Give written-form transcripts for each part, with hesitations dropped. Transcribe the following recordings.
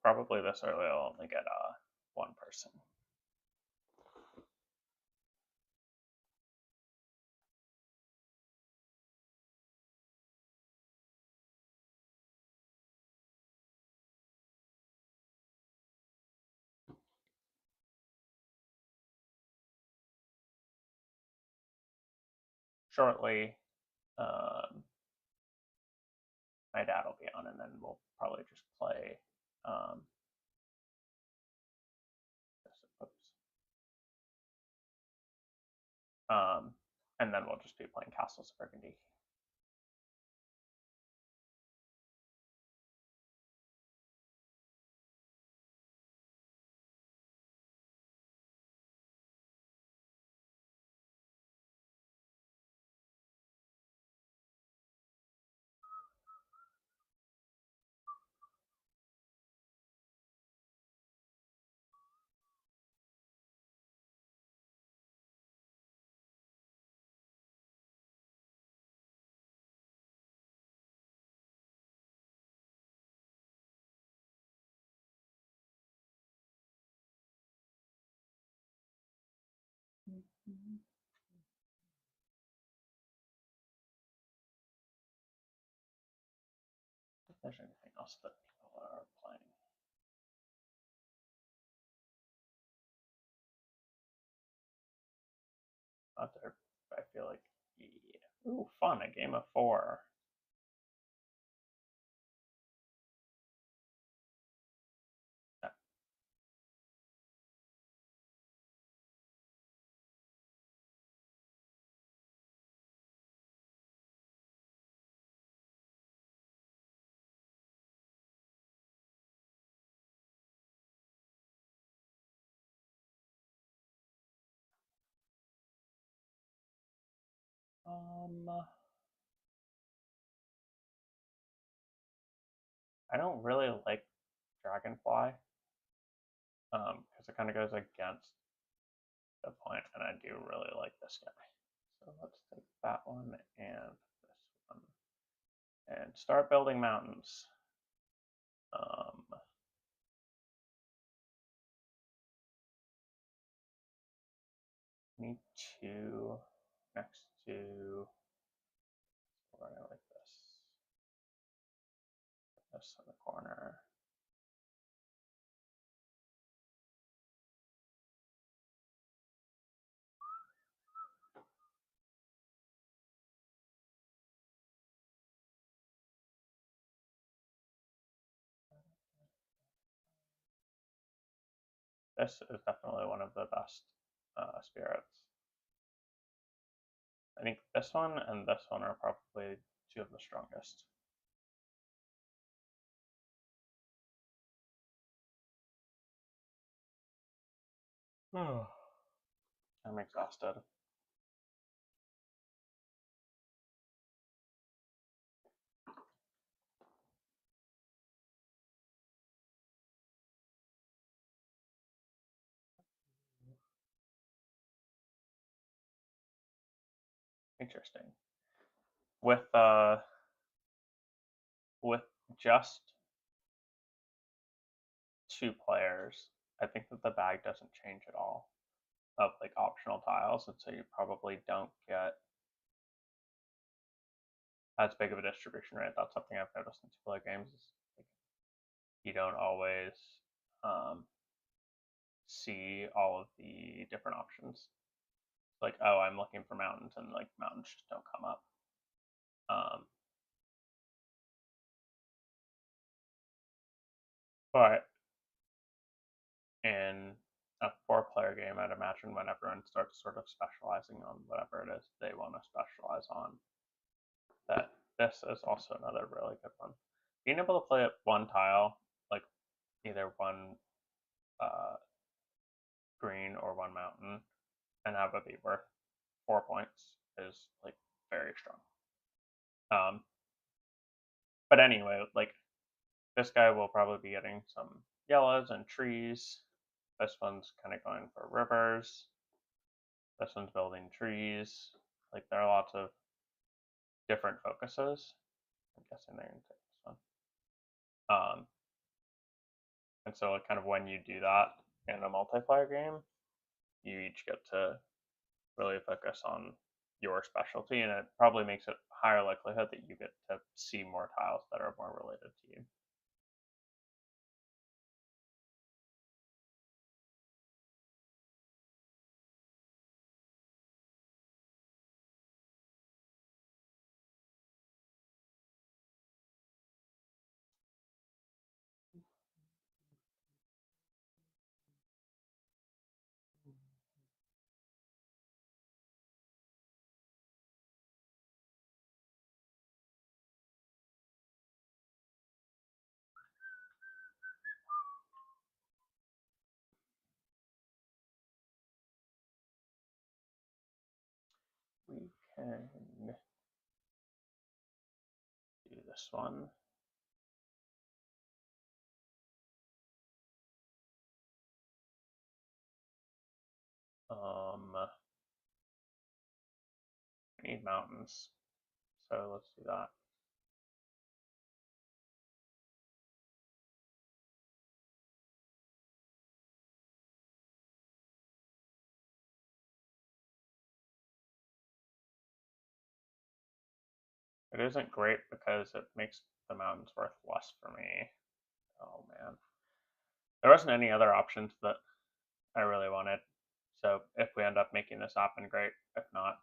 probably this early I'll only get one person. Shortly, my dad will be on, and then we'll probably just play. Oops. And then we'll just be playing Castles of Burgundy. If there's anything else that people are playing. Out there, I feel like, yeah. Ooh, fun, a game of 4. I don't really like Dragonfly, because it kind of goes against the point, and I do really like this guy. So let's take that one and this one, and start building mountains. Need 2 next to, we're gonna like this in the corner. This is definitely one of the best spirits. I think this one and this one are probably 2 of the strongest. I'm exhausted. Interesting. With just 2 players, I think that the bag doesn't change at all of like optional tiles, and so you probably don't get as big of a distribution rate. That's something I've noticed in 2-player games. Is like, you don't always see all of the different options. Like, oh, I'm looking for mountains, and like mountains just don't come up. But in a 4-player game, I'd imagine when everyone starts sort of specializing on whatever it is they want to specialize on, that this is also another really good one. Being able to play at one tile, like either one green or one mountain, and have it be worth 4 points is like very strong. But anyway, like this guy will probably be getting some yellows and trees. This one's kind of going for rivers. This one's building trees. Like there are lots of different focuses. I'm guessing they're going to take this one. And so kind of when you do that in a multiplayer game, you each get to really focus on your specialty, and it probably makes it higher likelihood that you get to see more tiles that are more related to you. We can do this one. I need mountains, so let's do that. It isn't great because it makes the mountains worth less for me. Oh man. There wasn't any other options that I really wanted. So if we end up making this happen, great. If not,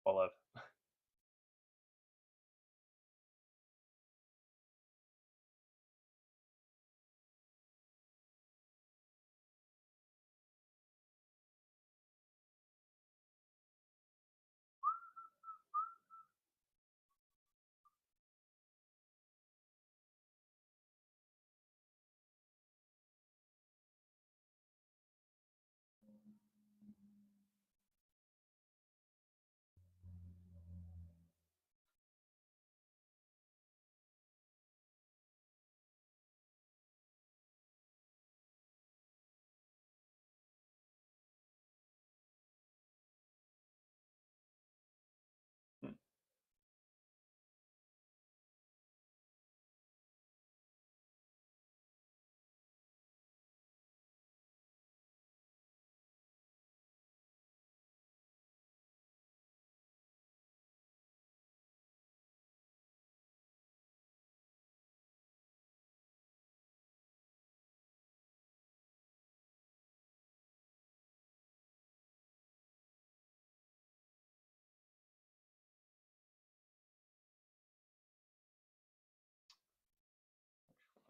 we'll live.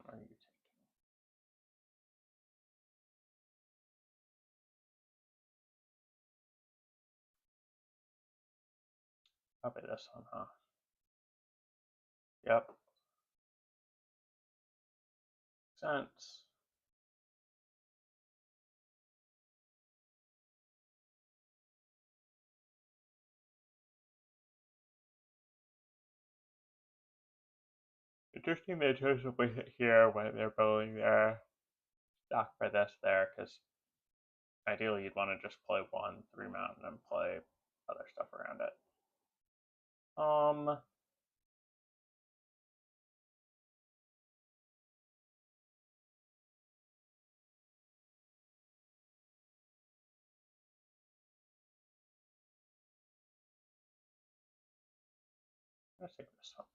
What are you taking? Probably this one, huh? Yep. Sense. Interesting they chose to place it here when they're building their dock for this there, because ideally you'd want to just play one through mountain and play other stuff around it. Let's take this one.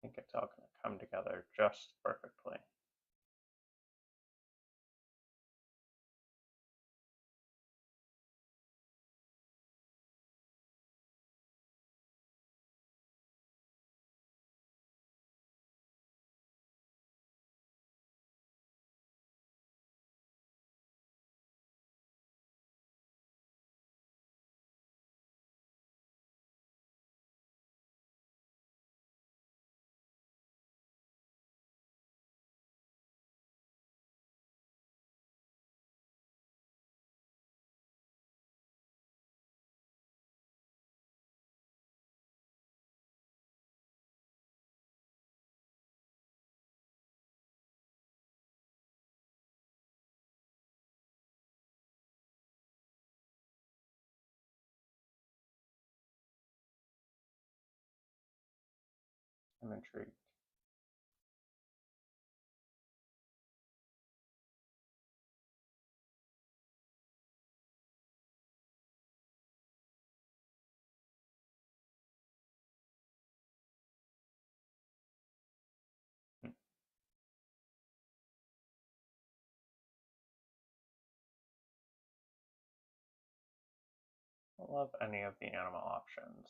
I think it's all going to come together just perfectly. I'm intrigued. I love any of the animal options.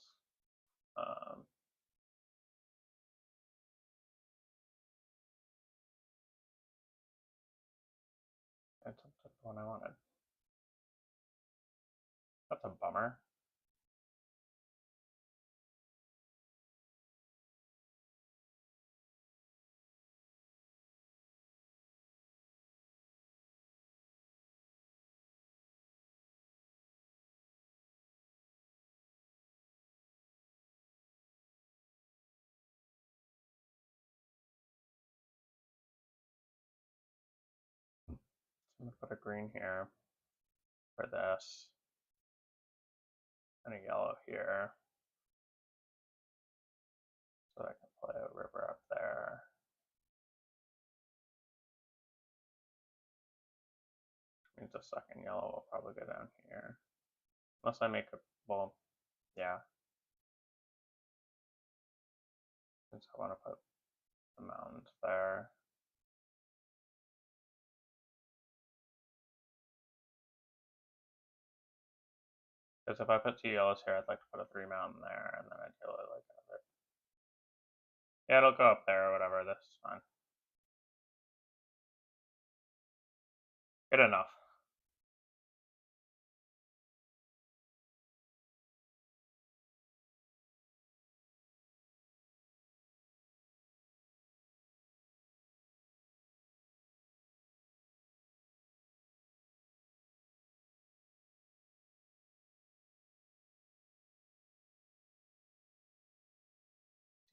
I took the one I wanted. That's a bummer. So I'm gonna put a green here for this, and a yellow here, so I can play a river up there. Which means the second yellow will probably go down here. Unless I make a, well, yeah. Since I want to put the mound there. Because if I put 2 yellows here, I'd like to put a 3 mountain there, and then I'd really like to have it. Yeah, it'll go up there or whatever, this is fine. Good enough.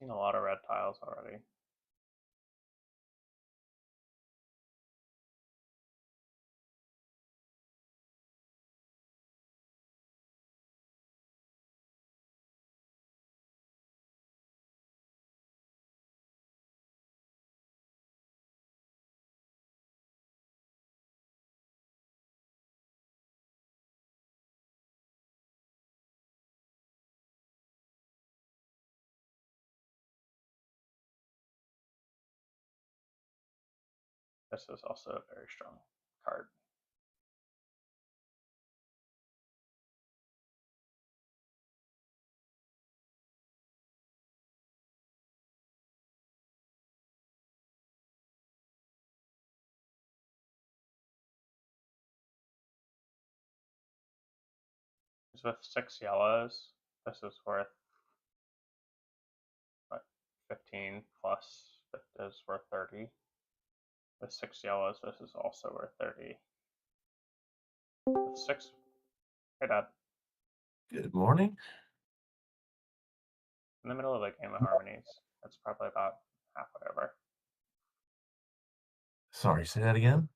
Seen a lot of red tiles already. This is also a very strong card. With 6 yellows, this is worth what, 15 plus, it is worth 30. With 6 yellows, this is also worth 30. With 6, hey Dad. Good morning. In the middle of a game of harmonies. That's probably about half whatever. Sorry, say that again?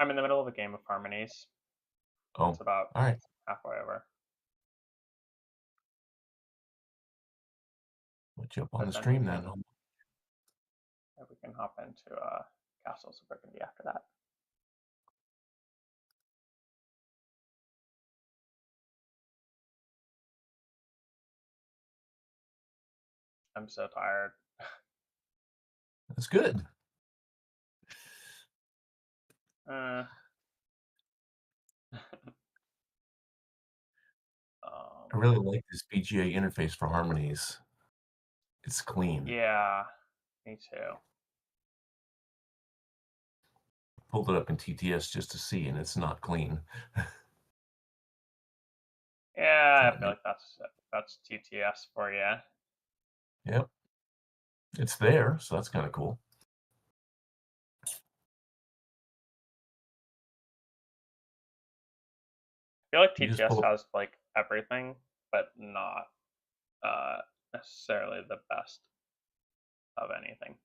I'm in the middle of a game of harmonies. Oh, It's about all right. halfway over. Put you up on But the then stream then. we can hop into Castles of Burgundy after that. I'm so tired. That's good. I really like this PGA interface for harmonies. It's clean. Yeah, me too. Pulled it up in TTS just to see, and it's not clean. Yeah, I feel like that's TTS for you. Yep. It's there, so that's kind of cool. I feel like TTS has like everything, but not necessarily the best of anything.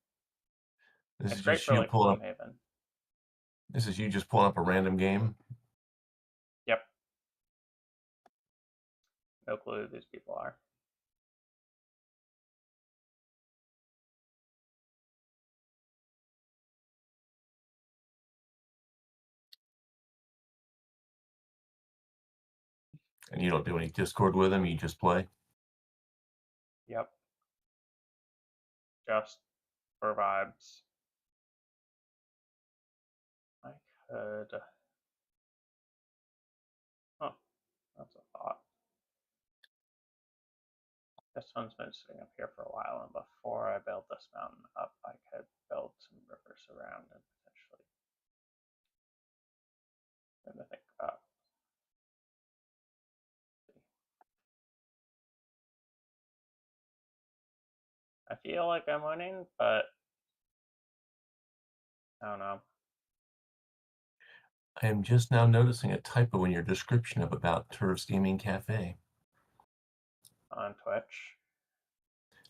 This It's is great just for you like pulling up. Gloomhaven. This is you just pulling up a random game. Yep. No clue who these people are. And you don't do any Discord with them, you just play? Yep, just for vibes. I could. Oh, that's a thought. This one's been sitting up here for a while, and before I build this mountain up, I could build some rivers around and potentially. Let me think about. I feel like I'm winning, but I don't know. I am just now noticing a typo in your description of About Turf's Gaming Cafe On Twitch.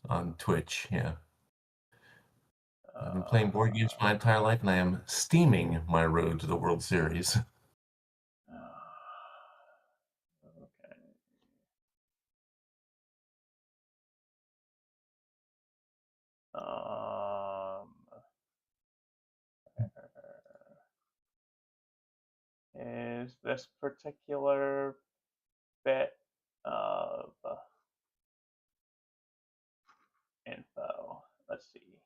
on Twitch. Yeah. I've been playing board games Uh, my entire life, and I am steaming my road to the World Series. okay. Is this particular bit of info? Let's see.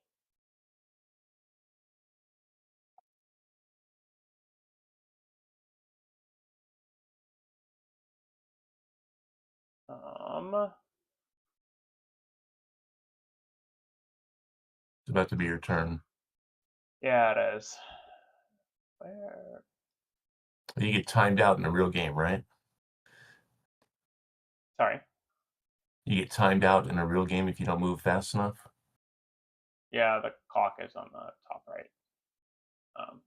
Um, It's about to be your turn. yeah, it is. Where? You get timed out in a real game, right? Sorry. You get timed out in a real game if you don't move fast enough. Yeah, the clock is on the top right. Um,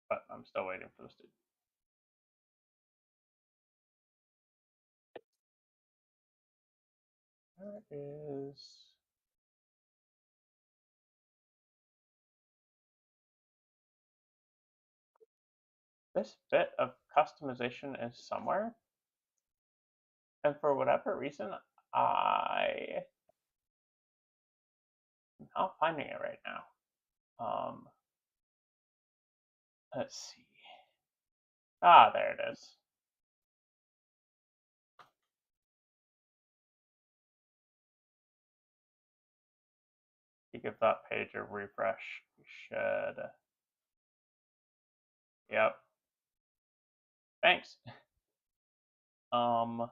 but I'm still waiting for this to. There it is. This bit of customization is somewhere, and for whatever reason, I am not finding it right now. Let's see. Ah, there it is. You give that page a refresh. You should. Yep. Thanks. Um,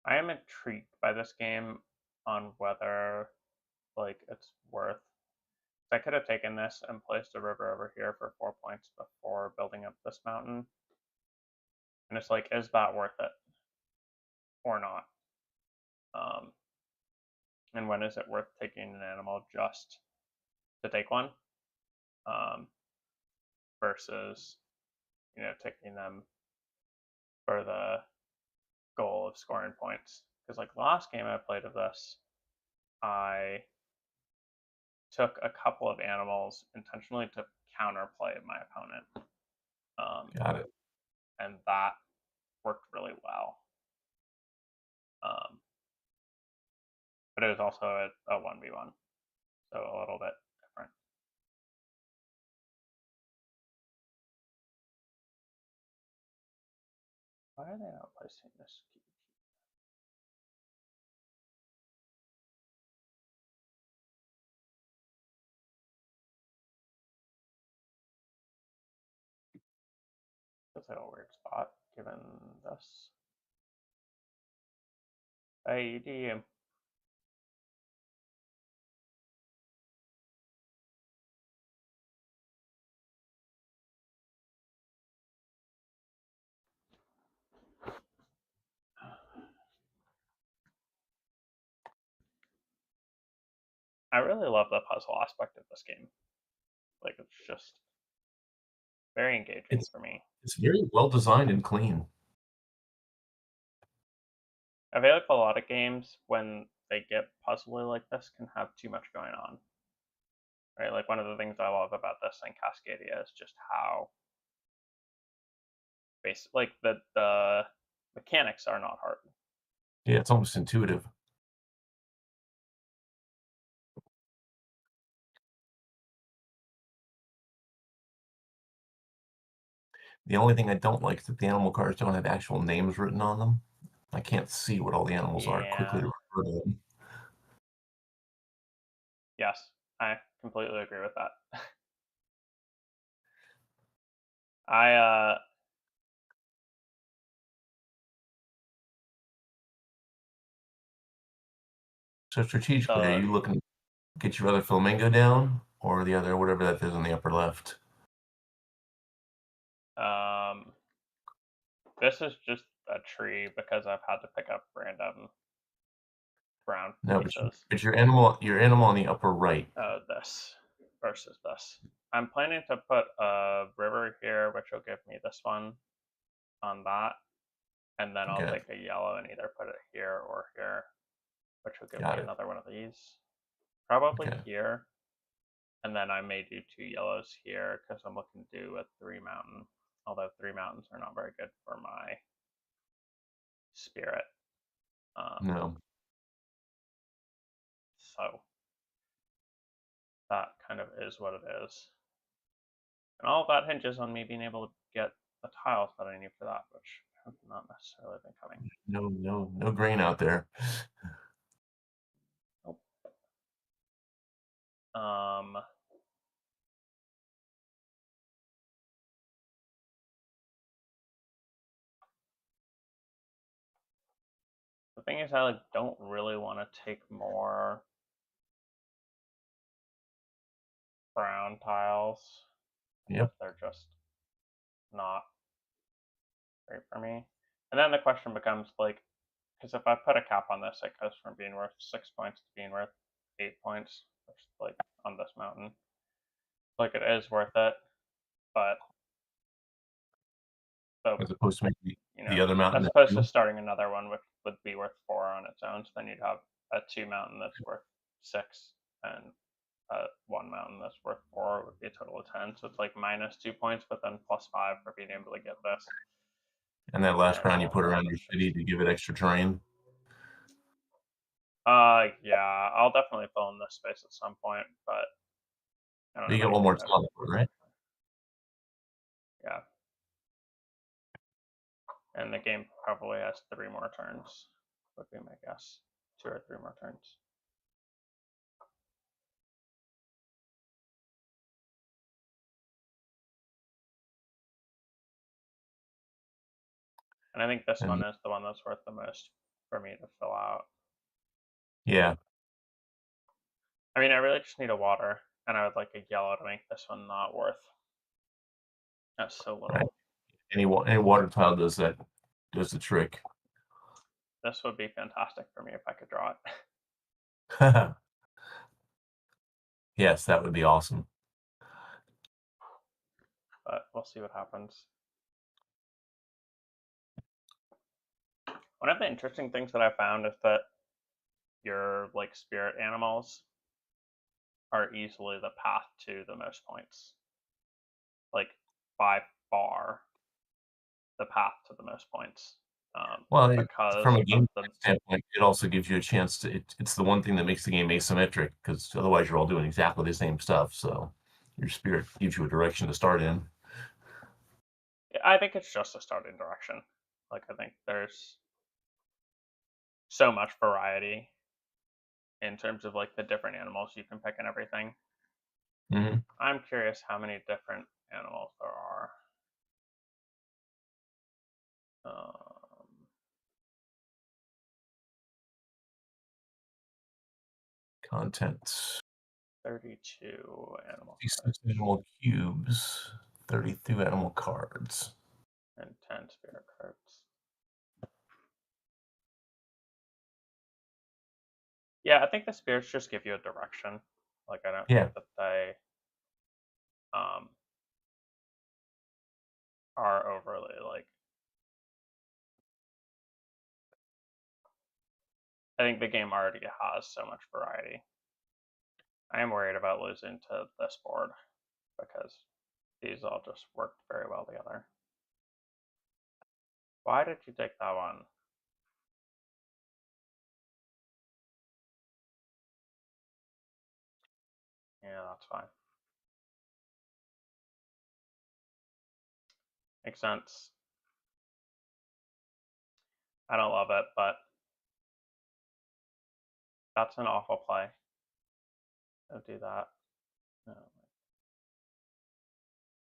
I am intrigued by this game on whether like it's worth. I could have taken this and placed a river over here for 4 points before building up this mountain, and it's like, is that worth it or not? Um, and when is it worth taking an animal just to take one, um, versus taking them for the goal of scoring points? Because like the last game I played of this, I took a couple of animals intentionally to counterplay my opponent, Got it. and that worked really well. Um, but it was also a 1v1, so a little bit different. Why are they not placing this key? That's like a weird spot given this. Hey, DM. I really love the puzzle aspect of this game. Like, it's just very engaging It's for me. it's very well designed and clean. I feel like a lot of games, when they get puzzly like this, can have too much going on. Right? Like, one of the things I love about this and Cascadia is just how like the mechanics are not hard. Yeah, it's almost intuitive. The only thing I don't like is that the animal cards don't have actual names written on them. I can't see what all the animals are quickly Yeah. to refer to them. Yes, I completely agree with that. I So strategically, are the you looking to get your other flamingo down or the other whatever that is on the upper left? this is just a tree because I've had to pick up random brown No, pieces. but your animal on the upper right. This versus this. I'm planning to put a river here, which will give me this one on that, and then I'll Okay, take a yellow and either put it here or here, which will give me got it. another one of these. Probably Okay, here, and then I may do 2 yellows here because I'm looking to do a 3 mountain. Although 3 mountains are not very good for my spirit. no, So that kind of is what it is. And all of that hinges on me being able to get the tiles that I need for that, which have not necessarily been coming. no grain out there. Nope. Um, the thing is, I like don't really want to take more brown tiles because Yep. they're just not great for me. And then the question becomes like, because if I put a cap on this, it goes from being worth 6 points to being worth 8 points, which like on this mountain, like it is worth it, but so As opposed to maybe you the know, other mountain as at opposed to 2. starting another one which would be worth 4 on its own, so then you'd have a 2 mountain that's worth 6 and one mountain that's worth 4 would be a total of 10. So it's like minus 2 points, but then plus 5 for being able to get this. And that last And crown you all put of that around your just. city to give it extra terrain. Yeah, I'll definitely fill in this space at some point, but I don't You have get one anything more that. tile, right? Yeah, and the game probably has 3 more turns. Would be my guess, 2 or 3 more turns. And I think this one And is the one that's worth the most for me to fill out. yeah, I mean, I really just need a water, and I would like a yellow to make this one not worth. That's so right. little. Any water tile does that, does the trick. This would be fantastic for me if I could draw it, Yes, that would be awesome. but we'll see what happens. One of the interesting things that I found is that your like spirit animals are easily the path to the most points. Like by far, the path to the most points, Well, from because a of game the. standpoint, it also gives you a chance to. It's the one thing that makes the game asymmetric because otherwise you're all doing exactly the same stuff. So your spirit gives you a direction to start in. I think it's just a starting direction. Like I think there's so much variety in terms of like the different animals you can pick and everything. Hmm. I'm curious how many different animals there are. Um, Contents: 32 animal 56 cards animal cubes, 32 animal cards. and 10 spirit cards. Yeah, I think the spirits just give you a direction. Like I don't think Yeah, that they um, are overly like. I think the game already has so much variety. I am worried about losing to this board because these all just work very well together. Why did you take that one? Yeah, that's fine. Makes sense. I don't love it, but that's an awful play. Don't do that. No.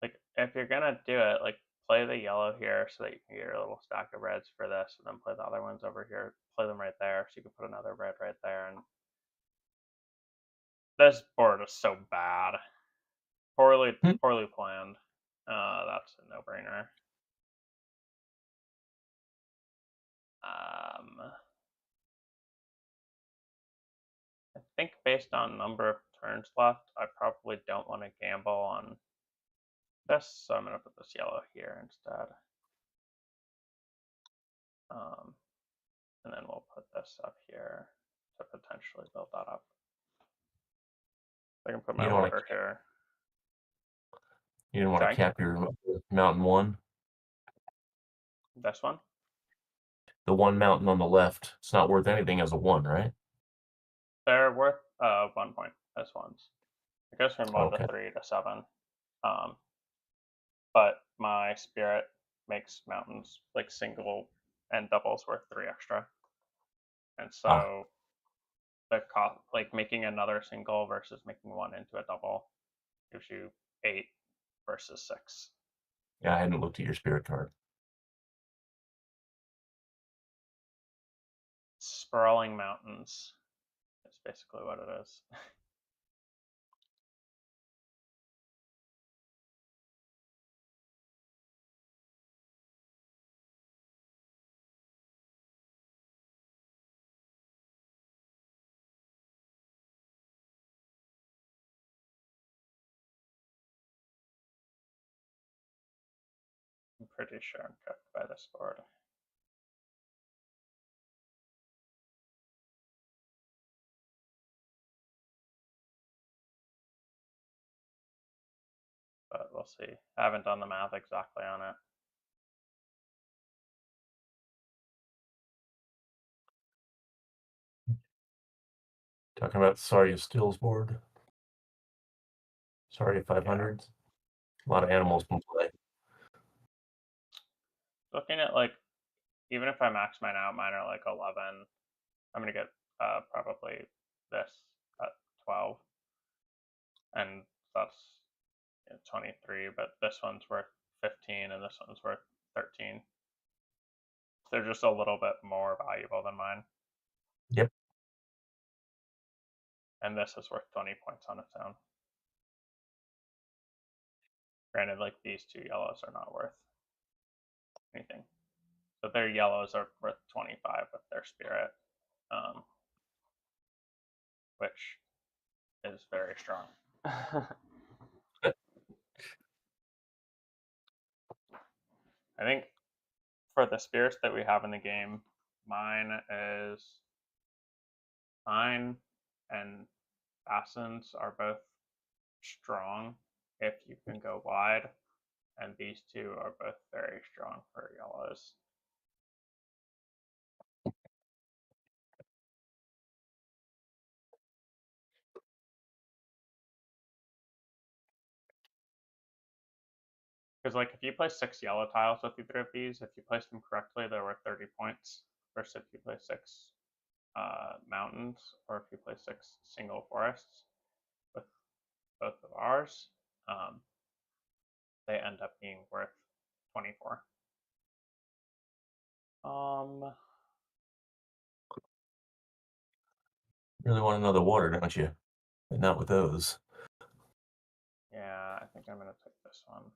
Like, if you're gonna do it, like, play the yellow here so that you can get your little stack of reds for this, and then play the other ones over here. Play them right there, so you can put another red right there. And this board is so bad, poorly planned. That's a no-brainer. I think based on number of turns left, I probably don't want to gamble on this, so I'm going to put this yellow here instead. And then we'll put this up here to potentially build that up. I can put my water here. You don't want to cap your mountain one? This one? The one mountain on the left, it's not worth anything as a 1, right? They're worth 1 point as ones. It goes from 1 Okay. to 3 to 7. But my spirit makes mountains like single and doubles worth 3 extra. And so the cost, like making another single versus making one into a double, gives you 8 versus 6. Yeah, I hadn't looked at your spirit card. Sprawling mountains is basically what it is. I'm pretty sure I'm cooked by this board. But we'll see. I haven't done the math exactly on it. Talking about Saria Stills board. Saria 500s. Yeah. A lot of animals can play. Looking at like, even if I max mine out, mine are like 11. I'm gonna get probably this at 12, and that's 23. But this one's worth 15, and this one's worth 13. They're just a little bit more valuable than mine. Yep. And this is worth 20 points on its own. Granted, like these two yellows are not worth anything. So their yellows are worth 25 with their spirit, which is very strong. I think for the spirits that we have in the game, mine and Assens are both strong if you can go wide, and these two are both very strong for yellows. Because like if you place 6 yellow tiles with either of these, if you place them correctly, they're worth 30 points. Versus if you place 6 mountains, or if you place 6 single forests with both of ours, they end up being worth 24. Really want another water, don't you? But not with those. Yeah, I think I'm gonna take this one.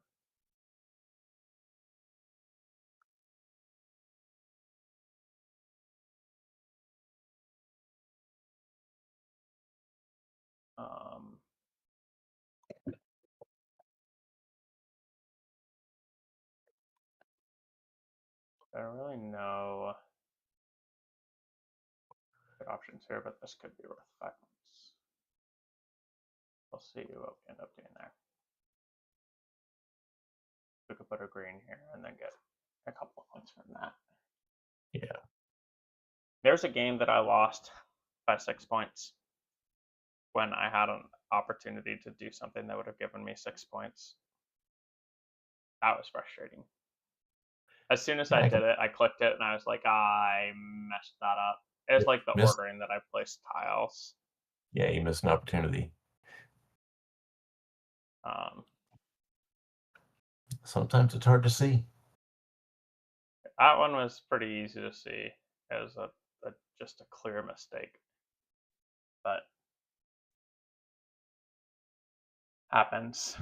I don't really know good options here, but this could be worth 5 points. We'll see what we end up doing there. We could put a green here and then get a couple of points from that. Yeah. There's a game that I lost by 6 points when I had an opportunity to do something that would have given me 6 points. That was frustrating. As soon as Yeah, I I did can, it, I clicked it and I was like, I messed that up. It was yeah, like the miss. ordering that I placed tiles. Yeah, you missed an opportunity. Um, Sometimes it's hard to see. that one was pretty easy to see. It was just a clear mistake, but happens.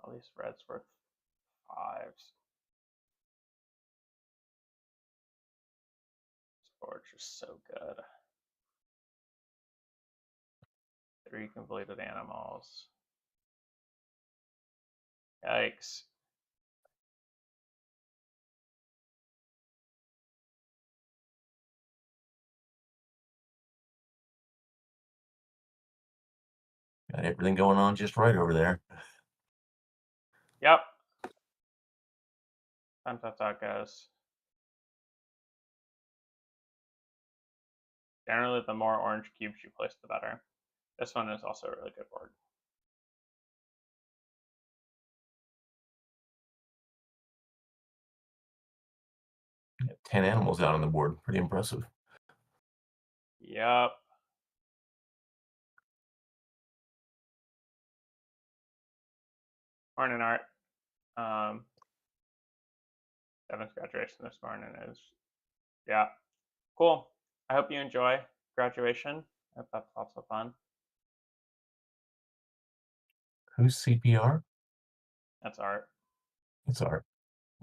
All these reds worth fives. This board's just so good. 3 completed animals. Yikes. Got everything going on just right over there. Yep. Sometimes that's how it goes. Generally, the more orange cubes you place, the better. This one is also a really good board. Got 10 animals out on the board. Pretty impressive. Yep. Morning, Art. Devin's graduation this morning is, yeah, cool. I hope you enjoy graduation. I hope that's lots of fun. Who's CPR? That's Art. It's Art.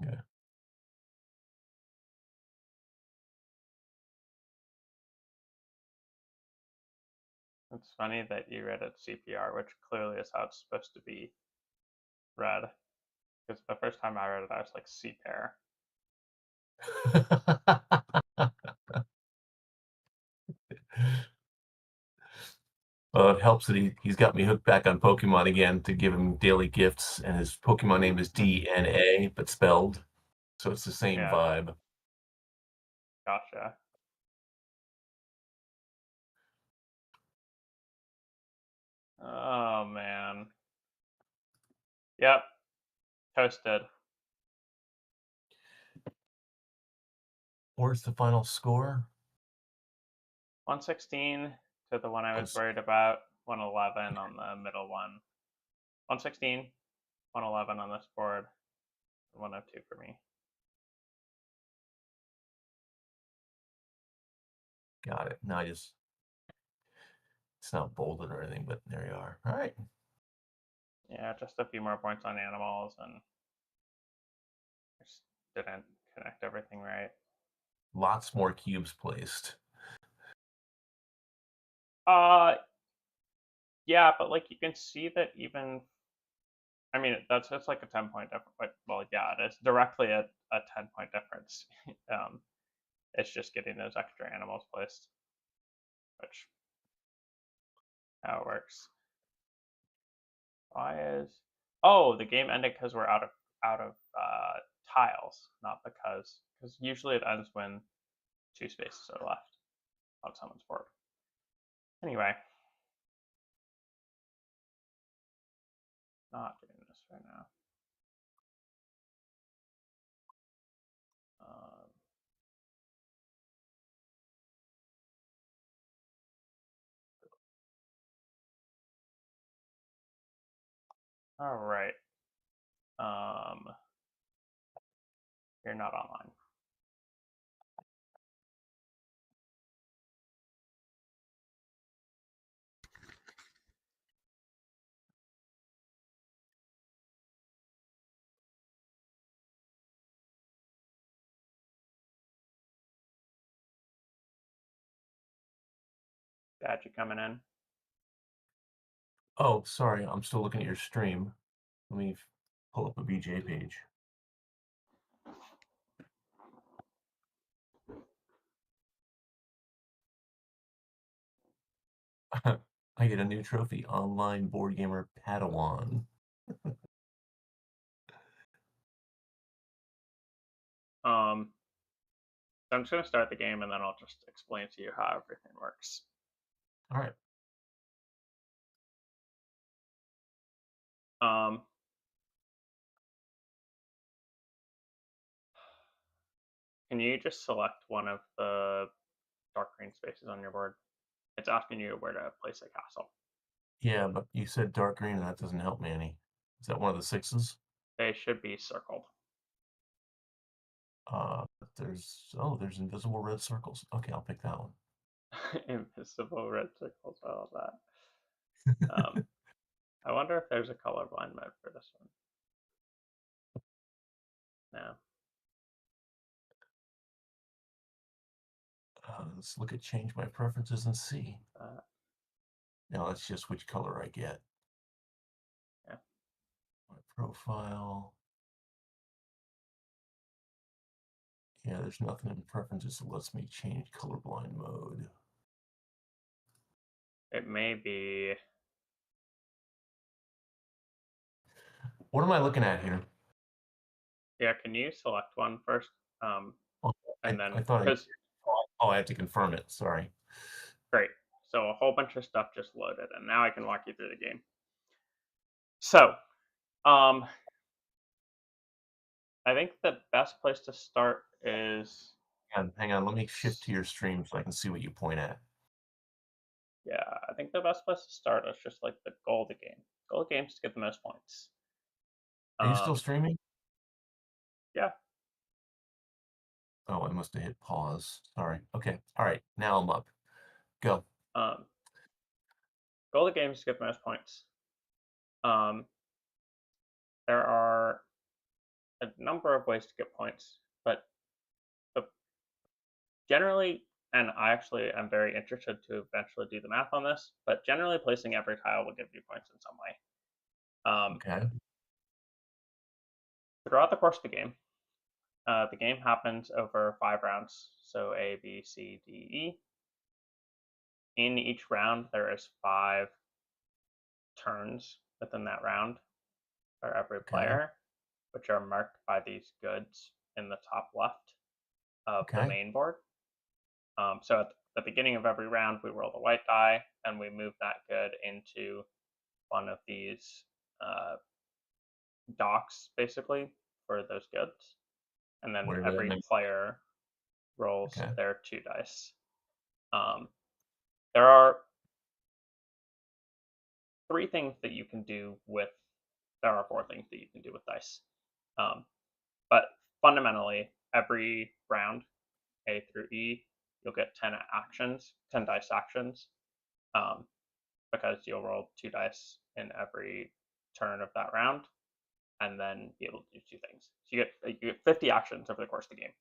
Yeah. It's funny that you read it CPR, which clearly is how it's supposed to be read. Because the first time I read it, I was like, C-pair. Well, it helps that he's got me hooked back on Pokemon again to give him daily gifts, and his Pokemon name is DNA, but spelled, so it's the same Yeah, vibe. gotcha. Oh, man. Yep, toasted. Where's the final score? 116 to the one I was Once- worried about. 111 on the middle one. 116, 111 on this board. 102 for me. Got it. No, it's not bolded or anything, but there you are. All right. Yeah, just a few more points on animals, and just didn't connect everything right. Lots more cubes placed. Yeah, but like you can see that even, I mean, it's like a 10 point difference. Well, yeah, it is directly a 10 point difference. It's just getting those extra animals placed, which how it works. Why is the game ended because we're out of tiles, not because usually it ends when 2 spaces are left on someone's board. Anyway, not doing this right now. Um, all right. You're not online. Dad, you coming in? Oh, sorry. I'm still looking at your stream. Let me pull up a BJ page. I get a new trophy, online board gamer Padawan. So I'm just gonna start the game and then I'll just explain to you how everything works. All right. Um, can you just select one of the dark green spaces on your board? It's asking you where to place a castle. Yeah, but you said dark green, and that doesn't help me any. Is that one of the sixes? They should be circled. There's invisible red circles. Okay, I'll pick that one. Invisible red circles, I love that. I wonder if there's a colorblind mode for this one. No. Let's look at change my preferences and see. Uh, Now that's just which color I get. yeah. My profile. Yeah, there's nothing in preferences that lets me change colorblind mode. It may be. What am I looking at here? Yeah, can you select one first? Oh, And I then, thought because, I have to confirm it. Sorry. great. So a whole bunch of stuff just loaded, and now I can walk you through the game. So, um, I think the best place to start is, Hang on. Let me shift to your stream so I can see what you point at. yeah, I think the best place to start is just like the goal of the game. Goal of the game is to get the most points. Are you still Um, streaming? yeah, Oh, I must have hit pause. Sorry. Okay. All right. Now I'm up. Go. um, goal of the game is to get the most points. Um, there are a number of ways to get points, but the, generally, and I actually am very interested to eventually do the math on this, but generally placing every tile will give you points in some way. Okay. Throughout the course of the game happens over 5 rounds, so A, B, C, D, E. In each round, there is 5 turns within that round for every Okay. player, which are marked by these goods in the top left of the Okay. main board. So at the beginning of every round, we roll the white die and we move that good into one of these uh, docks, basically, for those goods. And then Whatever that every means. player rolls Okay. their 2 dice. Um, there are 3 things that you can do with. There are 4 things that you can do with dice. Um, but fundamentally, every round, A through E, you'll get 10 actions, 10 dice actions, um, because you'll roll 2 dice in every turn of that round, and then be able to do 2 things. So you get 50 actions over the course of the game.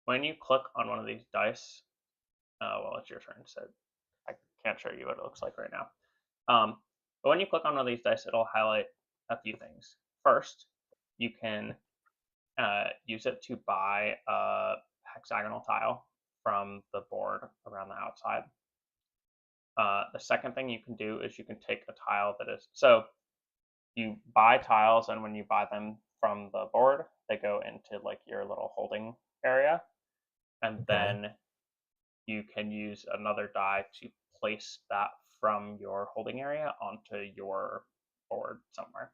When you click on one of these dice, well, it's your turn, so I can't show you what it looks like right now. But when you click on one of these dice, it'll highlight a few things. First, you can use it to buy a hexagonal tile from the board around the outside. The second thing you can do is you can take a tile that is so you buy tiles, and when you buy them from the board, they go into like your little holding area, and Okay. then you can use another die to place that from your holding area onto your board somewhere.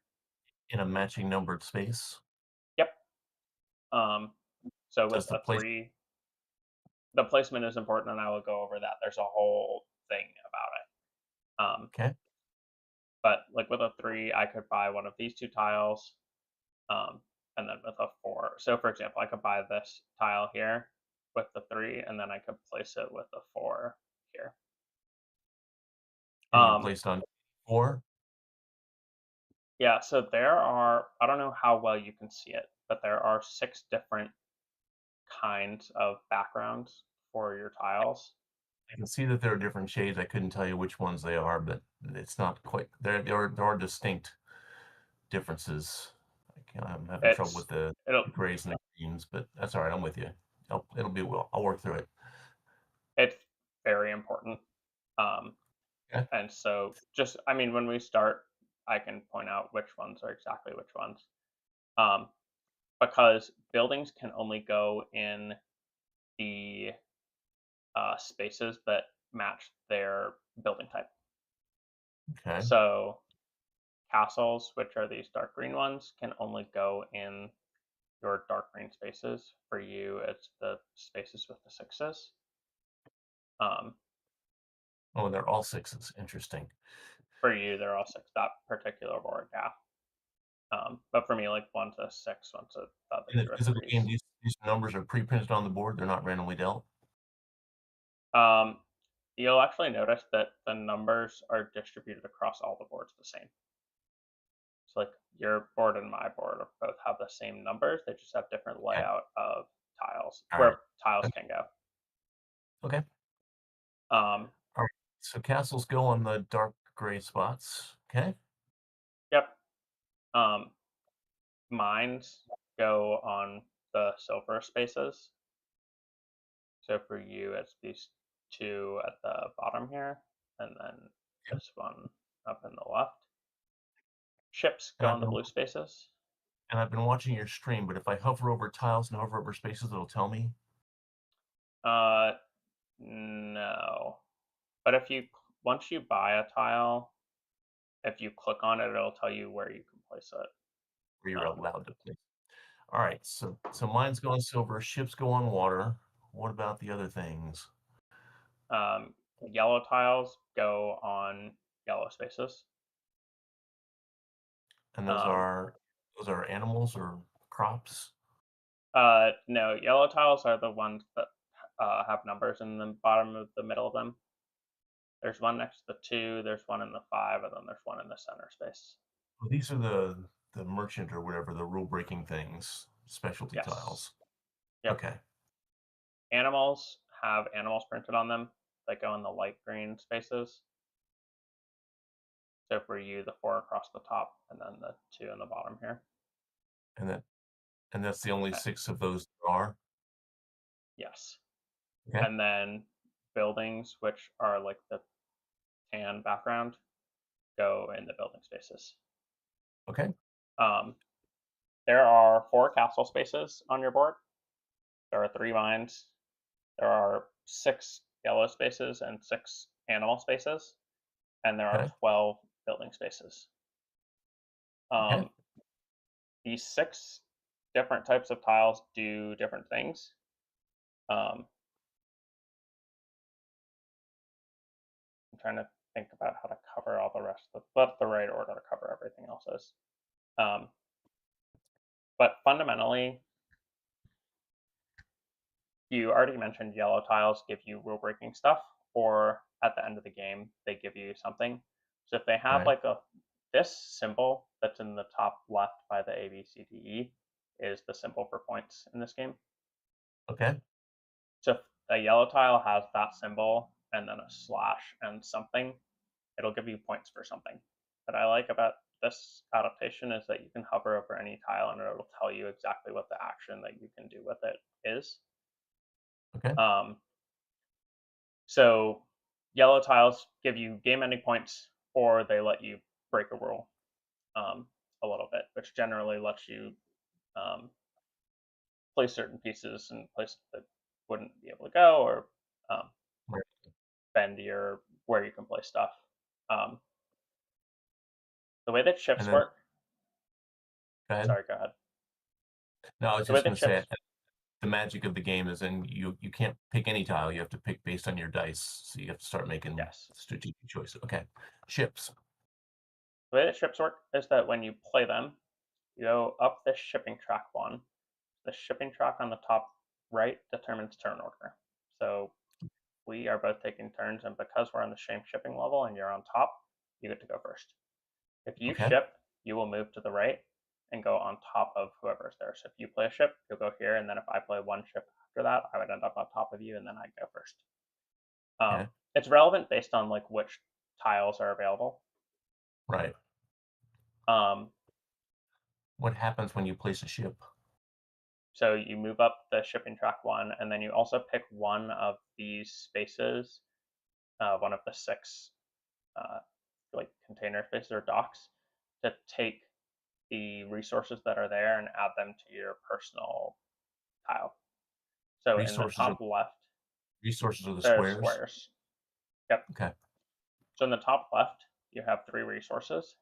In a matching numbered space. Yep. Um, so with Does the a place? three, the placement is important, and I will go over that. There's a whole thing about it. Okay. But like with a 3, I could buy one of these 2 tiles, um, and then with a 4. So for example, I could buy this tile here with the 3, and then I could place it with the 4 here. And you Um, placed on 4. yeah, so there are, I don't know how well you can see it, but there are 6 different kinds of backgrounds for your tiles. I can see that there are different shades. I couldn't tell you which ones they are, but it's not quite. There are distinct differences. I'm having trouble It's with the it'll grays and the greens, but that's all right. I'm with you. It'll be well. I'll work through it. it's very important. Um, Okay. and so just I mean, when we start, I can point out which ones are exactly which ones. Um, because buildings can only go in the spaces that match their building type. Okay. So castles, which are these dark green ones, can only go in your dark green spaces. For you, it's the spaces with the sixes. Um, Oh, and they're all sixes. Interesting. for you, they're all six. That particular board, yeah. But for me, like one's a six, one's a the other In a two are physical game, threes. these numbers are pre-printed on the board. They're not randomly dealt. Um, you'll actually notice that the numbers are distributed across all the boards the same. So like your board and my board both have the same numbers. They just have different Okay. layout of tiles All right. where tiles Okay. can go. Okay. Um, All right. So castles go on the dark gray spots. Okay. yep. Um, mines go on the silver spaces. So for you, it's these two at the bottom here, and then Yep. this one up in the left. Ships And go on the blue spaces. I've been watching your stream, but if I hover over tiles and hover over spaces, it'll tell me. Uh, no. But if you once you buy a tile, if you click on it, it'll tell you where you can place it. Where you're Um, allowed to place. All right, so mines go on silver, ships go on water. What about the other things? yellow tiles go on yellow spaces. And Um, those are animals or crops? no, yellow tiles are the ones that have numbers in the bottom of the middle of them. There's one next to the two, there's one in the five, and then there's one in the center space. Well, these are the merchant or whatever, the rule breaking things, specialty Yes. tiles. Yep. Okay, Animals have animals printed on them that go in the light green spaces. So for you, the four across the top, and then the two in the bottom here. and that and that's the only Uh, six of those there are. yes. Okay, And then buildings, which are like the tan background, go in the building spaces. okay, Um, there are four castle spaces on your board. There are three mines. There are six yellow spaces and six animal spaces, and there are okay, 12 building spaces. okay. Um, these six different types of tiles do different things. Um, I'm trying to think about how to cover all the rest of what the right order to cover everything else is. Um, but fundamentally, you already mentioned yellow tiles give you rule breaking stuff, or at the end of the game, they give you something. So if they have Right. like a this symbol that's in the top left by the A, B, C, D, E is the symbol for points in this game. Okay. So if a yellow tile has that symbol and then a slash and something, it'll give you points for something. What I like about this adaptation is that you can hover over any tile and it'll tell you exactly what the action that you can do with it is. Okay. Um, so yellow tiles give you game ending points, or they let you break a rule a little bit, which generally lets you um, place certain pieces in places that wouldn't be able to go, or um, Right. bend your where you can place stuff. Um, the way that And ships then work. go ahead. Sorry, go ahead. No, I was The way just that going to say ships. the magic of the game is in you can't pick any tile. You have to pick based on your dice. So you have to start making Yes. strategic choices. Okay. Ships. The way that ships work is that when you play them, you go up this shipping track one. The shipping track on the top right determines turn order. So we are both taking turns, and because we're on the same shipping level and you're on top, you get to go first. If you Okay. ship, you will move to the right and go on top of whoever's there. So if you play a ship, you'll go here, and then if I play one ship after that, I would end up on top of you, and then I'd go first. Okay. It's relevant based on like which tiles are available. Right. Um, What happens when you place a ship? so you move up the shipping track one, and then you also pick one of these spaces one of the 6 like container spaces or docks to take the resources that are there and add them to your personal tile. So in the Resources are top left, the there's squares. squares. Yep. Okay. So in the top left, you have 3 resources.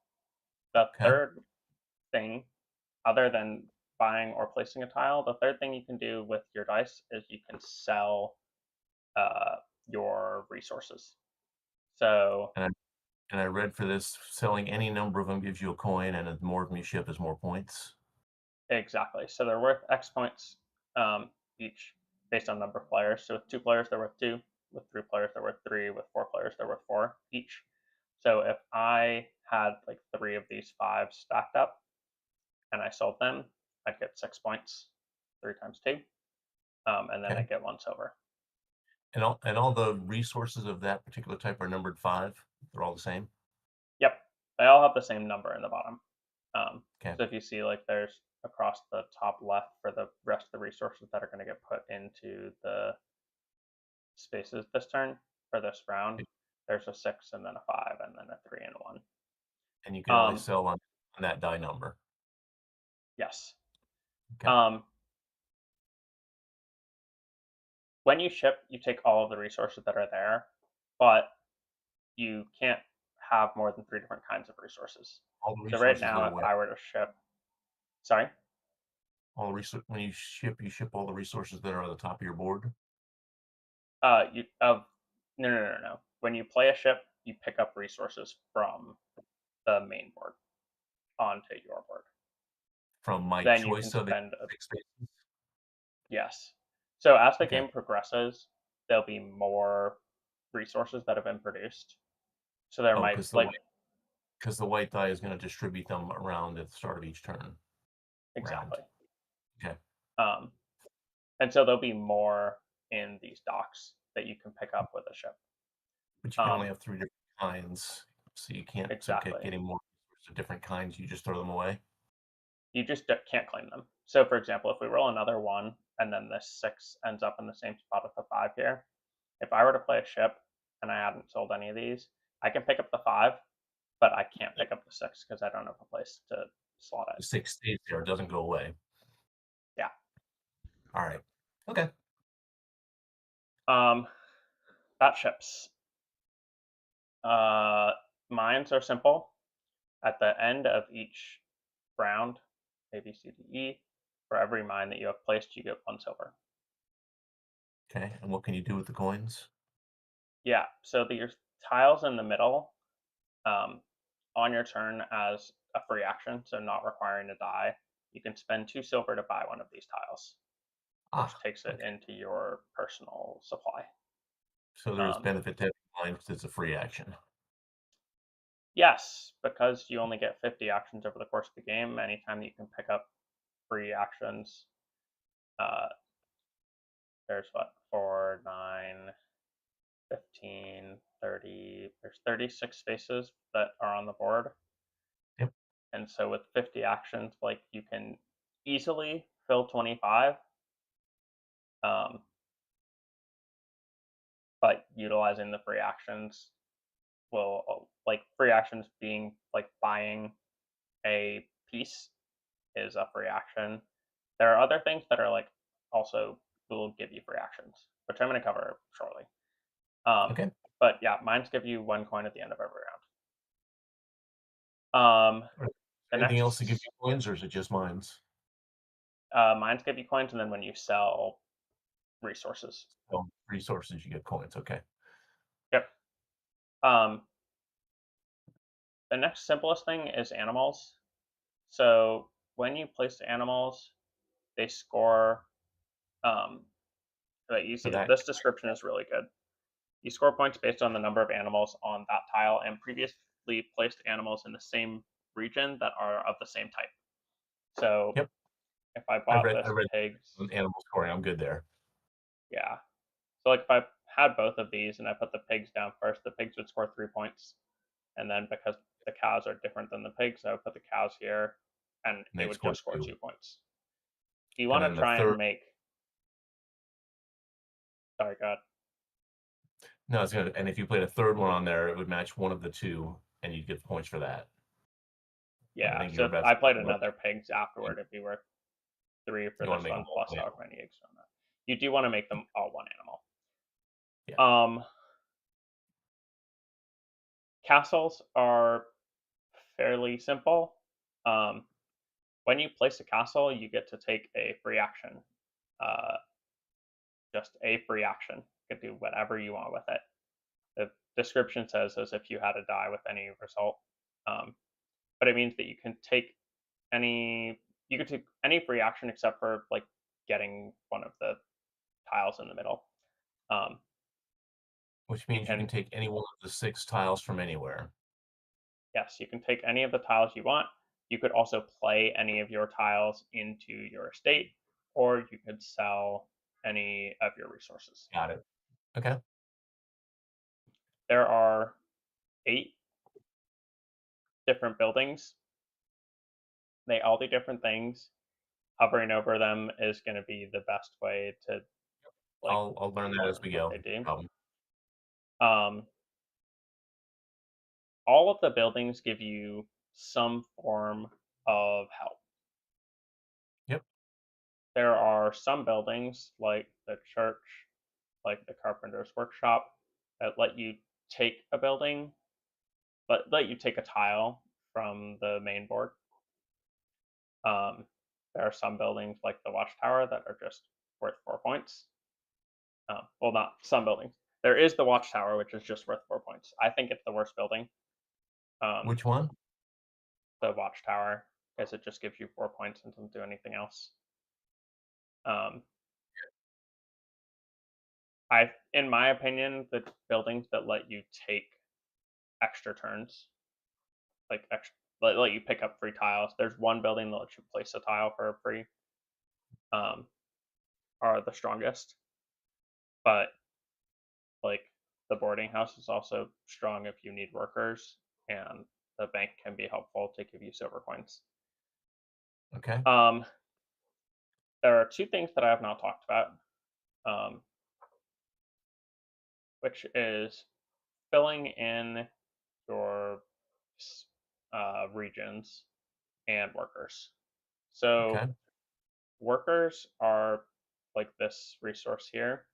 The Okay. third thing, other than buying or placing a tile, the third thing you can do with your dice is you can sell uh, your resources. So And I read for this, selling any number of them gives you a coin, and the more of them you ship is more points. exactly. So they're worth X points each based on number of players. So with 2 players, they're worth 2. With 3 players, they're worth 3. With 4 players, they're worth 4 each. So if I had like 3 of these 5 stacked up and I sold them, I'd get 6 points, 3 times 2, and then Okay. I'd get 1 silver. And all the resources of that particular type are numbered 5. They're all the same. Yep, they all have the same number in the bottom. Okay. So if you see, like, there's across the top left for the rest of the resources that are going to get put into the spaces this turn for this round, there's a 6 and then a 5 and then a 3 and a 1. And you can only Um, sell on that die number. yes. Okay. Um, when you ship, you take all of the resources that are there, but you can't have more than 3 different kinds of resources. All the So right resources now, go if away. I were to ship, sorry, When you ship all the resources that are on the top of your board. you of no. When you play a ship, you pick up resources from the main board onto your board. From my Then you can choice of spend a, six spaces. yes. So as the Okay. game progresses, there'll be more resources that have been produced. So there Oh, might like because the white die is going to distribute them around at the start of each round. exactly. Okay. Um, and so there'll be more in these docks that you can pick up with a ship. But you can only have 3 different kinds, so you can't. So Exactly. getting more resources of different kinds, you just throw them away. You just can't claim them. So for example, if we roll another 1 and then this 6 ends up in the same spot as the 5 here, if I were to play a ship and I hadn't sold any of these, I can pick up the 5, but I can't pick up the 6 because I don't have a place to slot it. The 6 stays there; it doesn't go away. Yeah. All right. Okay. Um, that ships. Mines are simple. At the end of each round, A, B, C, D, E, for every mine that you have placed, you get 1 silver. Okay. And what can you do with the coins? Yeah, so your tiles in the middle, um, on your turn as a free action, so not requiring to die, you can spend 2 silver to buy one of these tiles, which Ah. takes it Okay. into your personal supply. So there's Um, benefit to having mine because it's a free action. yes, because you only get 50 actions over the course of the game, anytime you can pick up free actions, uh, there's what, 4, 9, 15, 30, there's 36 spaces that are on the board. Yep. And so with 50 actions, like you can easily fill 25. Um, but utilizing the free actions will, like, free actions being like buying a piece is a free action. There are other things that are like also will give you free actions, which I'm going to cover shortly. Okay. But yeah, mines give you 1 coin at the end of every round. The Anything else to give next you coins, or is it just mines? mines give you coins, and then when you sell resources. Oh, resources, you get coins. Okay. Yep. Um, the next simplest thing is animals. So when you place animals, they score. Um, you For see, that. this description is really good. You score points based on the number of animals on that tile and previously placed animals in the same region that are of the same type. So Yep. if I I bought read. I this read pigs, animal scoring. I'm good there. yeah. So like if I had both of these and I put the pigs down first, the pigs would score 3 points. And then because the cows are different than the pigs, I would put the cows here and And it they'd would score just score 2. 2 points. You And want then to the try third. and make, sorry, God. No, I was gonna, and if you played a third one on there, it would match one of the two, and you'd get points for that. But I Yeah, think so you're if about I to played look. another pigs afterward, it'd be worth 3 for You want to this make them one, all plus one however animal. many eggs on that. You do want to make them all one animal. Yeah. Um, Castles are fairly simple. Um, when you place a castle, you get to take a free action. Uh, just a free action. You can do whatever you want with it. The description says as if you had a die with any result, um, but it means that any you can take any free action except for like getting one of the tiles in the middle. Um, Which you means you can can take any one of the 6 tiles from anywhere. Yes, you can take any of the tiles you want. You could also play any of your tiles into your estate, or you could sell any of your resources. Got it. Okay. There are 8 different buildings. They all do different things. Hovering over them is going to be the best way to like I'll learn that as learn we what go. they No do. problem. Um, all of the buildings give you some form of help. Yep. There are some buildings, like the church, like the carpenter's workshop, that let you take a building, but let you take a tile from the main board. Um, there are some buildings like the watchtower that are just worth 4 points. Well, not some buildings. There is the watchtower, which is just worth 4 points. I think it's the worst building. Um, Which one? the watchtower, because it just gives you 4 points and doesn't do anything else. Um, in my opinion, the buildings that let you take extra turns, like extra, let you pick up free tiles. There's one building that lets you place a tile for free. Um, are the strongest, but like the boarding house is also strong if you need workers, and the bank can be helpful to give you silver coins. Okay. Um, there are 2 things that I have not talked about, um, which is filling in your regions and workers. So Okay. workers are like this resource here.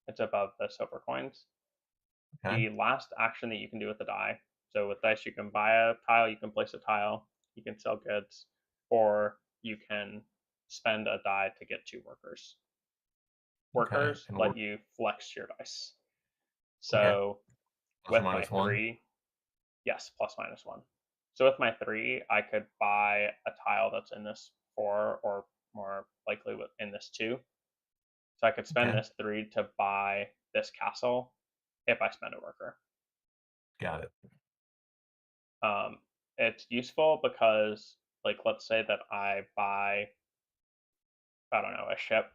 It's above the silver coins. Okay. The last action that you can do with the die. So with dice, you can buy a tile, you can place a tile, you can sell goods, or you can spend a die to get 2 workers. Okay. Workers And we're let you flex your dice. okay. So Plus or with my minus 1. 3, yes, plus minus 1. So with my 3, I could buy a tile that's in this 4, or more likely in this 2. So I could spend Okay. this 3 to buy this castle if I spend a worker. Got it. Um, it's useful because, like, let's say that I buy, I don't know, a ship,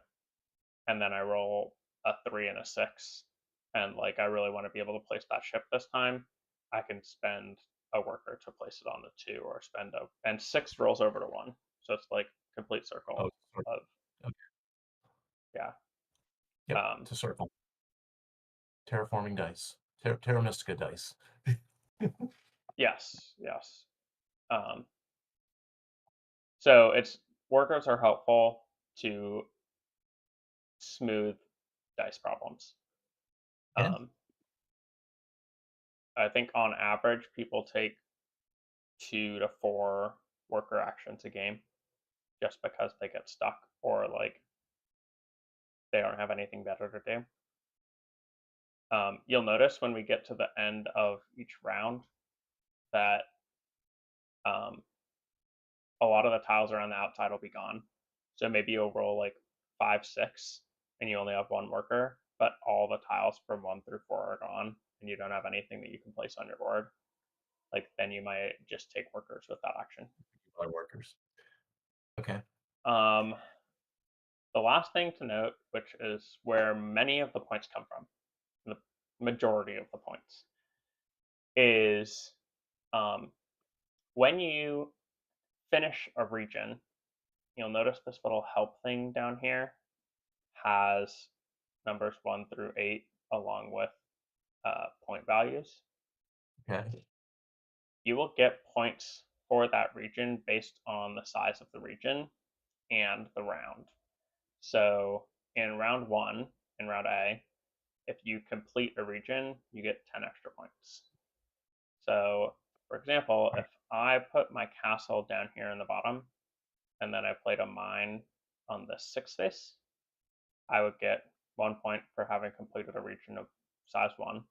and then I roll a 3 and a 6, and like I really want to be able to place that ship this time. I can spend a worker to place it on the 2, or spend a, and 6 rolls over to 1, so it's like complete Oh, circle of, okay. yeah. Yep. Um, It's a circle. Terraforming dice. Terra Mystica dice. yes, yes. Um, so it's workers are helpful to smooth dice problems. Yeah. Um, I think on average people take 2 to 4 worker actions a game just because they get stuck, or like they don't have anything better to do. You'll notice when we get to the end of each round that um, a lot of the tiles around the outside will be gone. So maybe you'll roll like 5, 6, and you only have 1 worker, but all the tiles from 1 through 4 are gone, and you don't have anything that you can place on your board. Like then you might just take workers with that action. Our workers. Okay. Um, the last thing to note, which is where many of the points come from, the majority of the points, is um, when you finish a region, you'll notice this little help thing down here has numbers 1 through 8 along with point values. Okay. You will get points for that region based on the size of the region and the round. So in round one, in round A, if you complete a region, you get 10 extra points. So, for example, if I put my castle down here in the bottom, and then I played a mine on the sixth space, I would get 1 point for having completed a region of size 1, and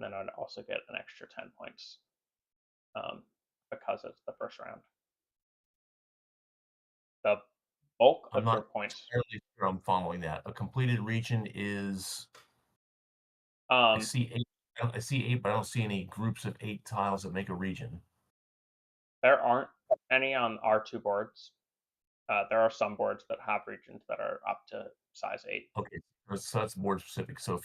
then I'd also get an extra 10 points um, because it's the first round. The bulk I'm of your not points. entirely sure I'm following that. A completed region is I Um, see eight. I see eight, but I don't see any groups of 8 tiles that make a region. there aren't any on R2 boards. There are some boards that have regions that are up to size 8. Okay, so that's board specific. So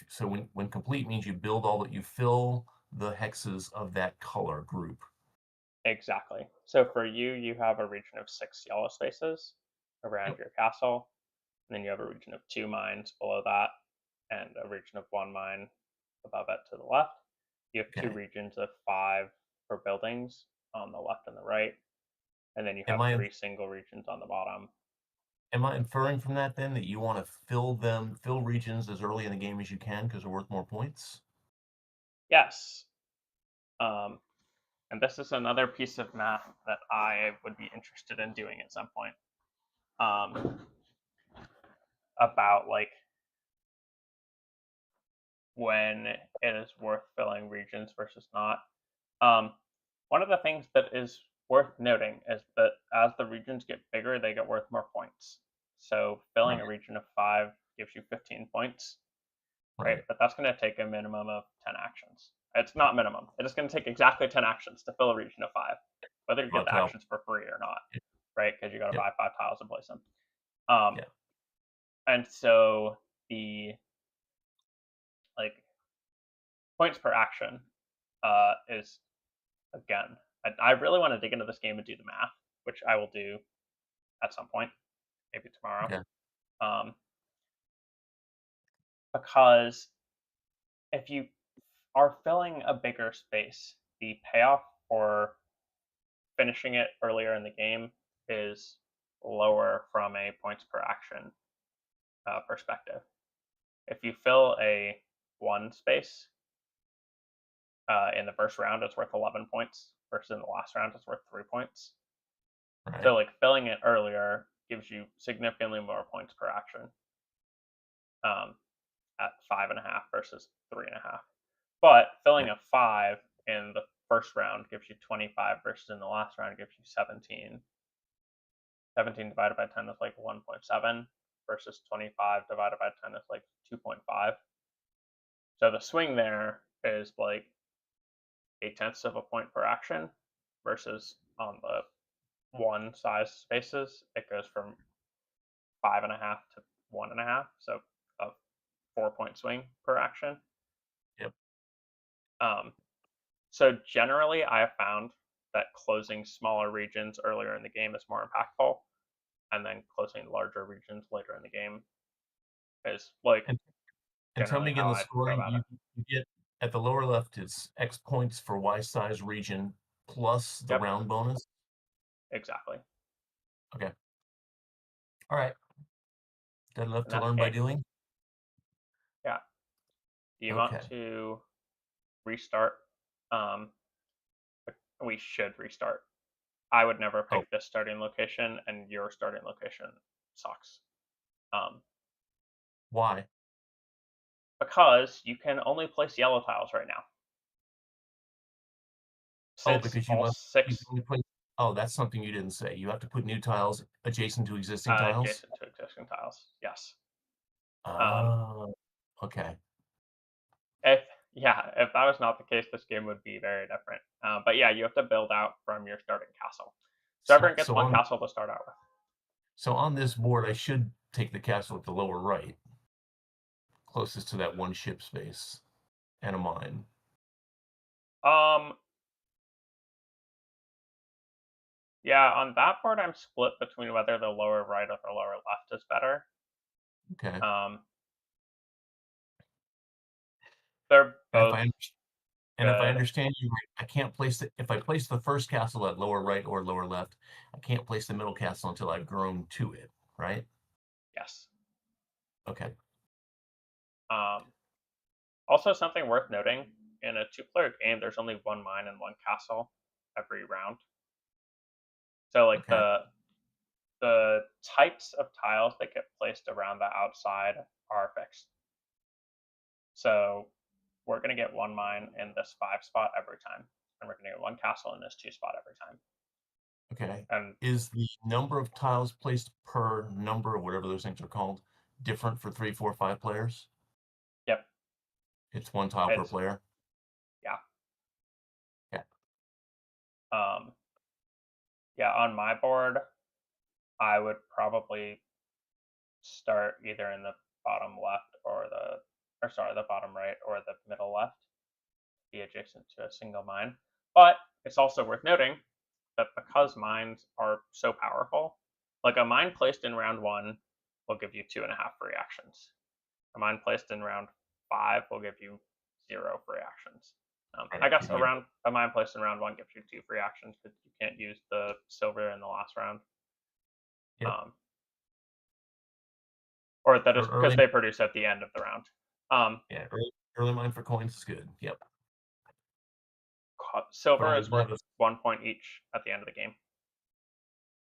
when complete means you build all that you fill the hexes of that color group. Exactly. So for you, you have a region of 6 yellow spaces around Yep. your castle, and then you have a region of 2 mines below that, and a region of 1 mine above it to the left. You have 2 Okay. regions of 5 for buildings on the left and the right, and then you Am have I 3 single regions on the bottom. am I inferring from that then that you want to fill regions as early in the game as you can because they're worth more points? Yes. Um, and this is another piece of math that I would be interested in doing at some point. About like when it is worth filling regions versus not. Um, one of the things that is worth noting is that as the regions get bigger, they get worth more points. So filling Right. a region of 5 gives you 15 points, right? Right. But that's going to take a minimum of 10 actions. It's not minimum. It is going to take exactly 10 actions to fill a region of 5, whether you get the Tile. actions for free or not, right? Because you got to Yep. buy 5 tiles and place them. Um, Yeah. and so the like points per action is again. I really want to dig into this game and do the math, which I will do at some point, maybe tomorrow. Okay. Um, because if you are filling a bigger space, the payoff for finishing it earlier in the game is lower from a points per action perspective. If you fill a 1 space in the first round, it's worth 11 points, versus in the last round, it's worth 3 points. So, Right. like, filling it earlier gives you significantly more points per action um, at 5.5 versus 3.5. But Yeah. filling a 5 in the first round gives you 25 versus in the last round gives you 17. 17 divided by 10 is like 1.7 versus 25 divided by 10 is like 2.5. So the swing there is like 8 tenths of a point per action versus on the 1 size spaces, it goes from 5.5 to 1.5. So a 4 point swing per action. Yep. Um, so generally, I have found that closing smaller regions earlier in the game is more impactful, and then closing larger regions later in the game is like And and tell generally me again how the I go scoring. about it. You get at the lower left, it's X points for Y size region plus the Yep, round bonus. exactly. Okay. All right. That enough In to that learn by case, doing? yeah, you want Okay. to restart. Um, we should restart. I would never Oh, pick this starting location, and your starting location sucks. Um, why? because you can only place yellow tiles right now. Oh, Since because all you can 6 only put oh, that's something you didn't say. You have to put new tiles adjacent to existing tiles? adjacent to existing tiles, yes. Um, Oh, okay. if yeah, if that was not the case, this game would be very different. But yeah, you have to build out from your starting castle. So So everyone gets so one on castle to start out with. so on this board, I should take the castle at the lower right, closest to that one ship space and a mine. Um, yeah, on that board, I'm split between whether the lower right or the lower left is better. Okay. Um, They're And if both I under- and if I good. understand you right, I can't place it. If I place the first castle at lower right or lower left, I can't place the middle castle until I've grown to it, right? Yes. Okay. Um, Also, something worth noting in a two-player game, there's only one mine and one castle every round. So, like Okay. the types of tiles that get placed around the outside are fixed. So, we're gonna get one mine in this 5 spot every time, and we're gonna get one castle in this 2 spot every time. Okay. And Is the number of tiles placed per number or whatever those things are called different for 3, 4, 5 players? yep, It's one tile per it's player. yeah. Yeah. Um, yeah, on my board, I would probably start either in the bottom left the bottom right or the middle left, be adjacent to a single mine. But it's also worth noting that because mines are so powerful, like a mine placed in round one will give you 2.5 free actions. A mine placed in round five will give you 0 free actions. I Right. guess Give you a mine placed in round one gives you 2 free actions because you can't use the silver in the last round. yep. Um, or that is Or because early they produce at the end of the round. Um, yeah, early mine for coins is good. Yep. But Silver only is one worth of the 1 point each at the end of the game.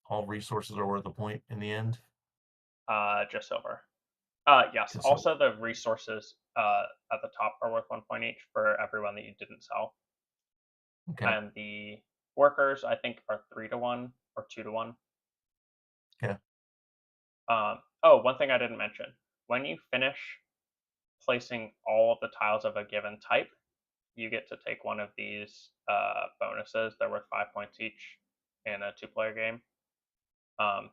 all resources are worth a point in the end. Just silver. Yes. Just so Also, the resources at the top are worth 1 point each for everyone that you didn't sell, okay. and the workers I think are 3 to 1 or 2 to 1. Okay. Oh, one thing I didn't mention: when you finish placing all of the tiles of a given type, you get to take one of these bonuses. They're worth 5 points each in a two-player game. Um,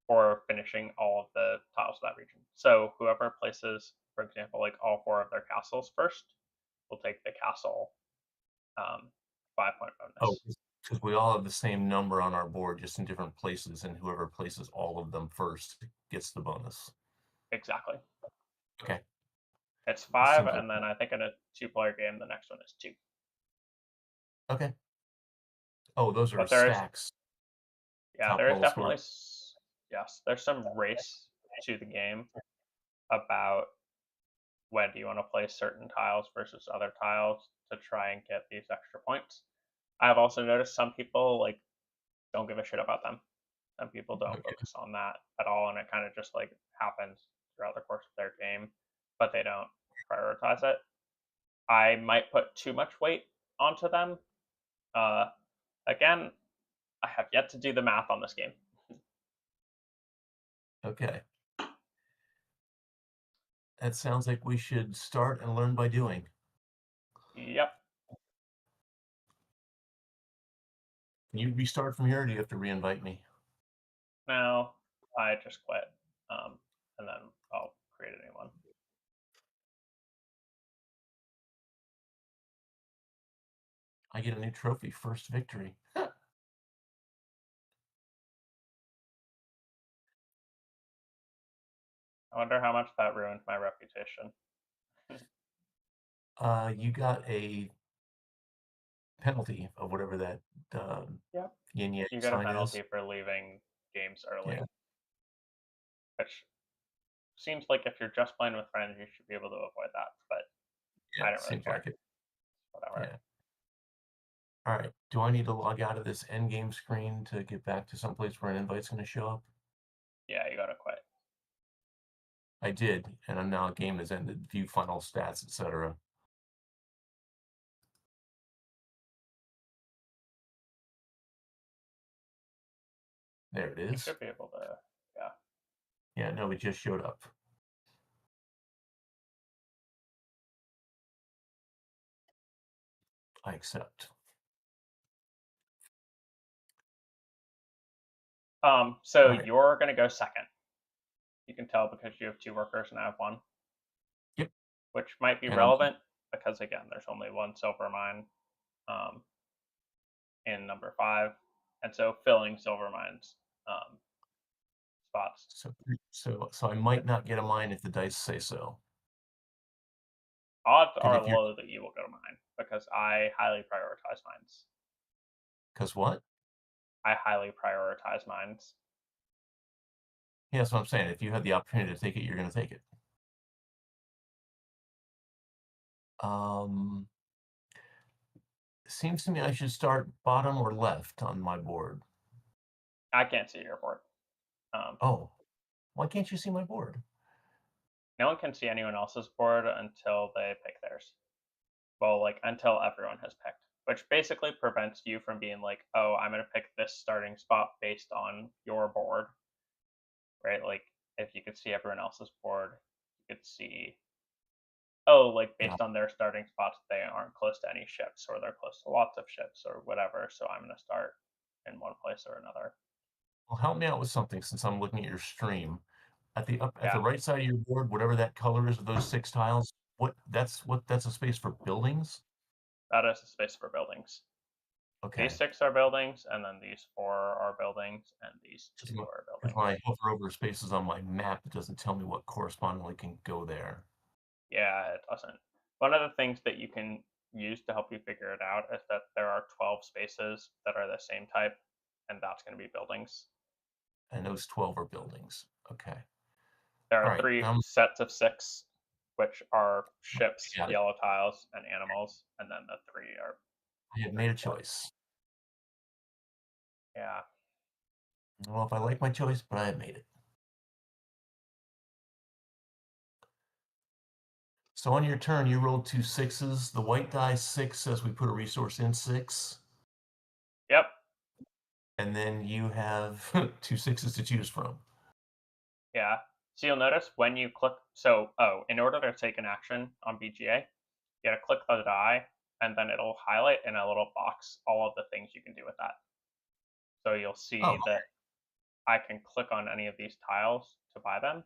for finishing all of the tiles of that region. So whoever places, for example, like all 4 of their castles first, will take the castle 5 point Oh, bonus. because we all have the same number on our board, just in different places, and whoever places all of them first gets the bonus. Exactly. Okay. It's This 5, seems like and then I think in a two-player game, the next one is 2. okay. Oh, those are But there is, stacks. yeah, Top there is level definitely, score. yes, there's some race to the game about when do you want to place certain tiles versus other tiles to try and get these extra points. I've also noticed some people like don't give a shit about them. Some people don't Okay. focus on that at all, and it kind of just like happens throughout the course of their game, but they don't prioritize it. I might put too much weight onto them. Uh, Again, I have yet to do the math on this game. Okay. That sounds like we should start and learn by doing. Yep. Can you restart from here, or do you have to reinvite me? Now I just quit, and then I'll create a new one. I get a new trophy, first victory. I wonder how much that ruined my reputation. You got a penalty of whatever that Yep. yin yang You get a sign is. penalty for leaving games early, Yeah, which seems like if you're just playing with friends, you should be able to avoid that. But I yeah, don't really seems care. like it. Whatever. Yeah. All right. Do I need to log out of this end game screen to get back to someplace where an invite's going to show up? Yeah, you gotta quit. I did, and I'm now game has ended. View final stats, etc. There it You is. should be able to. Yeah. Yeah, no, it just showed up. I accept. So All right. you're gonna go second. You can tell because you have 2 workers and I have one, Yep. which might be And I'm relevant because again, there's only one silver mine um, in number 5, and so filling silver mines spots. so I might not get a mine if the dice say so. Odds Because are if you're, low that you will go to mine because I highly prioritize mines. because what? I highly prioritize mines. Yeah, that's what I'm saying. If you had the opportunity to take it, you're going to take it. Um, Seems to me I should start bottom or left on my board. I can't see your board. Oh, why can't you see my board? No one can see anyone else's board until they pick theirs. Well, like until everyone has picked, which basically prevents you from being like, oh, I'm going to pick this starting spot based on your board, right? Like if you could see everyone else's board, you could see, oh, like Yeah. based on their starting spots, they aren't close to any ships or they're close to lots of ships or whatever. So I'm going to start in one place or another. Well, help me out with something since I'm looking at your stream. At the Yeah, right side of your board, whatever that color is of those 6 tiles, that's a space for buildings? that is a space for buildings. These Okay. 6 are buildings, and then these 4 are buildings, and these 2 Because are when buildings. I hover over spaces on my map, it doesn't tell me what correspondingly can go there. Yeah, it doesn't. One of the things that you can use to help you figure it out is that there are 12 spaces that are the same type, and that's going to be buildings. And those 12 are buildings. Okay. There All are right. 3 sets of 6, which are ships, I got it. yellow tiles, and animals, and then the 3 are I had 3 made a and 4. choice. Yeah. I don't know if I like my choice, but I have made it. So on your turn, you rolled 2 6s. The white die 6 says we put a resource in 6. Yep. And then you have 2 6s to choose from. Yeah. So you'll notice when you click, so, oh, in order to take an action on BGA, you gotta click the die, and then it'll highlight in a little box all of the things you can do with that. So you'll Oh, see that I can click on any of these tiles to buy them,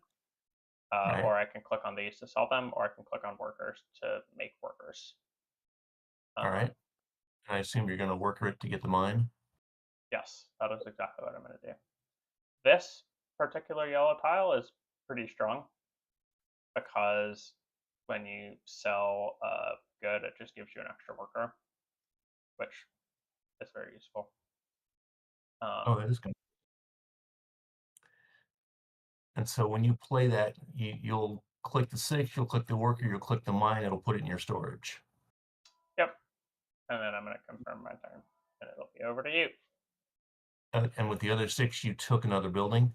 all right. or I can click on these to sell them, or I can click on workers to make workers. All right. Um, I assume you're going to worker it to get the mine. yes, that is exactly what I'm going to do. This particular yellow tile is pretty strong because when you sell a good, it just gives you an extra worker, which is very useful. Oh, Um, that is good. And so when you play that, you'll click the 6, you'll click the worker, you'll click the mine, it'll put it in your storage. yep, and then I'm going to confirm my turn, and it'll be over to you. And with the other 6, you took another building.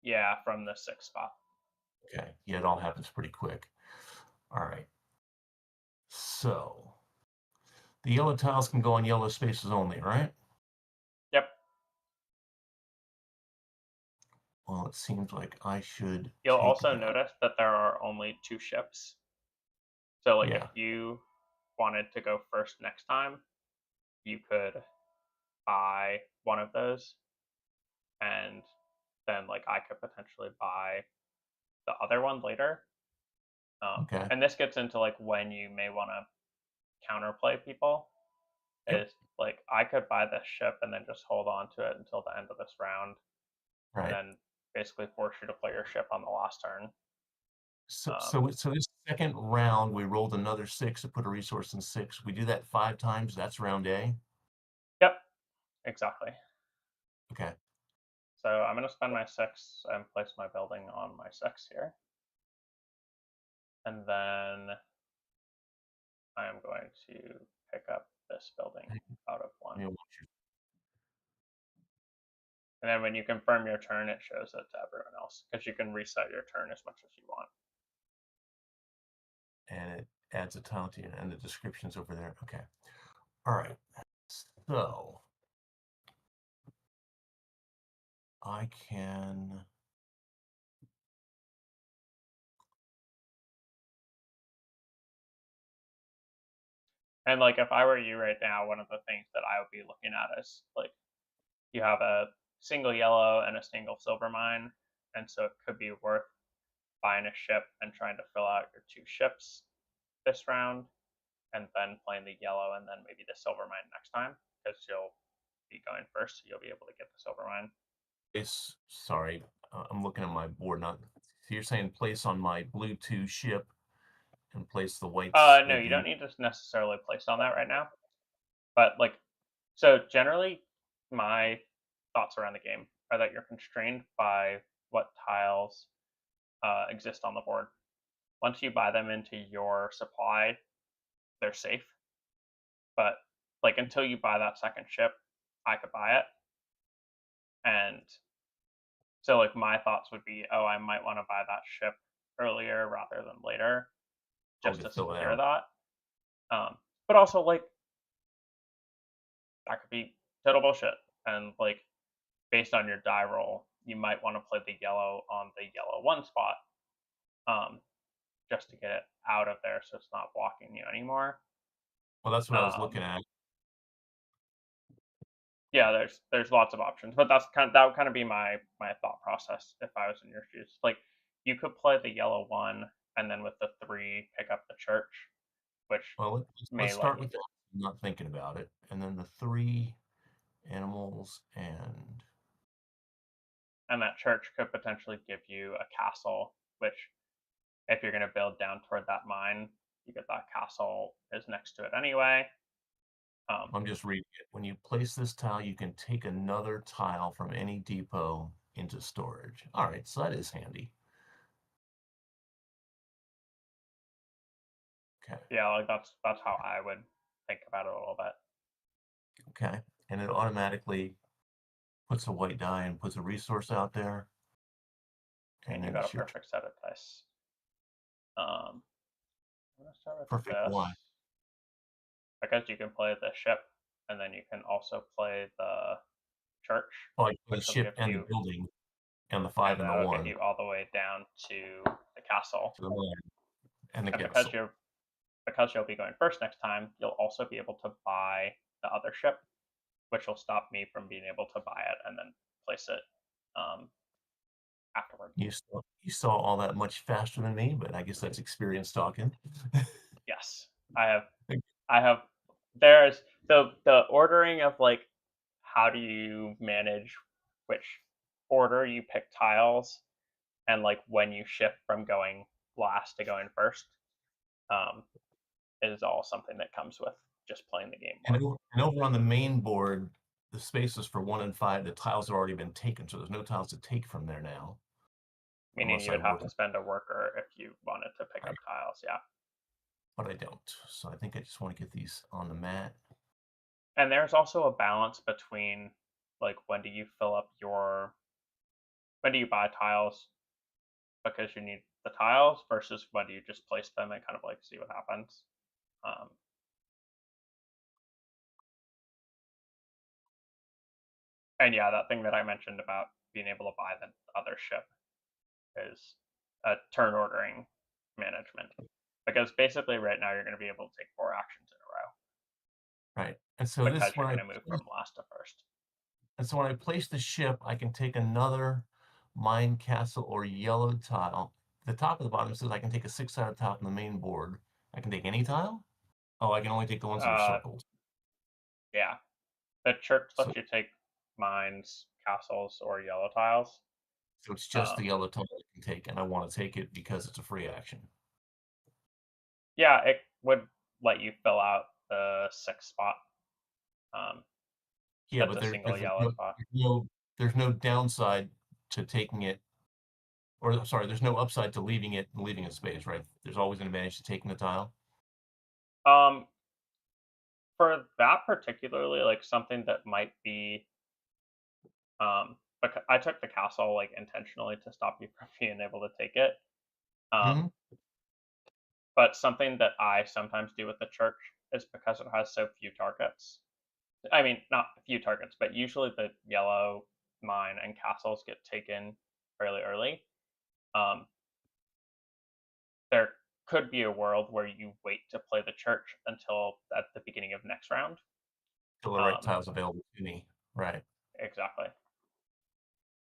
Yeah, from the 6th spot. Okay. Yeah, it all happens pretty quick. All right. So the yellow tiles can go on yellow spaces only, right? Yep. Well, it seems like I should You'll take also that. notice that there are only 2 ships. So, like, if Yeah. you wanted to go first next time, you could buy one of those, and then, like, I could potentially buy the other one later. Okay. And this gets into, like, when you may want to counterplay people. Yep. Is like, I could buy this ship and then just hold on to it until the end of this round, and Right. then basically force you to play your ship on the last turn. So this second round, we rolled another 6 to put a resource in 6. We do that 5 times. That's round A. Yep, exactly. Okay. So I'm going to spend my 6 and place my building on my 6 here. And then I am going to pick up this building out of 1. Let me watch you. And then when you confirm your turn, it shows it to everyone else because you can reset your turn as much as you want. And it adds a tile to you, and the description's over there. Okay. All right. So I can. And like if I were you right now, one of the things that I would be looking at is like you have a single yellow and a single silver mine, and so it could be worth buying a ship and trying to fill out your 2 ships this round, and then playing the yellow and then maybe the silver mine next time because you'll be going first, so you'll be able to get the silver mine. Sorry, I'm looking at my board. Not. So you're saying place on my blue 2 ship and place the whites No, with you don't the. need to necessarily place on that right now. But like, so generally, my thoughts around the game are that you're constrained by what tiles exist on the board. Once you buy them into your supply, they're safe. But like until you buy that second ship, I could buy it. And so like my thoughts would be, oh, I might want to buy that ship earlier rather than later, Oh, just to to fill it secure out. that. But also like that could be total bullshit. And like based on your die roll, you might want to play the yellow on the yellow one spot, um, just to get it out of there so it's not blocking you anymore. Well, that's what I was Um, looking at. yeah, there's lots of options, but that would kind of be my thought process if I was in your shoes. Like you could play the yellow one and then with the three pick up the church, which Well, let's may let start you, with that. I'm not thinking about it, and then the three animals and. and that church could potentially give you a castle, which if you're going to build down toward that mine, you get that castle is next to it anyway. Um, I'm just reading it. When you place this tile, you can take another tile from any depot into storage. All right, so that is handy. Okay, yeah, like that's how I would think about it a little bit. okay. And it automatically puts a white die and puts a resource out there, I mean, and you then got a it's your turn. perfect set of dice. I'm gonna start with Perfect why? this because you can play the ship, and then you can also play the church, Oh, I put the which will ship give and the you, building and the five and and the that'll get one you all the way down to the castle. to the one and the And castle. because you'll be going first next time, you'll also be able to buy the other ship, which will stop me from being able to buy it and then place it um, afterward. You saw all that much faster than me, but I guess that's experience talking. Yes, I have. There's the ordering of like how do you manage which order you pick tiles and like when you shift from going last to going first, um, is all something that comes with just playing the game more. And over on the main board, the spaces for 1 and 5, the tiles have already been taken, so there's no tiles to take from there now, Meaning unless you I would have work. to spend a worker if you wanted to pick Right, up tiles. Yeah, but I don't. So I think I just want to get these on the mat. and there's also a balance between like when do you buy tiles because you need the tiles versus when do you just place them and kind of like see what happens. Um, and yeah, that thing that I mentioned about being able to buy the other ship is a turn ordering management. Because basically, right now, you're going to be able to take 4 actions in a row Right. And so because this you're going to move from last to first. when I place the ship, I can take another mine castle or yellow tile. The top of the bottom says I can take a 6-sided tile from the main board. I can take any tile? Oh, I can only take the ones that are Uh, circled. yeah, the church So lets you take mines, castles, or yellow tiles. so it's just the Um, yellow tile I can take, and I want to take it because it's a free action. yeah, it would let you fill out the sixth spot. Um, Yeah, that's but a there, single there's yellow no, spot. there's no there's no downside to taking it, or sorry, there's no upside to leaving it and leaving a space, right? There's always an advantage to taking the tile. Um, for that particularly, like something that might be, because I took the castle like intentionally to stop you from being able to take it. Um, Hmm. but something that I sometimes do with the church is because it has so few targets. I mean, not a few targets, but usually the yellow mine and castles get taken fairly early. Um, there could be a world where you wait to play the church until at the beginning of next round. Till the right Um, tile's available to me. Right. exactly,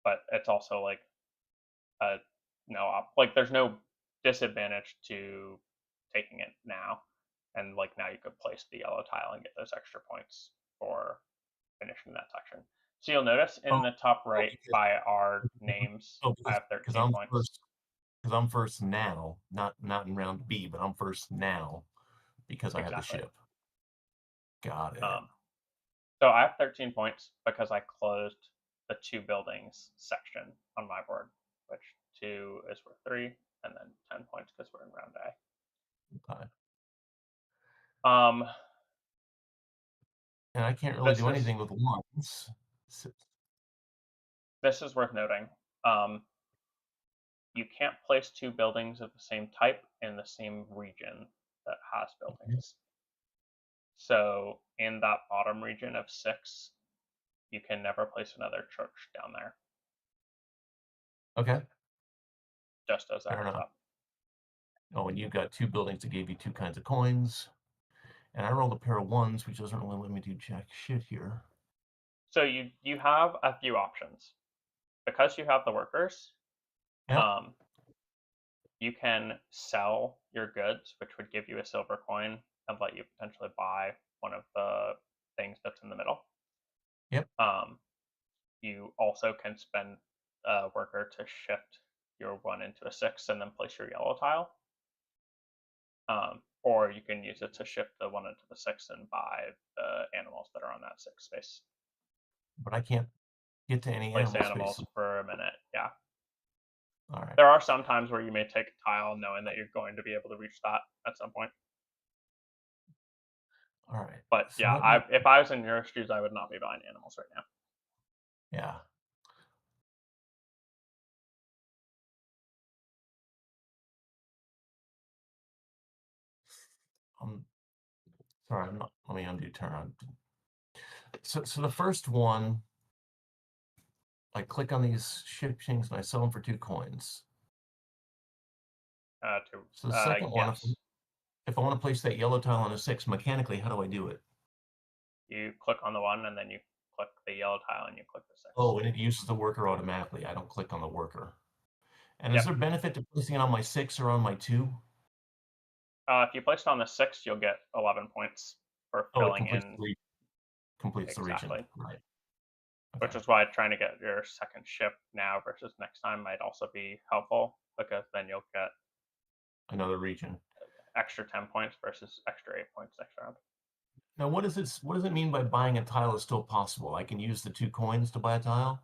but it's also like a like there's no disadvantage to taking it now, and like now you could place the yellow tile and get those extra points for finishing that section. So you'll notice Oh, in the top oh, right because by our names, oh, I because have because 13 I'm points. first. Because I'm first now, not in round B, but I'm first now because I have the Exactly. ship. Got it. Um, so I have 13 points because I closed the two buildings section on my board, which two is worth three, and then 10 points because we're in round Okay. A. And I can't really This do is anything with ones. this is worth noting. Um, you can't place two buildings of the same type in the same region that has buildings. So in that bottom region of 6, you can never place another church down there. Okay, Just as a fair heads enough. up. Oh, and you've got two buildings that gave you two kinds of coins. And I rolled a pair of ones, which doesn't really let me do jack shit here. So you have a few options because you have the workers. Yep, Um, you can sell your goods, which would give you a silver coin and let you potentially buy one of the things that's in the middle. yep. Um, you also can spend a worker to shift your 1 into a 6 and then place your yellow tile. Or you can use it to shift the 1 into the 6 and buy the animals that are on that 6 space. But I can't get to any Place animal animals spaces. for a minute. Yeah. All right, There are some times where you may take a tile knowing that you're going to be able to reach that at some point. all right. But So yeah, let me, if I was in your shoes, I would not be buying animals right now. yeah. I'm sorry, I'm not, let me undo turn on. So the first one, I click on these ship things and I sell them for 2 coins. To So the second one, yes, if I want to place that yellow tile on a 6, mechanically, how do I do it? you click on the 1 and then you click the yellow tile and you click the 6. Oh, and it uses the worker automatically. I don't click on the worker. And is Yep. there benefit to placing it on my 6 or on my 2? If you place it on the 6, you'll get 11 points for Oh, it filling in completes the region. exactly. Right. Which Okay. is why trying to get your second ship now versus next time might also be helpful because then you'll get Another region. extra 10 points versus extra 8 points next round. Now, what does it mean by buying a tile is still possible? I can use the 2 coins to buy a tile?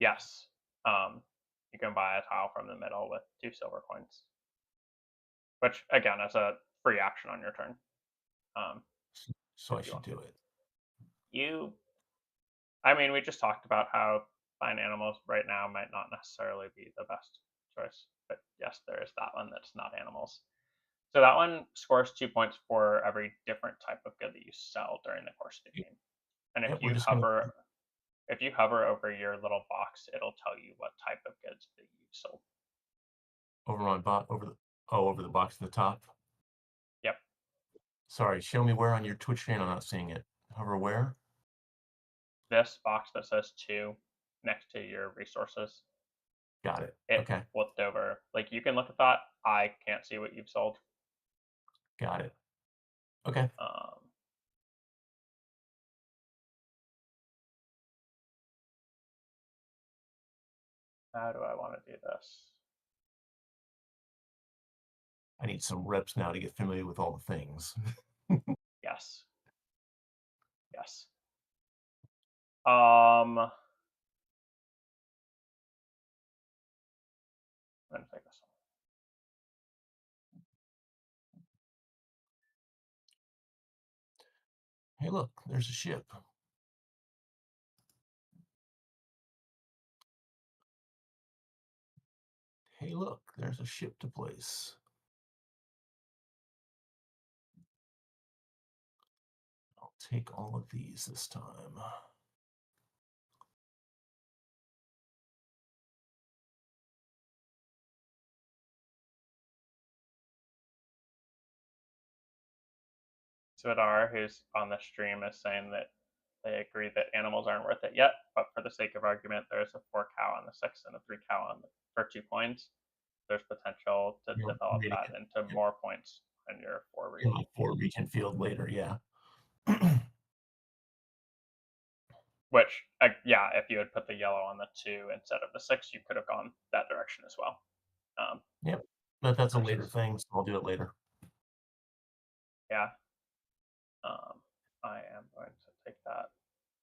Yes, you can buy a tile from the middle with 2 silver coins, which again is a free action on your turn. Um, So if I you should want, do it. you. I mean, we just talked about how buying animals right now might not necessarily be the best choice, but yes, there is that one that's not animals. So that one scores 2 points for every different type of good that you sell during the course of the game. And Yep, we're just going to if you hover over your little box, it'll tell you what type of goods that you sold. over my bot over the box at the top. Yep. Sorry, show me where on your Twitch channel. I'm not seeing it. Hover where? This box that says 2 next to your resources, Got it. it Okay, flipped over. Like you can look at that. I can't see what you've sold. got it. Okay. Um, how do I want to do this? I need some reps now to get familiar with all the things. Yes. Yes. I'm gonna take this one. Hey, look, there's a ship. Hey, look, there's a ship to place. I'll take all of these this time. Svidar, who's on the stream, is saying that they agree that animals aren't worth it yet, but for the sake of argument, there's a 4 cow on the 6 and a 3 cow on for 2 coins. There's potential to You're develop reading that it into more points in your 4 in region. my 4 region field later, yeah. Which, yeah, if you had put the yellow on the 2 instead of the 6, you could have gone that direction as well. Yep. But that's a later Versus, thing, so I'll do it later. yeah, I am going to take that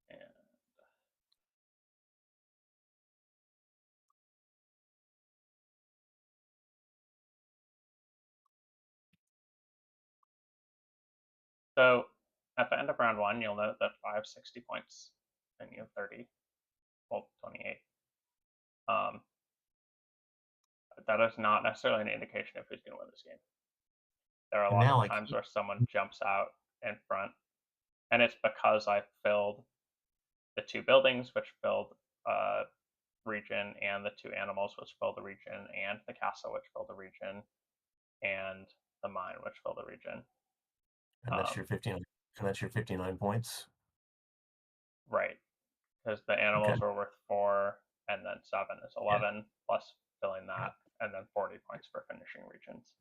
and so at the end of round one, you'll note that I have 60 points and you have 30, well, 28. That is not necessarily an indication of who's going to win this game. There are a And lot of now I times keep where someone jumps out in front, and it's because I filled the two buildings, which filled region, and the two animals, which filled the region, and the castle, which filled the region, and the mine, which filled the region. and that's your 59 and that's your 59 points. Right, because the Okay. animals were worth 4, and then 7 is Yeah. 11, plus filling Yeah. that, and then 40 points for finishing regions.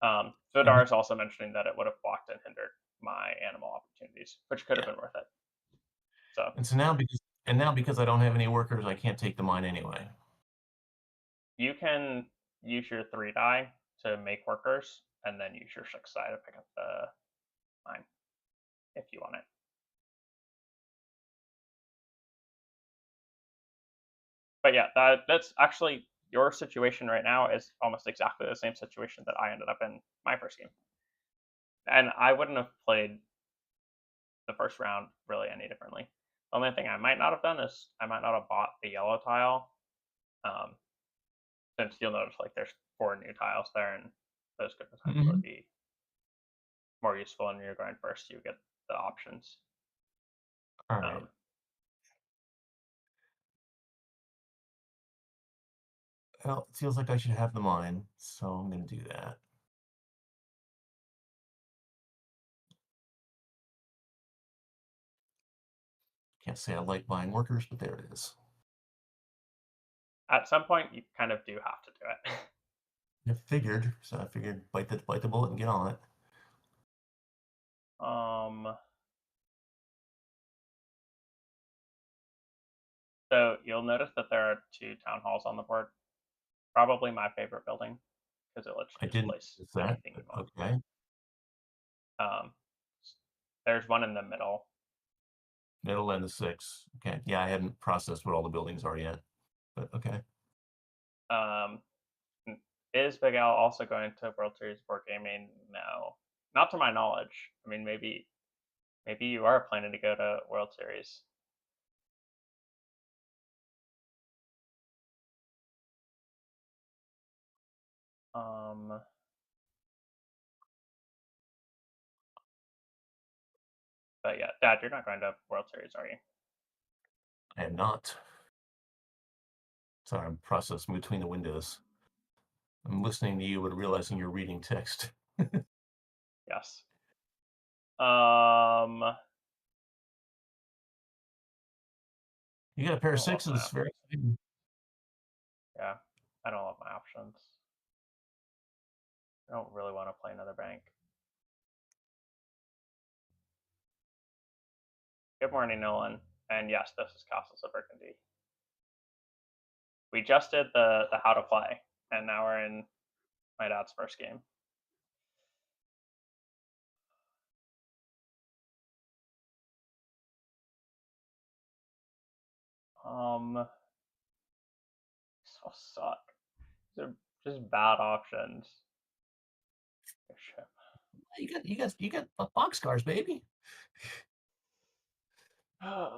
And, Vidar is also mentioning that it would have blocked and hindered my animal opportunities, which could have yeah. been worth it. So And so now because I don't have any workers, I can't take the mine anyway. you can use your 3 die to make workers, and then use your 6 die to pick up the mine if you want it. But yeah, that's actually your situation right now is almost exactly the same situation that I ended up in my first game. And I wouldn't have played the first round really any differently. The only thing I might not have done is I might not have bought the yellow tile, um, since you'll notice like there's 4 new tiles there, and those could potentially Mhm. be more useful. And you're going first, you get the options. All right. Um, Well, it feels like I should have the mine, so I'm going to do that. Can't say I like buying workers, but there it is. at some point, you kind of do have to do it. I figured, so I figured bite the bullet and get on it. um, so you'll notice that there are 2 town halls on the board. Probably my favorite building because it lets I you just didn't place notice that, anything you but want. okay. Um, there's one in the middle. Middle and the 6. Okay. Yeah, I hadn't processed what all the buildings are yet, but okay. Um, is Big Al also going to World Series Boardgaming? No, not to my knowledge. I mean, maybe you are planning to go to World Series. Um, but yeah, Dad, you're not going to World Series, are you? I am not. Sorry, I'm processing between the windows. I'm listening to you, but realizing you're reading text. Yes. Um, I You got a pair of don't love my sixes. Very exciting. yeah. I don't love my options. I don't really want to play another bank. Good morning, Nolan. And yes, this is Castles of Burgundy. We just did the how to play, and now we're in my dad's first game. So suck. These are just bad options. Bishop. You got boxcars, baby. I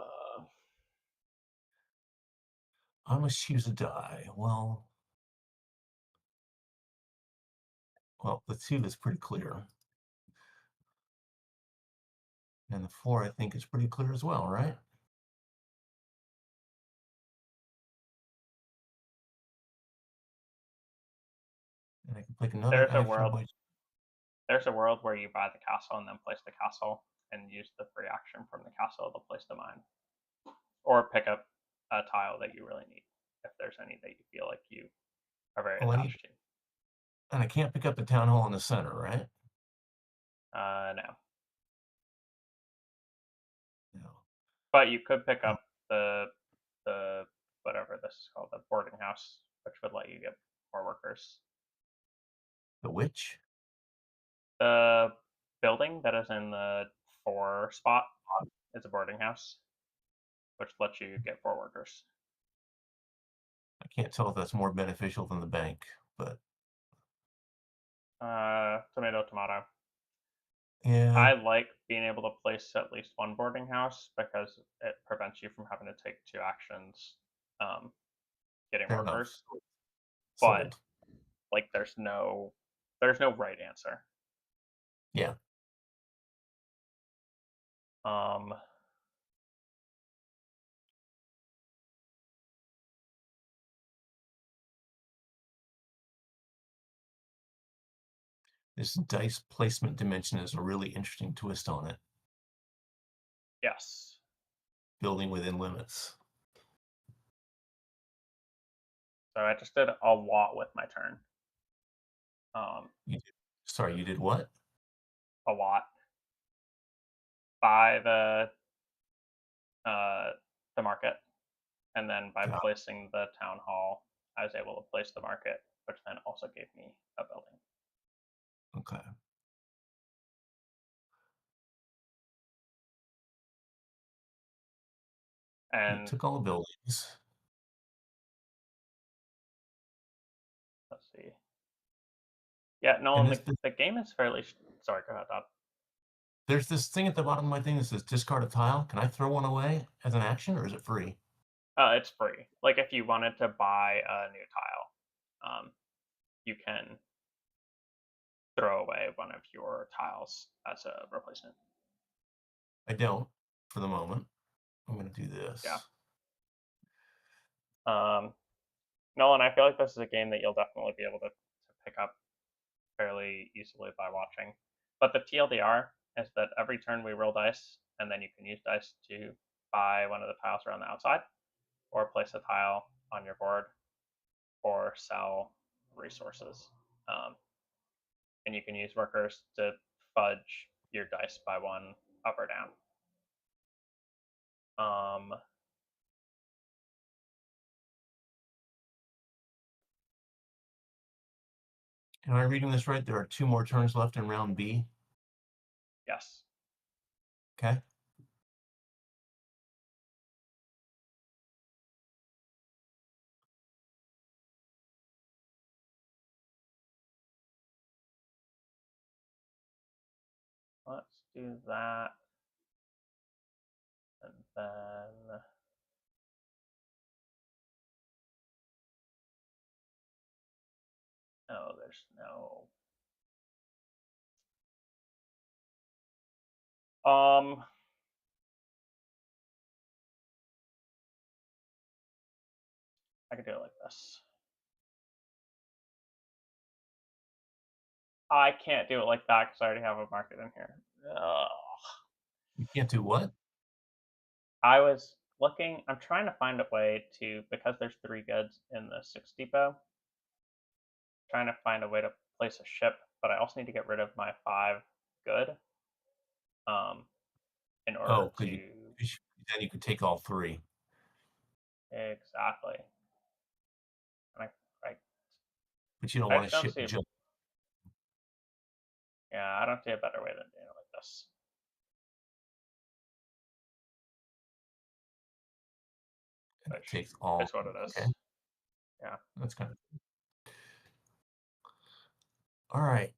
must choose a die. Well, the 2 is pretty clear. And the 4, I think, is pretty clear as well, right? And I can pick another there's a action world. by. There's a world where you buy the castle and then place the castle, and use the free action from the castle to place the mine, or pick up a tile that you really need if there's any that you feel like you are very Oh, attached to. and I can't pick up the town hall in the center, right? No, No. but you could pick Oh, up the whatever this is called, the boarding house, which would let you get 4 workers. The witch? The building that is in the 4 spot is a boarding house, which lets you get 4 workers. I can't tell if that's more beneficial than the bank, but Tomato, tomato. yeah, I like being able to place at least one boarding house because it prevents you from having to take 2 actions getting fair enough. workers. But Sold. like there's no right answer. Yeah. Um This dice placement dimension is a really interesting twist on it. yes. Building within limits. So I just did a lot with my turn. You did, sorry, you did what? A lot by uh the market, and then by God, placing the town hall, I was able to place the market, which then also gave me a building. okay. You And took all the buildings. let's see. Yeah, And Nolan, this, the game is fairly. Sorry, go ahead, Dad. there's this thing at the bottom of my thing that says discard a tile. Can I throw one away as an action, or is it free? It's free. Like if you wanted to buy a new tile, you can throw away one of your tiles as a replacement. I don't for the moment. I'm going to do Yeah. this. Um, Nolan, I feel like this is a game that you'll definitely be able to pick up fairly easily by watching. But the TLDR is that every turn we roll dice, and then you can use dice to buy one of the tiles around the outside, or place a tile on your board, or sell resources. Um, and you can use workers to fudge your dice by one up or down. Um, Am I reading this right? There are 2 more turns left in round B. yes. Okay. Let's do that. And then no, there's no. Um, I could do it like this. I can't do it like that because I already have a market in here. Ugh. You can't do what? I was looking. I'm trying to find a way to, because there's 3 goods in the 6 depot. Trying to find a way to place a ship, but I also need to get rid of my 5 good. Um, in Oh, order because to then you could take all 3. exactly. And I, But you don't I want just to don't ship see. junk. Yeah, I don't see a better way than doing it like this. And it Which takes all. is what it Okay, is. Yeah. that's kind of. All right.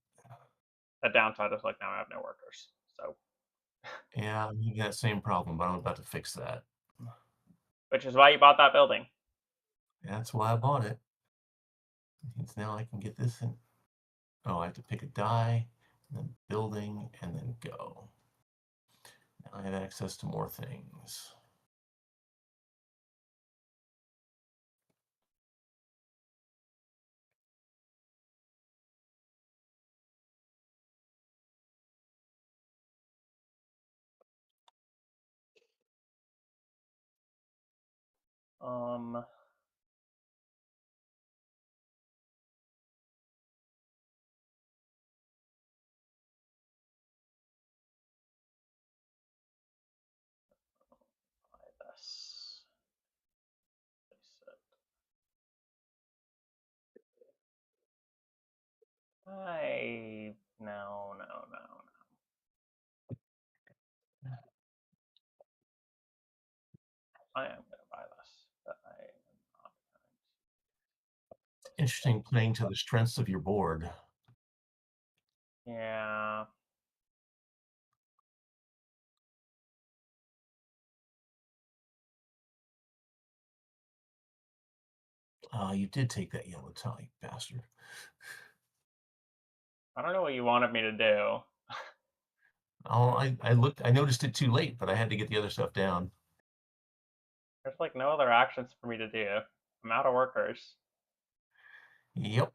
The downside is like now I have no workers. So, Yeah, you got that same problem, but I'm about to fix that. which is why you bought that building. That's why I bought it. Means now I can get this in. Oh, I have to pick a die, and then building, and then go. Now I have access to more things. Um, buy this. Place it. No, no, no, no. I am gonna buy this, but I am not Interesting playing to the strengths of your board. going to. Yeah. You did take that yellow tile, you bastard. I don't know what you wanted me to do. Oh, I noticed it too late, but I had to get the other stuff down. There's like no other actions for me to do. I'm out of workers. Yep.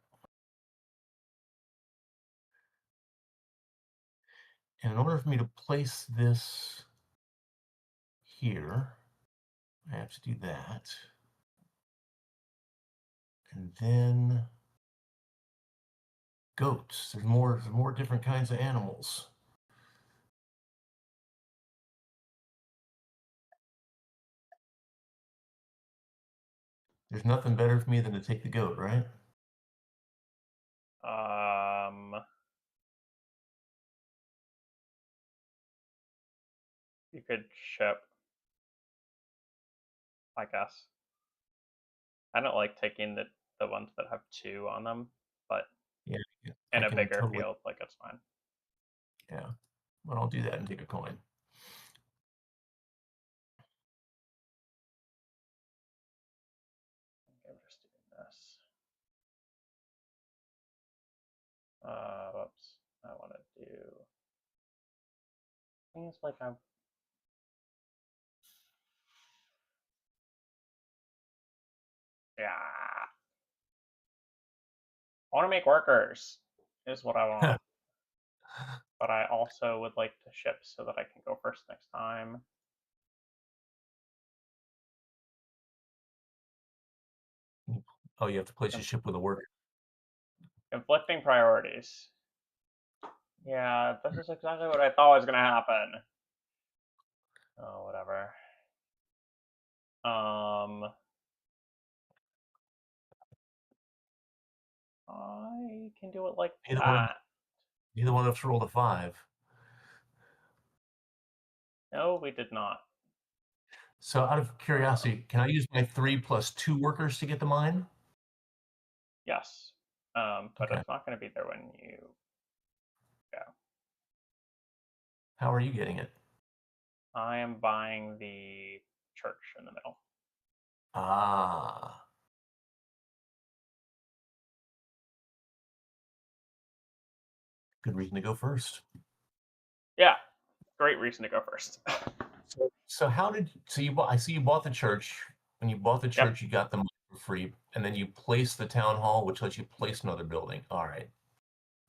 And in order for me to place this here, I have to do that. And then goats. There's more different kinds of animals. There's nothing better for me than to take the goat, right? You could ship, I guess. I don't like taking the ones that have 2 on them, but Yeah, in I a can bigger totally. field, like it's fine. Yeah, but I'll do that and take a coin. I'm just doing this. Whoops. I want to do things like I'm. Yeah. I want to make workers, is what I want. But I also would like to ship so that I can go first next time. Oh, you have to place your ship with a worker. Conflicting priorities. Yeah, this is exactly what I thought was going to happen. Oh, whatever. I can do it like Neither one. that. Neither one of us rolled a 5. No, we did not. So, out of curiosity, can I use my 3 plus 2 workers to get the mine? Yes. But Okay. it's not going to be there when you go. How are you getting it? I am buying the church in the middle. Ah, good reason to go first. Yeah, great reason to go first. So you bought? I see you bought the church. When you bought the Yep. church, you got the money for free, and then you placed the town hall, which lets you place another building. All right,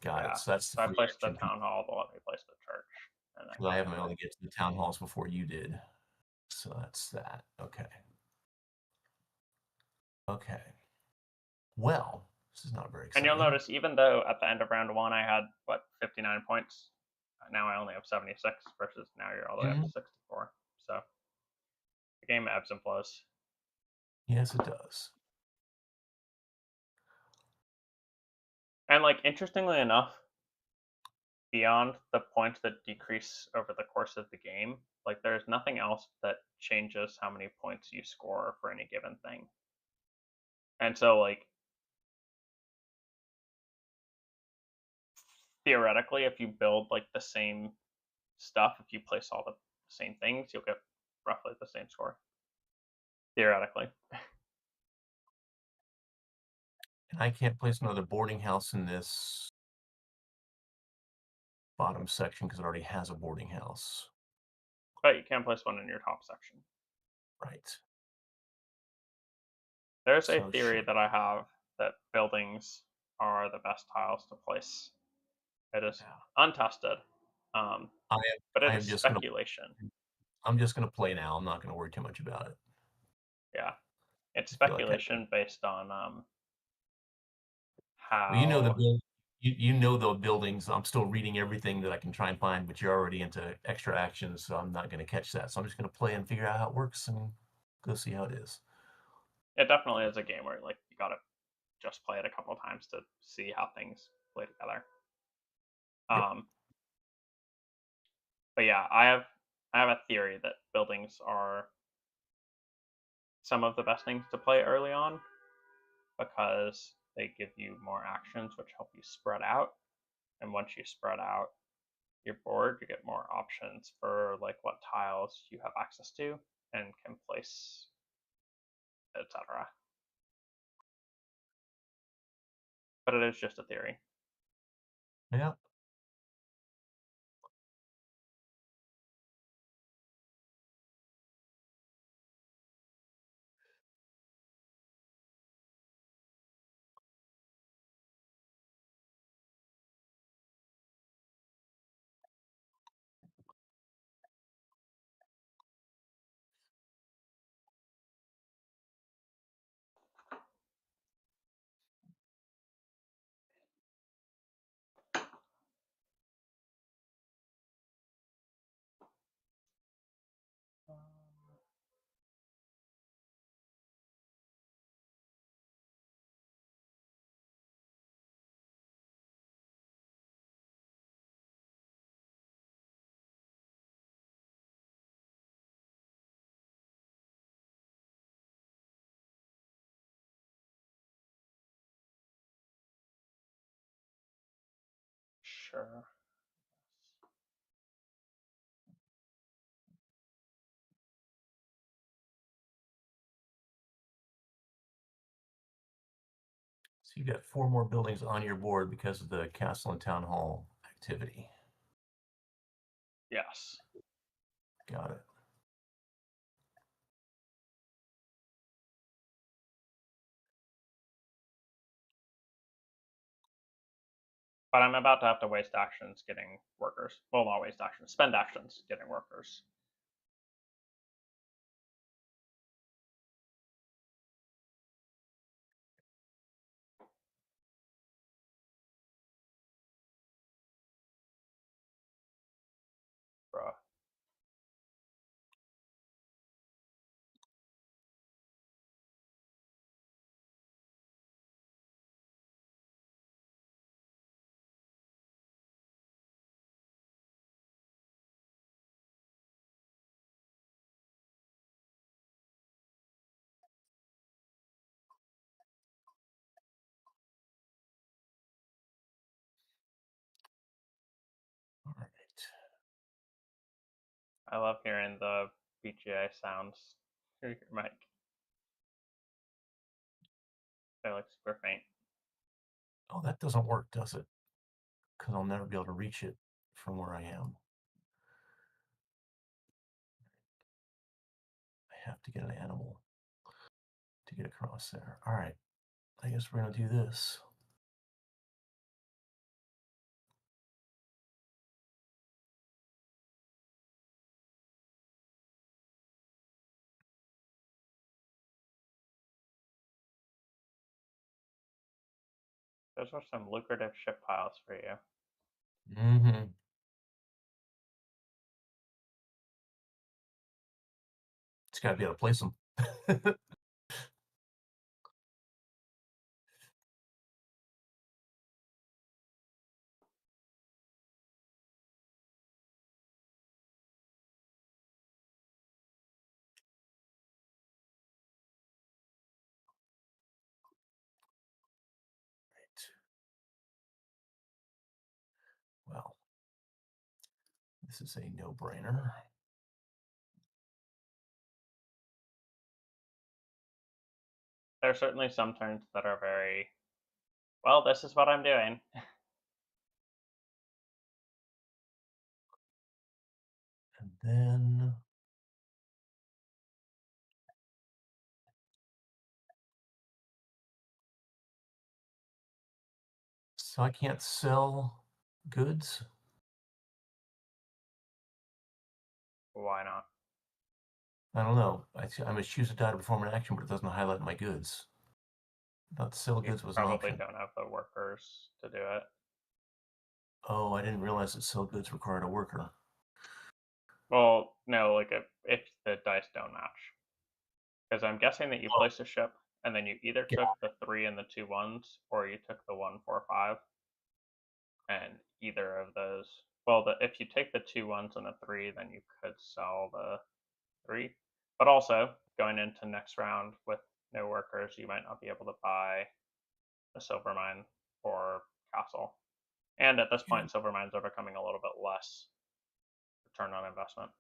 got it. Yeah. So that's the So I free placed the action piece. town hall to let me place the church, and then 'Cause I haven't been able to get to the town halls before you did. So that's that. Okay. Okay. Well, this is not very and you'll exciting. notice even though at the end of round 1 I had 59 points, now I only have 76 versus now you're all the way up to Mhm. 64. So the game ebbs and flows. Yes, it does. And like interestingly enough, beyond the points that decrease over the course of the game, like there's nothing else that changes how many points you score for any given thing. And so like theoretically, if you build like the same stuff, if you place all the same things, you'll get roughly the same score. Theoretically. And I can't place another boarding house in this bottom section because it already has a boarding house. But you can place one in your top section. Right. There's a So theory that I have that buildings are the best tiles to place. It is yeah. untested, I but I it is am just gonna speculation. I'm just gonna play now. I'm not gonna worry too much about it. Yeah, it's I feel like speculation based on well, you know how. you know the buildings. I'm still reading everything that I can try and find, but you're already into extra actions, so I'm not gonna catch that. So I'm just gonna play and figure out how it works and go see how it is. It definitely is a game where like you gotta just play it a couple times to see how things perfectly together. Yep. But yeah, I have a theory that buildings are some of the best things to play early on because they give you more actions which help you spread out. And once you spread out your board, you get more options for like what tiles you have access to and can place, etc. But it is just a theory. Yeah. Sure. So you got 4 more buildings on your board because of the castle and town hall activity. Yes. Got it. But I'm about to have to waste actions getting workers. Well, not waste actions, spend actions getting workers. Bruh. All right. I love hearing the BGA sounds through your mic. They're like super faint. Oh, that doesn't work, does it? Because I'll never be able to reach it from where I am. I have to get an animal to get across there. All right. I guess we're going to do this. Those are some lucrative ship piles for you. Mm-hmm. It's got to be able to place them. Well, this is a no-brainer. There are certainly some turns that are very, well, this is what I'm doing. And then so I can't sell goods. Why not? I don't know. I must choose a die to perform an action, but it doesn't highlight my goods. Not sell You goods was an probably option. don't have the workers to do it. Oh, I didn't realize that sell goods required a worker. Well, no, like if the dice don't match. Because I'm guessing that you Oh, placed a ship and then you either yeah. took the 3 and the 2 1s or you took the 1 4 5. and either of those. Well, if you take the 2 1s and a 3, then you could sell the 3. But also, going into next round with no workers, you might not be able to buy a silver mine or castle. And at this point, silver mines are becoming a little bit less return on investment.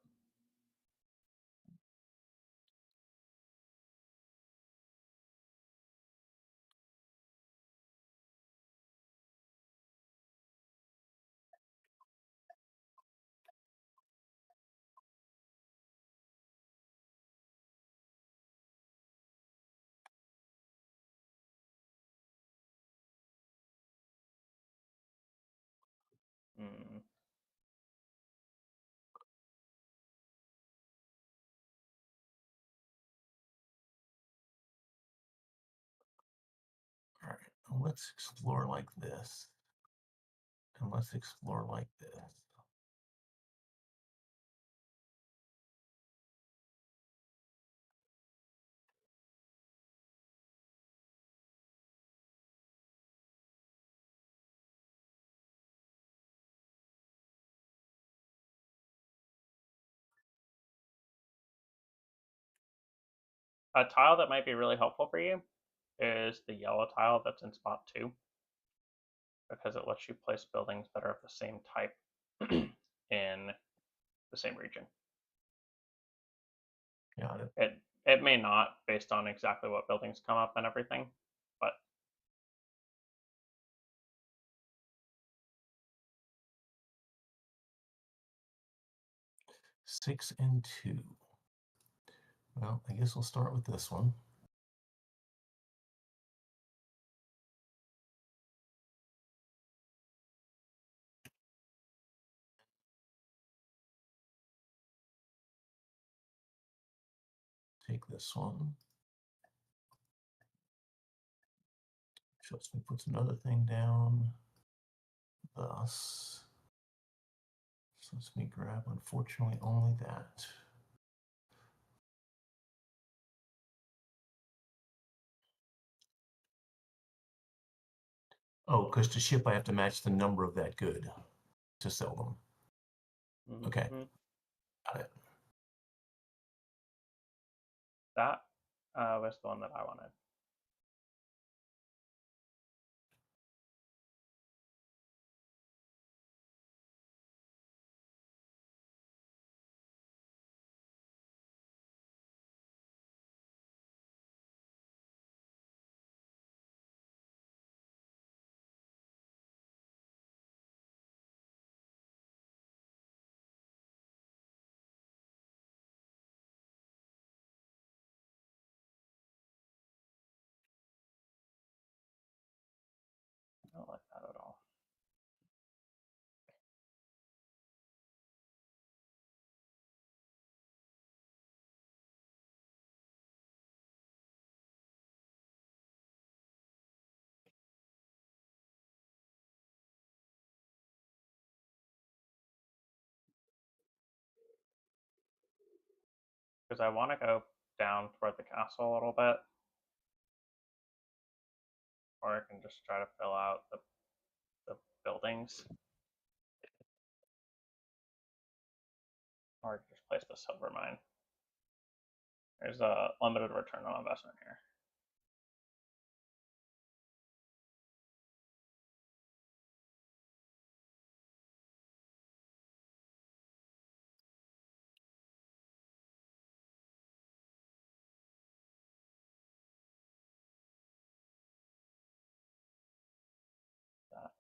Mm. All right, let's explore like this. And let's explore like this. A tile that might be really helpful for you is the yellow tile that's in spot 2, because it lets you place buildings that are of the same type in the same region. Got it. It may not, based on exactly what buildings come up and everything, but 6 and 2. Well, I guess we'll start with this one. Take this one. Just puts another thing down. Thus, so let me grab, unfortunately, only that. Oh, because to ship, I have to match the number of that good to sell them. mm-hmm. Okay, got it. That was the one that I wanted. I don't like that at all. Because I want to go down toward the castle a little bit, or I can just try to fill out the buildings, or just place the silver mine. There's a limited return on investment here. That.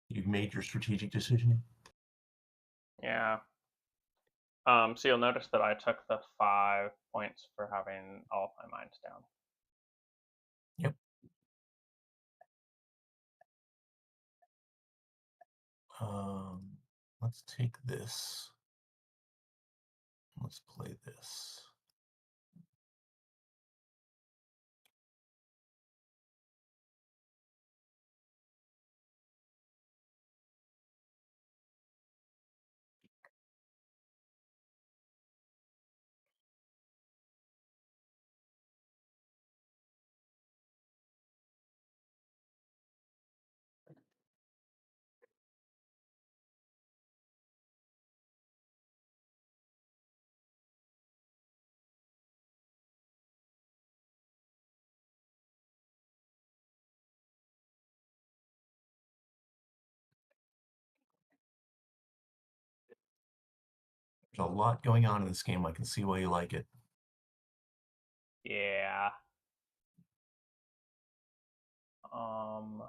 You've made your strategic decision? Yeah. So you'll notice that I took the 5 points for having all of my mines down. Yep. Let's take this. Let's play this. There's a lot going on in this game. I can see why you like it. Yeah. Um,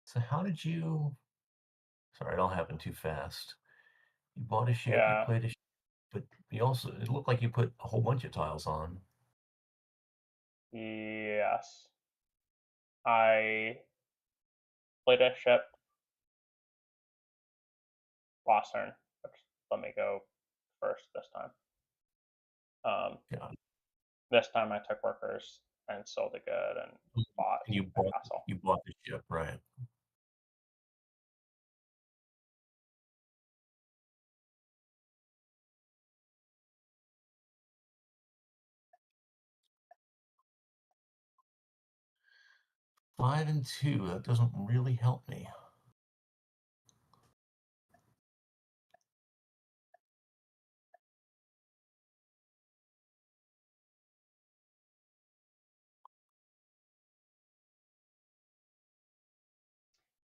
So how did you... Sorry, it all happened too fast. You bought a ship, you yeah. played a ship, but you also... It looked like you put a whole bunch of tiles on. Yes. I played a ship last turn, which let me go first this time. Yeah. This time I took workers and sold a good and bought And a castle. you bought the ship, right? Five and two. That doesn't really help me.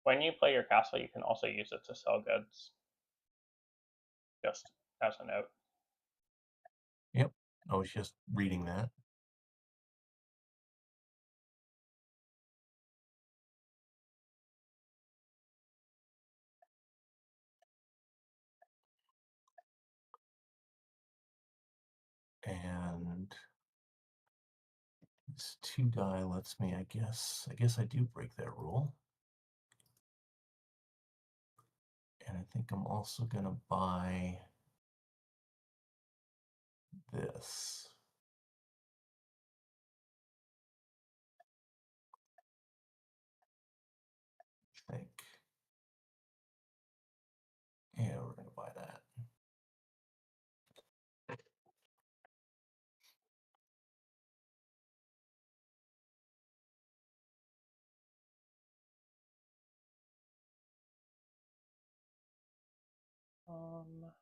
When you play your castle, you can also use it to sell goods, just as a note. Yep. I was just reading that. And this two die lets me, I guess I do break that rule. And I think I'm also gonna buy this. I think. Yeah, we're gonna buy that. Um,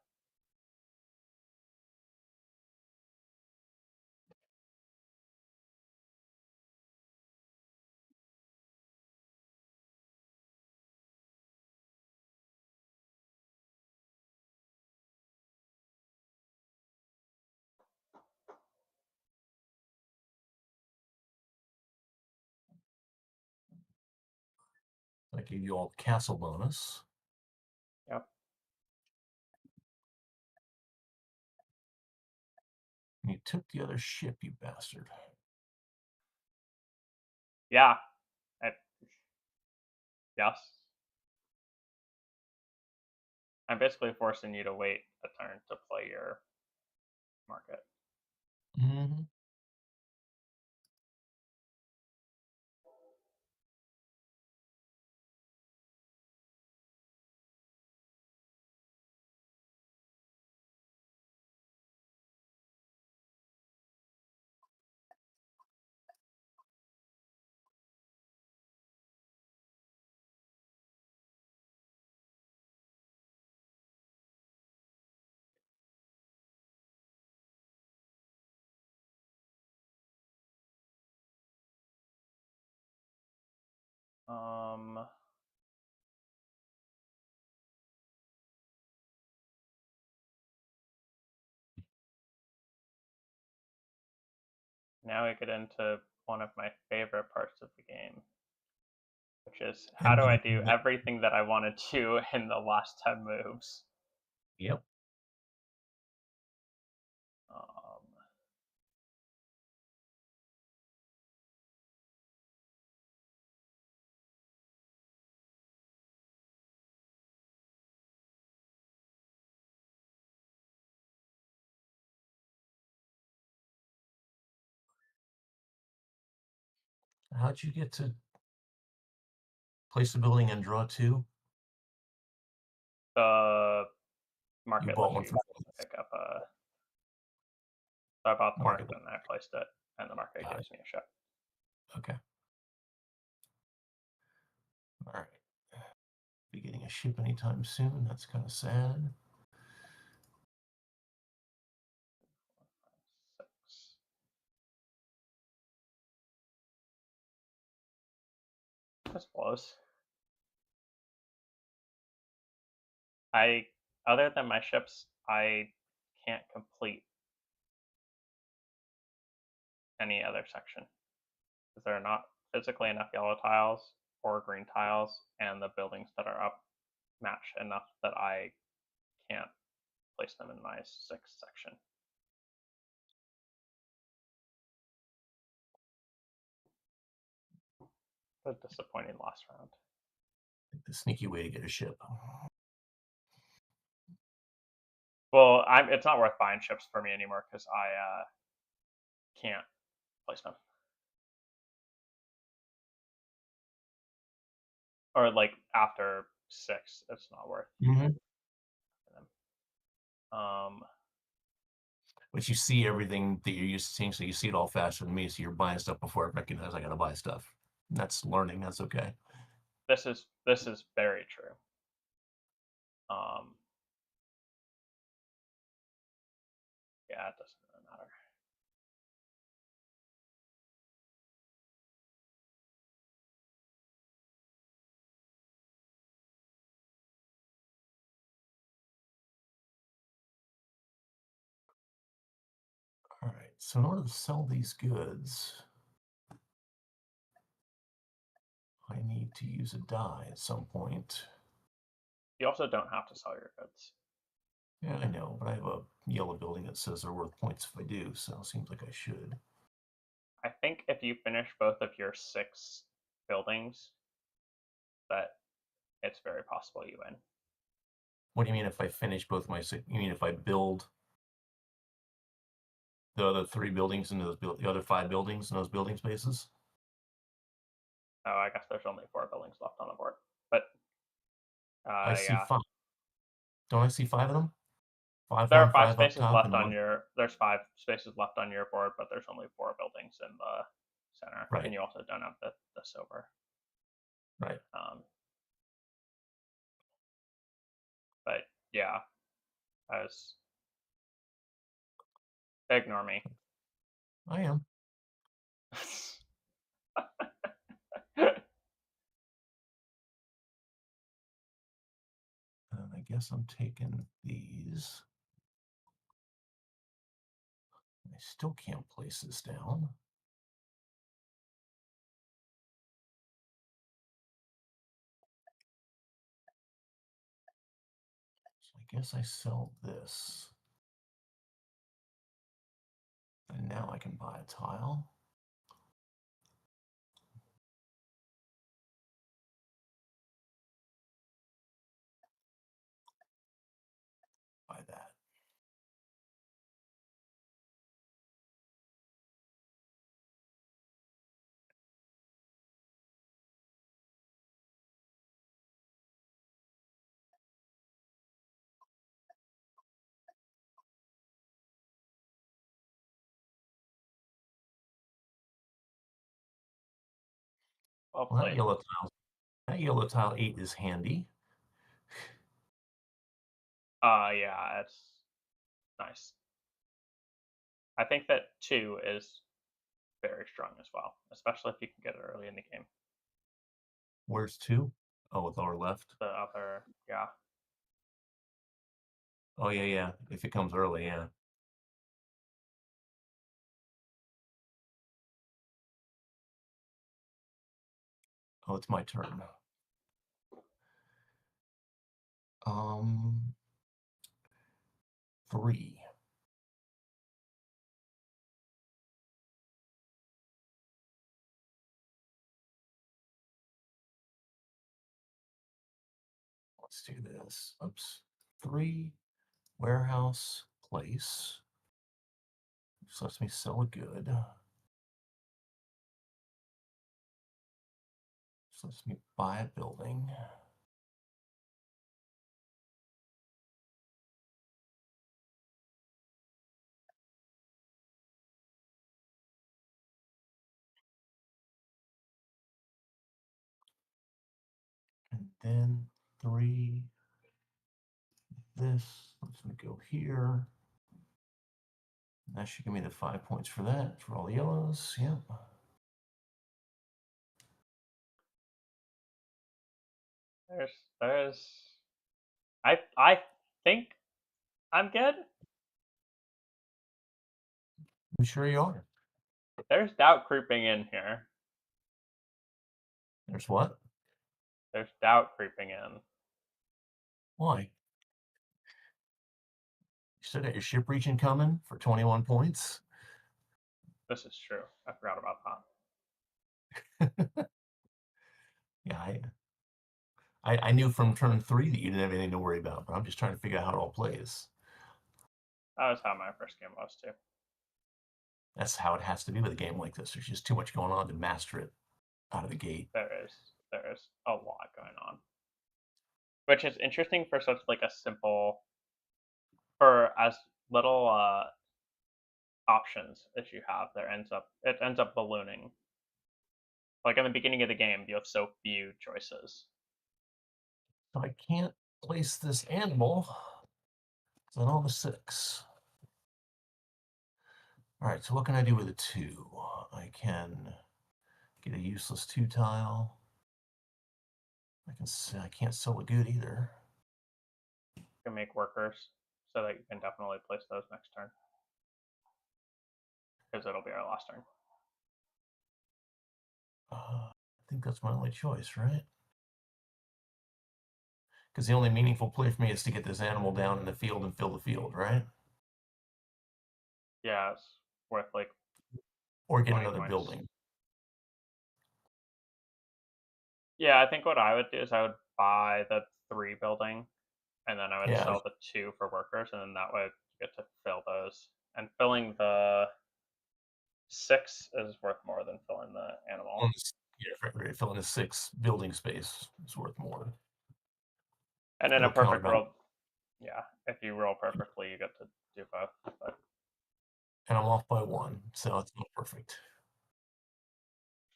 I gave you all castle bonus. yep. And you took the other ship, you bastard. Yeah. I, yes. I'm basically forcing you to wait a turn to play your market. Mm-hmm. Um, Now we get into one of my favorite parts of the game, which is how And do I then, do everything that I want to do in the last 10 moves? yep. Um, How'd you get to place the building and draw two? the You market bought lets one you for pick up a. So I bought the market. market and I placed it, and the market Got it. gives me a ship. Okay. All right. Be getting a ship anytime soon. That's kind of sad. I suppose. I, other than my ships, I can't complete any other section because there are not physically enough yellow tiles or green tiles, and the buildings that are up match enough that I can't place them in my sixth section. A disappointing last round. The sneaky way to get a ship. Well, it's not worth buying ships for me anymore because I can't place them. Or like after 6, it's not worth Mm-hmm. them. Um, But you see everything that you're used to seeing, so you see it all faster than me. So you're buying stuff before I recognize I gotta buy stuff. That's learning. That's okay. this is very true. Um, yeah, it doesn't really matter. All right. So in order to sell these goods, I need to use a die at some point. You also don't have to sell your goods. Yeah, I know, but I have a yellow building that says they're worth points if I do, so it seems like I should. I think if you finish both of your 6 buildings, that it's very possible you win. What do you mean if I finish both my six? You mean if I build the other 3 buildings into those the other 5 buildings in those building spaces? Oh, I guess there's only 4 buildings left on the board. But I see yeah, 5. Don't I see 5 of them? Five there are one, 5 5 up spaces top, left and on one. your. There's 5 spaces left on your board, but there's only 4 buildings in the center, and Right, you also don't have the silver. right. Um, but yeah, as ignore me. I am. And I guess I'm taking these. I still can't place this down. So I guess I sell this. And now I can buy a tile. Buy that. Well Well, played. that yellow tile 8 is handy. Yeah, it's nice. I think that 2 is very strong as well, especially if you can get it early in the game. Where's 2? Oh, with our left. The other, yeah. Oh, yeah, yeah. If it comes early, yeah. Oh, it's my turn. Um, 3. Let's do this. Oops. 3, warehouse, place. Just lets me sell a good. Just lets me buy a building. And then 3, this lets me go here. That should give me the 5 points for that, for all the yellows. Yep. there's I think I'm good. I'm sure you are. There's doubt creeping in here. There's what? There's doubt creeping in. Why? You still got your ship region coming for 21 points? This is true. I forgot about Yeah, I knew from turn 3 that you didn't have anything to worry about, but I'm just trying to figure out how it all plays. that. That was how my first game was too. That's how it has to be with a game like this. There's just too much going on to master it out of the gate. There is a lot going on, which is interesting for such like a simple, for as little options as you have. It ends up ballooning. Like in the beginning of the game, you have so few choices. So I can't place this animal. It's on all the 6. All right, so what can I do with a 2? I can get a useless 2 tile. I can't sell a good either. You can make workers so that you can definitely place those next turn because it'll be our last turn. I think that's my only choice, right? Because the only meaningful play for me is to get this animal down in the field and fill the field, right? Yeah, it's worth like Or get 20 another points. building. Yeah, I think what I would do is I would buy the 3 building and then I would Yeah, sell the 2 for workers, and then that way you get to fill those. And filling the 6 is worth more than filling the animal. filling a 6 building space is worth more. And in a It'll perfect counterbalance. world, yeah, if you roll perfectly, you get to do both. But And I'm off by 1, so it's not perfect.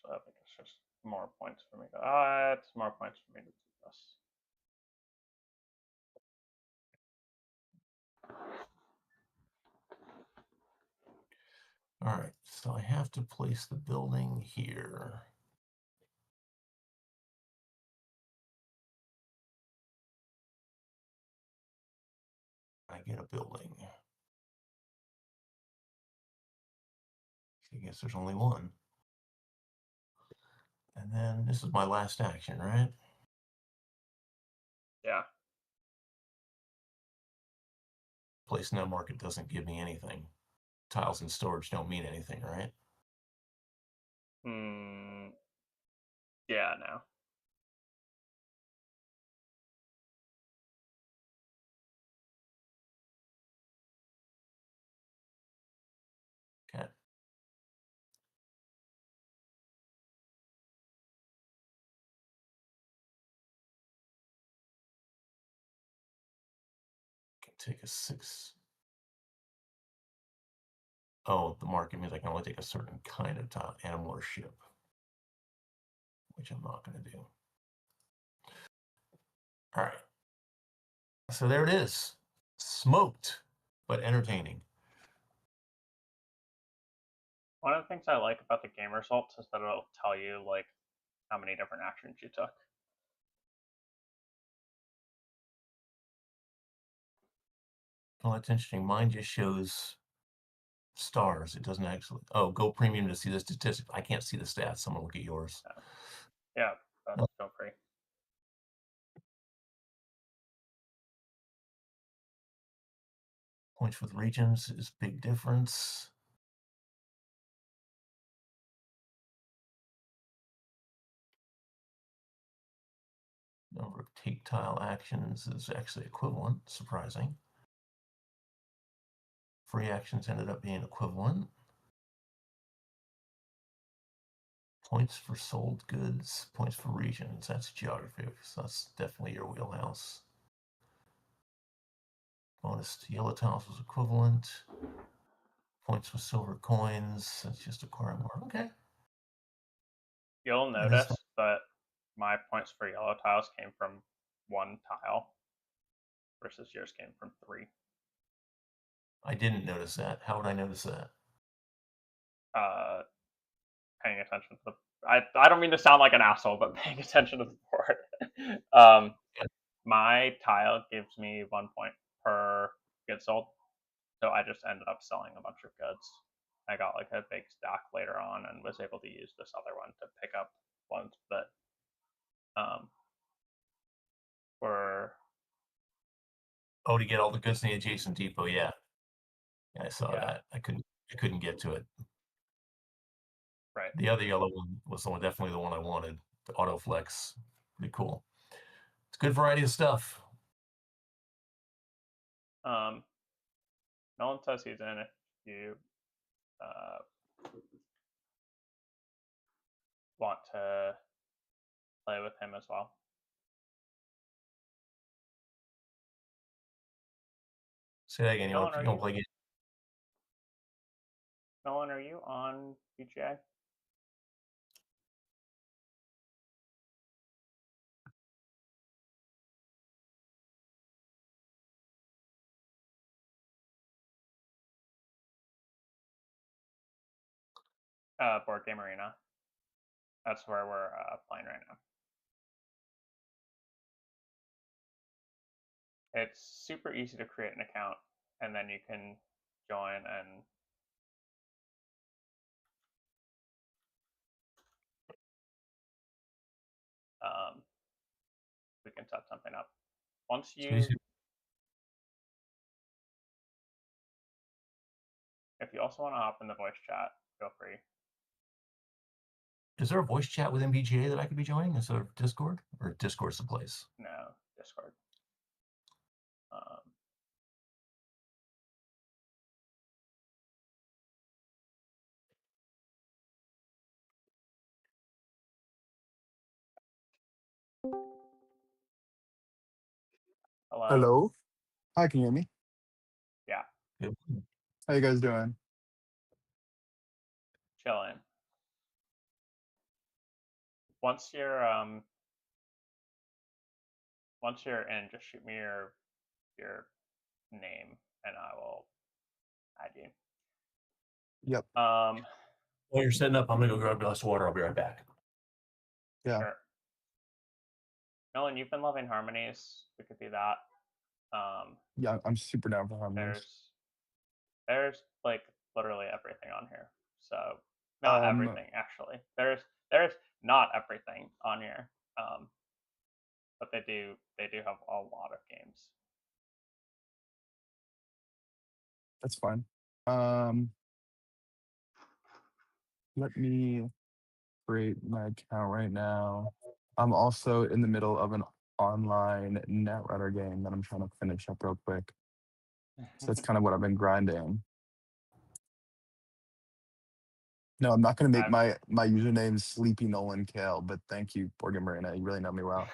so I think it's just more points for me to. It's more points for me to do this. All right, so I have to place the building here. I get a building. I guess there's only one. And then this is my last action, right? Yeah. Place in that market doesn't give me anything. Tiles in storage don't mean anything, right? Hmm. Yeah. No. Okay. Can take a 6. Oh, the market means I can only take a certain kind of tile, animal or ship, which I'm not going to do. All right. So there it is. Smoked, but entertaining. One of the things I like about the game results is that it'll tell you like how many different actions you took. Well, that's interesting. Mine just shows stars. It doesn't actually. Oh, go premium to see the statistics. I can't see the stats. Someone look at yours. Yeah. Feel free. Points with regions is big difference. Number of take tile actions is actually equivalent. Surprising. Free actions ended up being equivalent. Points for sold goods, points for regions. That's geography, so that's definitely your wheelhouse. Bonus to yellow tiles was equivalent. Points with silver coins. That's just acquiring more. Okay. You'll And this notice that my points for yellow tiles came from 1 tile versus yours came from 3. I didn't notice that. How would I notice that? Uh, paying attention to the. I don't mean to sound like an asshole, but paying attention to the board. Yeah. My tile gives me 1 point per good sold, so I just ended up selling a bunch of goods. I got like a big stack later on and was able to use this other one to pick up ones that were. Oh, to get all the goods in the adjacent depot, yeah. I saw Yeah. that. I couldn't get to it. Right. The other yellow one was definitely the one I wanted. The auto flex. Pretty cool. It's a good variety of stuff. Nolan says he's in if you uh, want to play with him as well. Say that again. You Nolan, want to play again? Nolan, are you on BGA? Board Game Arena. That's where we're playing right now. It's super easy to create an account, and then you can join and we can set something up. Once you, if you also want to hop in the voice chat, feel free. Is there a voice chat within BGA that I could be joining instead of Discord? Or Discord's the place? No, Discord. Hello. Hello. Hi, can you hear me? Yeah. Yep. How you guys doing? Chilling. Once you're in, just shoot me your name and I will add you. Yep. While you're setting up, I'm gonna go grab a glass of water. I'll be right back. Yeah. Sure. Nolan, you've been loving harmonies. We could do that. Yeah, I'm super down for harmonies. There's like literally everything on here. So not everything actually. There's not everything on here. But they do have a lot of games. That's fine. Let me create my account right now. I'm also in the middle of an online Netrunner game that I'm trying to finish up real quick. So that's kind of what I've been grinding. No, I'm not going to make my username Sleepy Nolan Kale, but thank you, Boardgame Marina. You really know me well.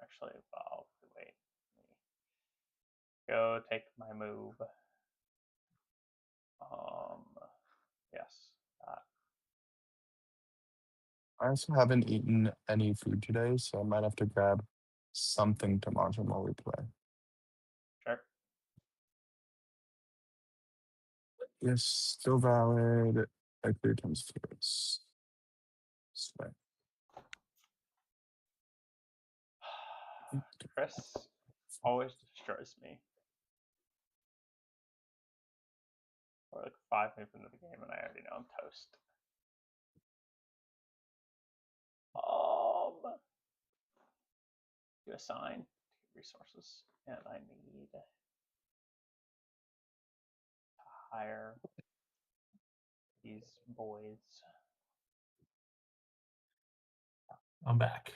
Actually, I'll wait. Go take my move. Yes. I also haven't eaten any food today, so I might have to grab something to munch while we play. Sure. Yes, still valid. I clear times first. Sweat. Chris always destroys me. We're like 5 moves into the game and I already know I'm toast. Do assign 2 resources, and I need to hire these boys. I'm back.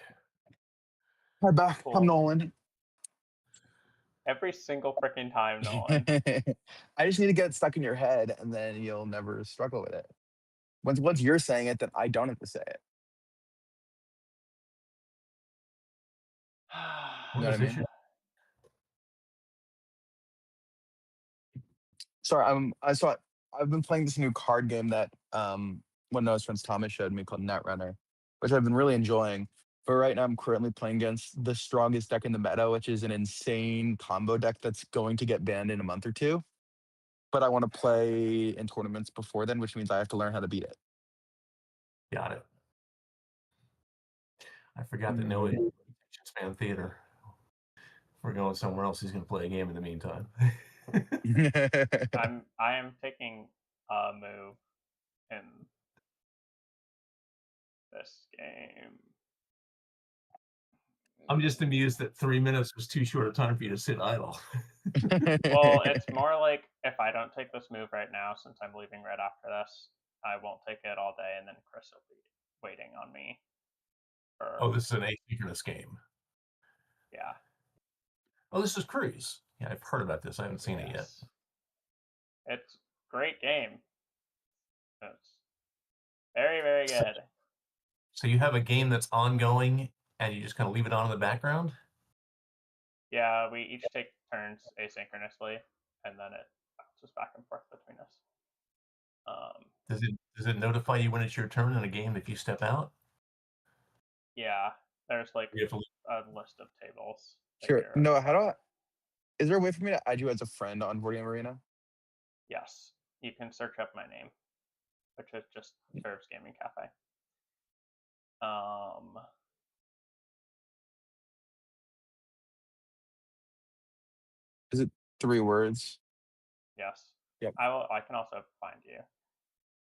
Hi, back. Cool. I'm Nolan. Every single freaking time, Nolan. I just need to get it stuck in your head, and then you'll never struggle with it. Once you're saying it, then I don't have to say it. You know what I mean? Sorry, I've been playing this new card game that one of those friends Thomas showed me called Netrunner, which I've been really enjoying. But right now, I'm currently playing against the strongest deck in the meta, which is an insane combo deck that's going to get banned in a month or two. But I want to play in tournaments before then, which means I have to learn how to beat it. Got it. I forgot that no Mm. attention span theater. If we're going somewhere else, he's going to play a game in the meantime. I am taking a move in this game. I'm just amused that 3 minutes was too short a time for you to sit idle. Well, it's more like if I don't take this move right now, since I'm leaving right after this, I won't take it all day, and then Chris will be waiting on me. Oh, this is an asynchronous game. Yeah. Oh, this is Cruise. Yeah, I've heard about this. I haven't seen it yet. It's great game. It's very, very good. So you have a game that's ongoing, and you just kind of leave it on in the background? Yeah, we each take turns asynchronously, and then it bounces back and forth between us. Does it notify you when it's your turn in a game if you step out? Yeah, there's like You have to a list of tables. Sure. No, how do I? Is there a way for me to add you as a friend on Boardgame Arena? Yes, you can search up my name, which is just Serves Gaming Cafe. Is it 3 words? Yes. Yep. I can also find you.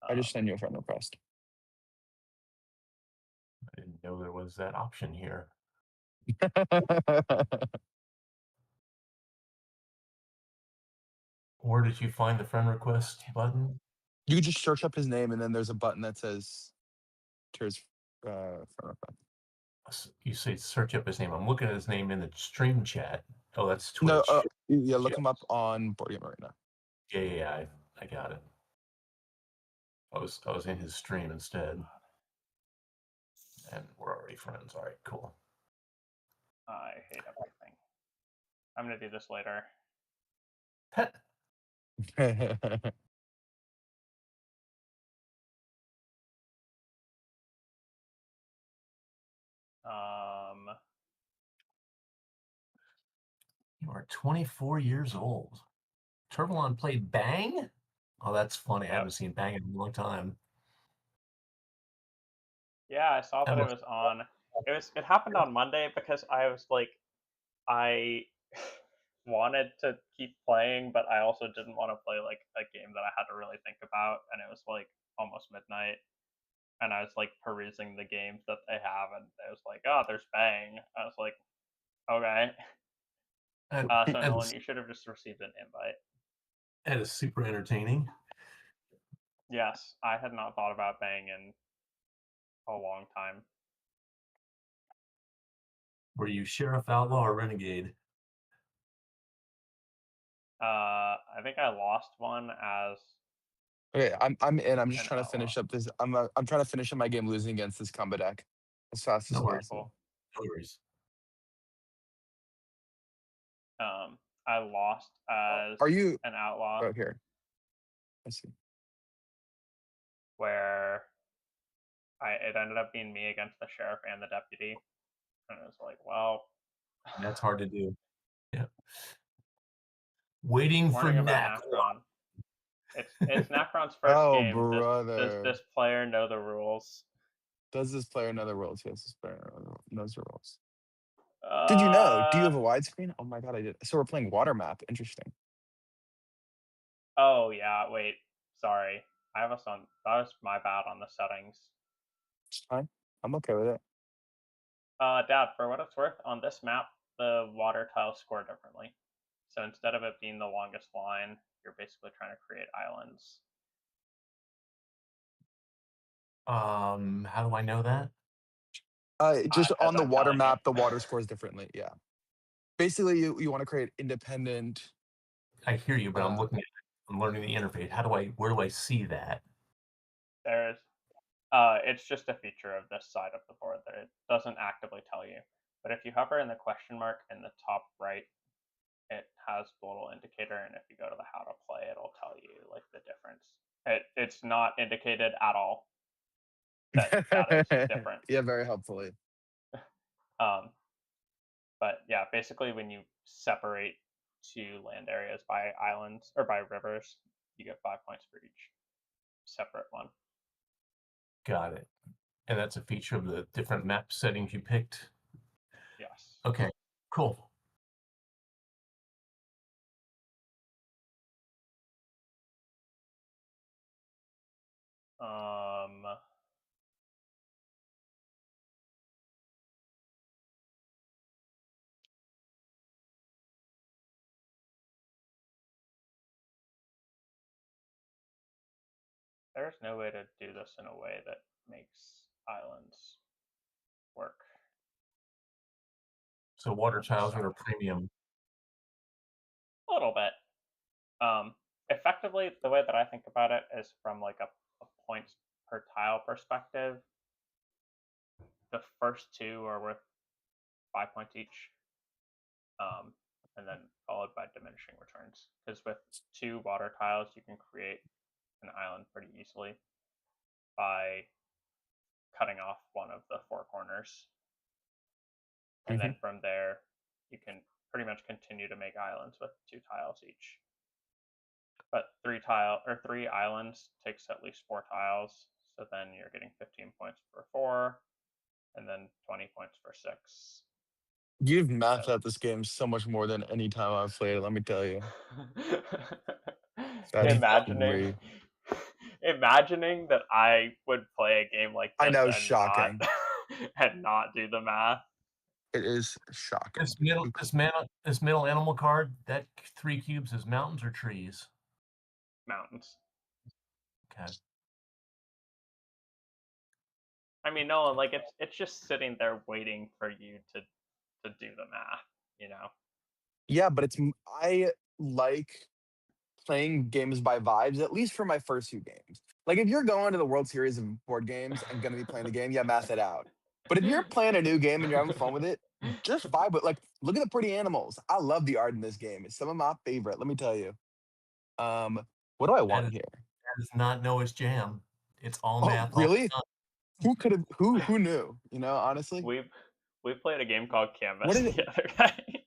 I just send you a friend request. I didn't know there was that option here. Where did you find the friend request button? You can just search up his name, and then there's a button that says "Here's friend request." You say search up his name. I'm looking at his name in the stream chat. Oh, that's No, Twitch. yeah, look him up on Boardgame Arena. Yeah, I got it. I was in his stream instead. And we're already friends. All right, cool. I hate everything. I'm gonna do this later. You are 24 years old. Turbalon played Bang? Oh, that's funny. Yep. I haven't seen Bang in a long time. Yeah, I saw that it was on. It happened on Monday because I was like, I wanted to keep playing, but I also didn't want to play like a game that I had to really think about, and it was like almost midnight, and I was like perusing the games that they have, and it was like, oh, there's Bang. I was like, okay. So Nolan, you should have just received an invite. That is super entertaining. Yes, I had not thought about Bang in a long time. Were you Sheriff Outlaw or Renegade? I think I lost one as. Okay, I'm in. I'm just an trying to finish up this. I'm trying to finish up my game losing against this combo deck as fast as No worries. possible. No worries. I lost as Are you an outlaw. Oh, here. I see. Where it ended up being me against the sheriff and the deputy, and it was like, well, That's hard to do. Yeah. Waiting for warning about Knack. Nacron. It's Nacron's first Oh, game. Does brother. this player know the rules? Does this player know the rules? Yes, this player knows the rules. Did you know? Do you have a widescreen? Oh my god, I did. So we're playing water map. Interesting. Oh yeah, wait. Sorry. I have us on. That was my bad on the settings. It's fine. I'm okay with it. Dad, for what it's worth, on this map, the water tiles score differently. So instead of it being the longest line, you're basically trying to create islands. How do I know that? Just on the I'm water telling you. map, the water scores differently. Yeah. Basically, you want to create independent. I hear you, but I'm looking at it. I'm learning the interface. Where do I see that? There's it's just a feature of this side of the board that it doesn't actively tell you. But if you hover in the question mark in the top right, it has the little indicator, and if you go to the how to play, it'll tell you like the difference. It's not indicated at all that is different. Yeah, very helpfully. But yeah, basically when you separate two land areas by islands or by rivers, you get 5 points for each separate one. Got it. And that's a feature of the different map settings you picked? Yes. Okay, cool. There's no way to do this in a way that makes islands work. So water tiles are a premium. A little bit. Effectively, the way that I think about it is from like a points per tile perspective. The first two are worth 5 points each, and then followed by diminishing returns. Because with 2 water tiles, you can create an island pretty easily by cutting off one of the 4 corners, and then from there, you can pretty much continue to make islands with 2 tiles each. But 3 islands takes at least 4 tiles, so then you're getting 15 points for 4, and then 20 points for 6. You've mathed out this game so much more than any time I've played it, let me tell you. That's imagining great. imagining that I would play a game like I this know, and shocking. not and not do the math. It is shocking. This middle animal card, that 3 cubes is mountains or trees? Mountains. Okay. I mean, no, like it's just sitting there waiting for you to do the math, you know. Yeah, but I like playing games by vibes, at least for my first few games. Like if you're going to the World Series of board games and gonna be playing the game, yeah, math it out. But if you're playing a new game and you're having fun with it, just vibe with like look at the pretty animals. I love the art in this game. It's some of my favorite, let me tell you. What do I want here? That is not Noah's jam. It's all Oh, math all really? the time. Who knew? You know, honestly. we played a game called What Canvas is it? the other day.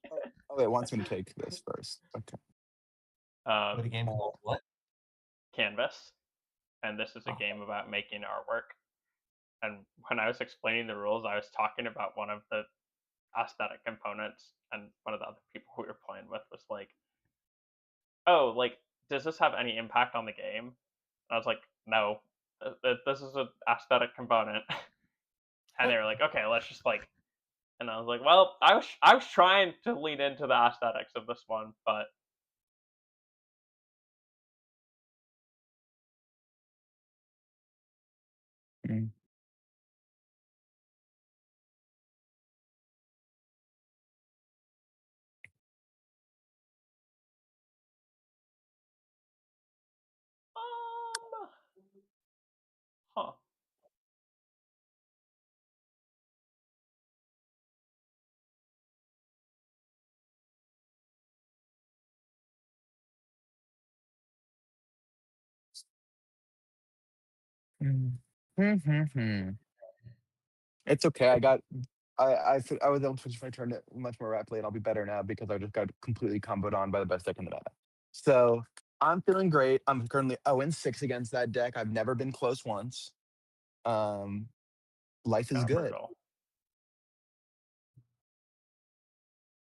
Oh, it wants me to take this first. Okay. What a game called what? Canvas, and this is a Oh. game about making artwork. And when I was explaining the rules, I was talking about one of the aesthetic components, and one of the other people we were playing with was like, "Oh, like, does this have any impact on the game?" And I was like, "No, this is an aesthetic component." And they were like, "Okay, let's just like," and I was like, "Well, I was trying to lean into the aesthetics of this one, but." Mm. Um, huh. Mm. It's okay. I was able to switch my turn much more rapidly, and I'll be better now because I just got completely comboed on by the best deck in the meta. So I'm feeling great. I'm currently 0-6 against that deck. I've never been close once. Um, life is Kind of good. brutal.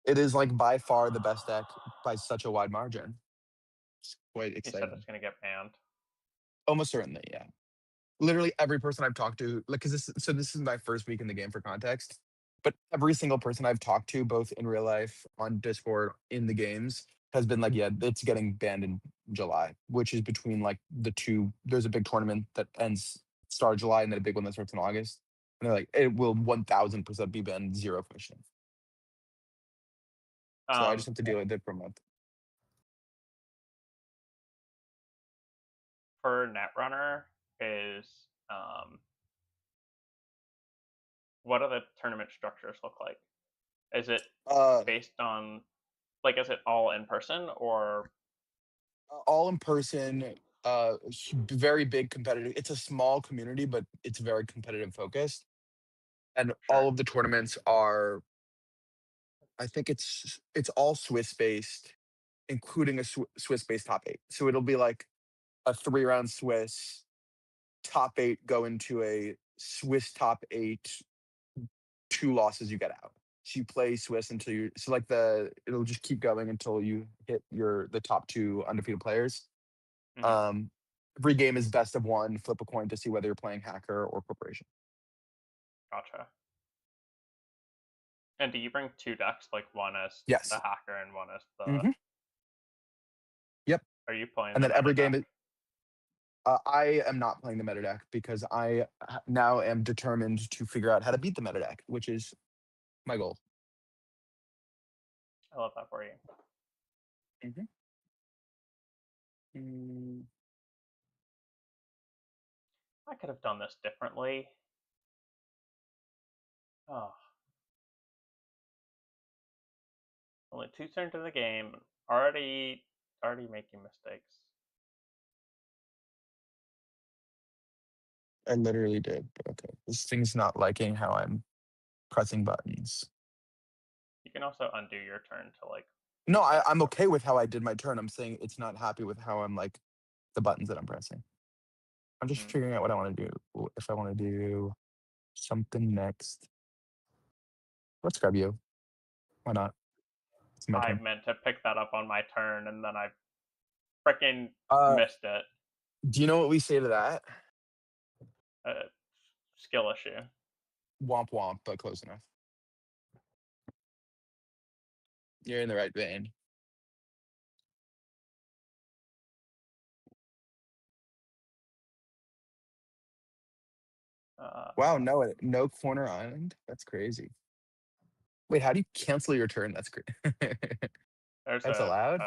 It is like by far the best deck by such a wide margin. It's quite He said exciting. it's gonna get banned. Almost certainly, yeah. Literally every person I've talked to, like, because this is my first week in the game for context, but every single person I've talked to, both in real life, on Discord, in the games, has been like, yeah, it's getting banned in July, which is between like the two. There's a big tournament that ends start of July and then a big one that starts in August. And they're like, it will 1000% be banned, zero question. So I just have to deal with it for a month. For Netrunner is what do the tournament structures look like? Is it based on like is it all in person or All in person, very big competitive. It's a small community, but it's very competitive focused. and all of the tournaments are, I think it's all Swiss based, including a Swiss based top 8. So it'll be like a 3-round Swiss top 8 go into a Swiss top 8, 2 losses you get out. So you play Swiss until you, so like it'll just keep going until you hit the top 2 undefeated players. Mhm. Every game is best of 1, flip a coin to see whether you're playing hacker or corporation. Gotcha. And do you bring 2 decks, like one as the Yes. hacker and one as the? Hmm. Yep. Are you playing And the then meta every game deck? I am not playing the meta deck because I now am determined to figure out how to beat the meta deck, which is my goal. I love that for you. Mm. I could have done this differently. Oh. Only 2 turns in the game. Already making mistakes. I literally did. But okay, this thing's not liking how I'm pressing buttons. You can also undo your turn to like. No, I'm okay with how I did my turn. I'm saying it's not happy with how I'm like the buttons that I'm pressing. I'm just figuring out what I want to do. If I want to do something next, let's grab you. Why not? It's my I turn. meant to pick that up on my turn and then I freaking Uh, missed it. do you know what we say to that? Skill issue. Womp womp, but close enough. You're in the right vein. Wow, no corner island. That's crazy. Wait, how do you cancel your turn? That's great. There's That's a allowed.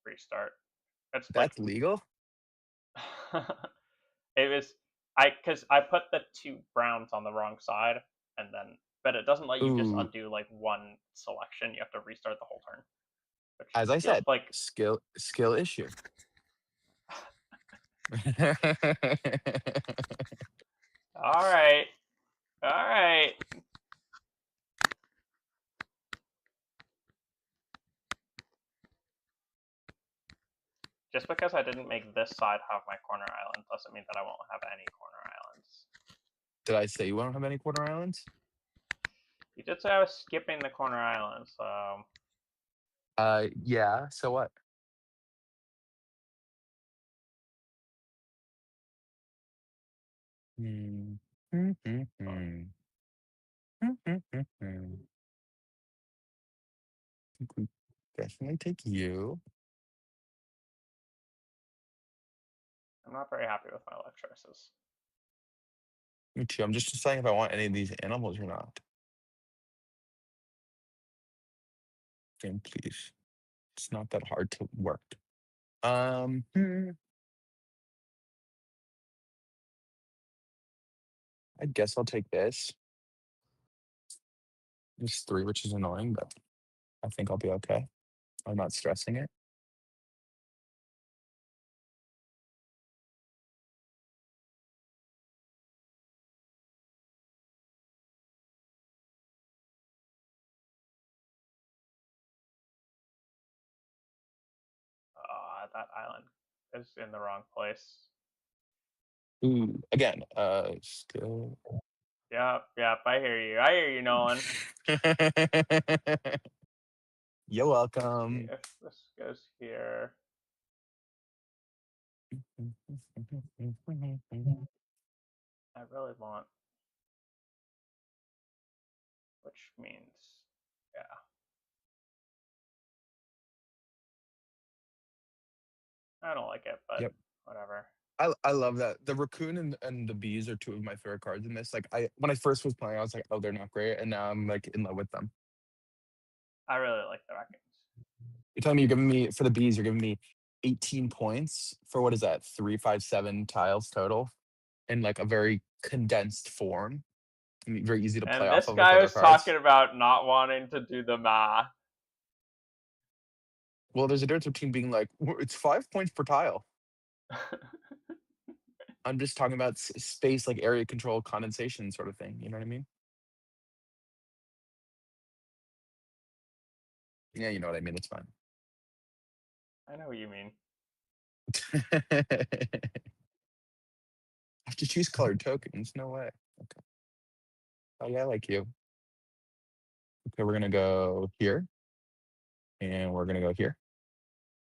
restart. It's like That's legal. it was because I put the 2 browns on the wrong side and then but it doesn't let you just Ooh, undo like one selection. You have to restart the whole turn. Which as I feels said, like skill issue. all right. All right. Just because I didn't make this side have my corner island doesn't mean that I won't have any corner islands. Did I say you won't have any corner islands? You did say I was skipping the corner island, so Yeah. So what? Hmm. Hmm, hmm, hmm. Hmm, hmm, hmm, hmm. I think we definitely take you. I'm not very happy with my life choices. Me too. I'm just deciding if I want any of these animals or not. Game, please. It's not that hard to work. I guess I'll take this. It's 3, which is annoying, but I think I'll be okay. I'm not stressing it. That island is in the wrong place. Ooh, again, still. Yep, I hear you. I hear you, Nolan. You're See welcome. if this goes here. I really want, which means, yeah. I don't like it, but Yep. whatever. I love that. The raccoon and the bees are 2 of my favorite cards in this. Like when I first was playing, I was like, oh, they're not great. And now I'm like in love with them. I really like the raccoons. You're telling me you're giving me for the bees, you're giving me 18 points for what is that? 3, 5, 7 tiles total in like a very condensed form. Very easy to play And off this of with guy other was talking cards. about not wanting to do the math. Well, there's a difference between being like, it's 5 points per tile. I'm just talking about space, like area control, condensation sort of thing. You know what I mean? Yeah, you know what I mean. It's fine. I know what you mean. I have to choose colored tokens. No way. Okay. Oh yeah, I like you. Okay, we're gonna go here, and we're gonna go here,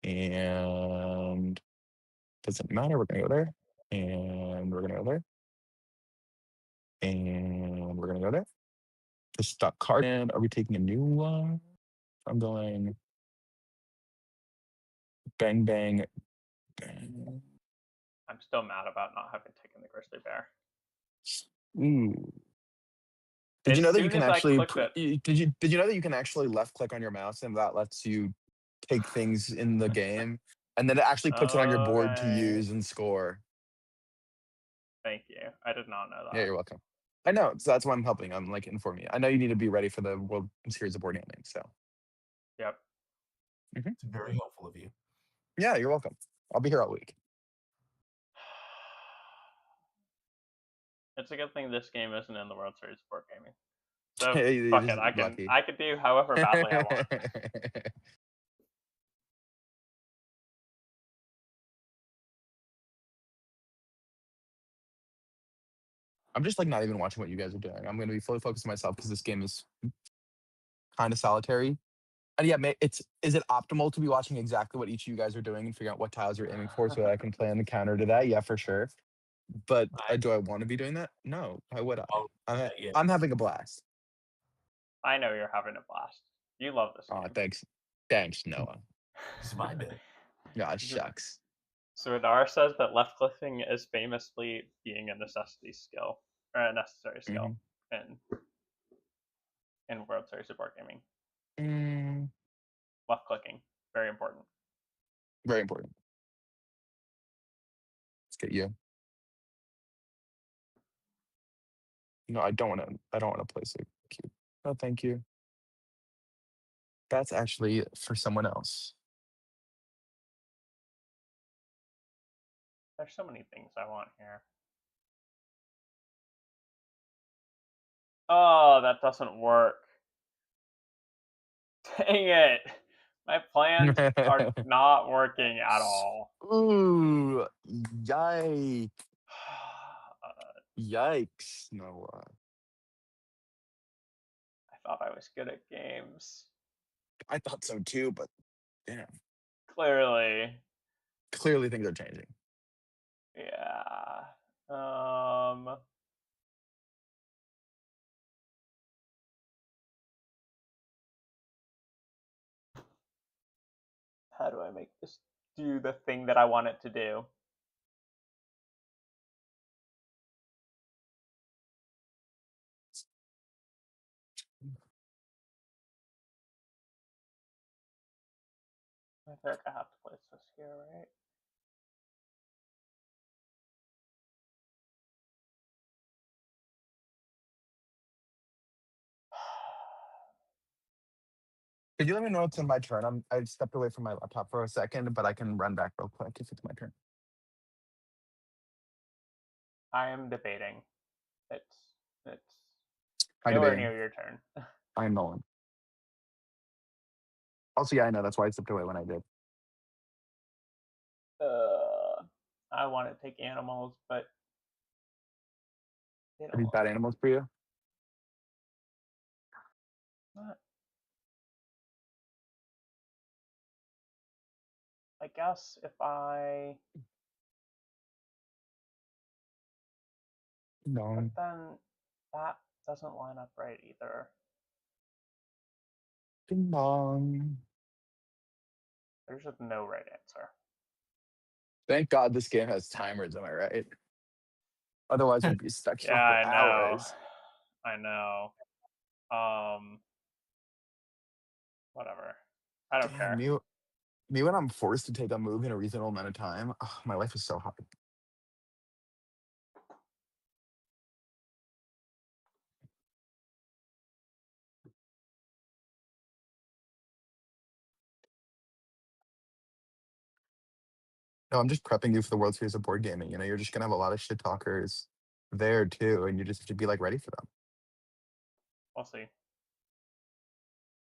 and doesn't matter. We're gonna go there, and we're gonna go there, and we're gonna go there. The stock card. And are we taking a new one? I'm going bang bang bang. I'm still mad about not having taken the grizzly bear. Ooh. Did you As know that you soon can as I actually? clicked it, Did you know that you can actually left click on your mouse and that lets you take things in the game, and then it actually puts it on your board to okay. use and score. Thank you. I did not know Yeah, that. you're welcome. I know, so that's why I'm helping. I'm like informing you. I know you need to be ready for the World Series of Boardgaming. So Yep. It's very helpful of you. yeah, you're welcome. I'll be here all week. It's a good thing this game isn't in the World Series of Boardgaming. So You're fuck just it. lucky. I could do however badly I want. I'm just like not even watching what you guys are doing. I'm going to be fully focused on myself because this game is kind of solitary. And yeah, is it optimal to be watching exactly what each of you guys are doing and figuring out what tiles you're aiming for so that I can plan the counter to that? Yeah, for sure. But do I want to be doing that? No. Why would I? Oh, yeah. I'm having a blast. I know you're having a blast. You love this Oh, game. thanks, Noah. It's my bit. God, shucks. So Adar says that left clicking is famously being a necessity skill or a necessary skill in World Series of Boardgaming. Mm, Left clicking, very important. very important. Let's get you. No, I don't want to. I don't want to place a cube. No, thank you. That's actually for someone else. There's so many things I want here. Oh, that doesn't work. Dang it. My plans are not working at all. Ooh, yikes! Yikes, Noah. I thought I was good at games. I thought so too, but damn. Clearly. Clearly, things are changing. Yeah. How do I make this do the thing that I want it to do? I feel like I have to place this here, right? Could you let me know it's in my turn? I stepped away from my laptop for a second, but I can run back real quick if it's my turn. I am debating. It's I'm nowhere debating. near your turn. I'm Nolan. Also, yeah, I know that's why I stepped away when I did. I want to take animals, but they Are don't these look bad animals for you? not. I guess if I, No. but then that doesn't line up right either. Ding dong. There's just no right answer. Thank God this game has timers, am I right? Otherwise, we'd be stuck here Yeah, for I know. hours. I know. Whatever. I don't Damn, care. me when I'm forced to take a move in a reasonable amount of time, my life is so hard. No, I'm just prepping you for the World Series of Board Gaming. You know, you're just gonna have a lot of shit talkers there too, and you just have to be like ready for them. We'll see.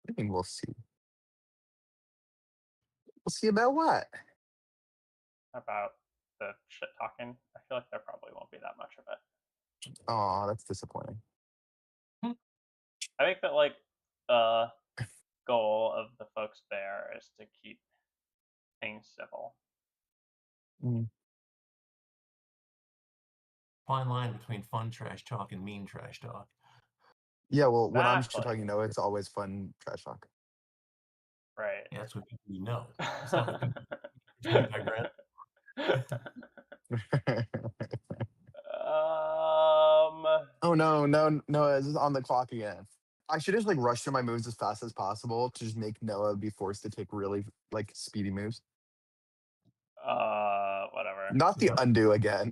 I think we'll see. We'll see about what. About the shit talking. I feel like there probably won't be that much of it. Oh, that's disappointing. I think that like the goal of the folks there is to keep things civil. Mm. Fine line between fun trash talk and mean trash talk. Yeah, well, when I'm Exactly. shit talking Noah, it's always fun trash talk. Right. Yeah, that's what you know. It's not like people by grand. Oh no! This is on the clock again. I should just like rush through my moves as fast as possible to just make Noah be forced to take really like speedy moves. Whatever. Not the Yep. undo again.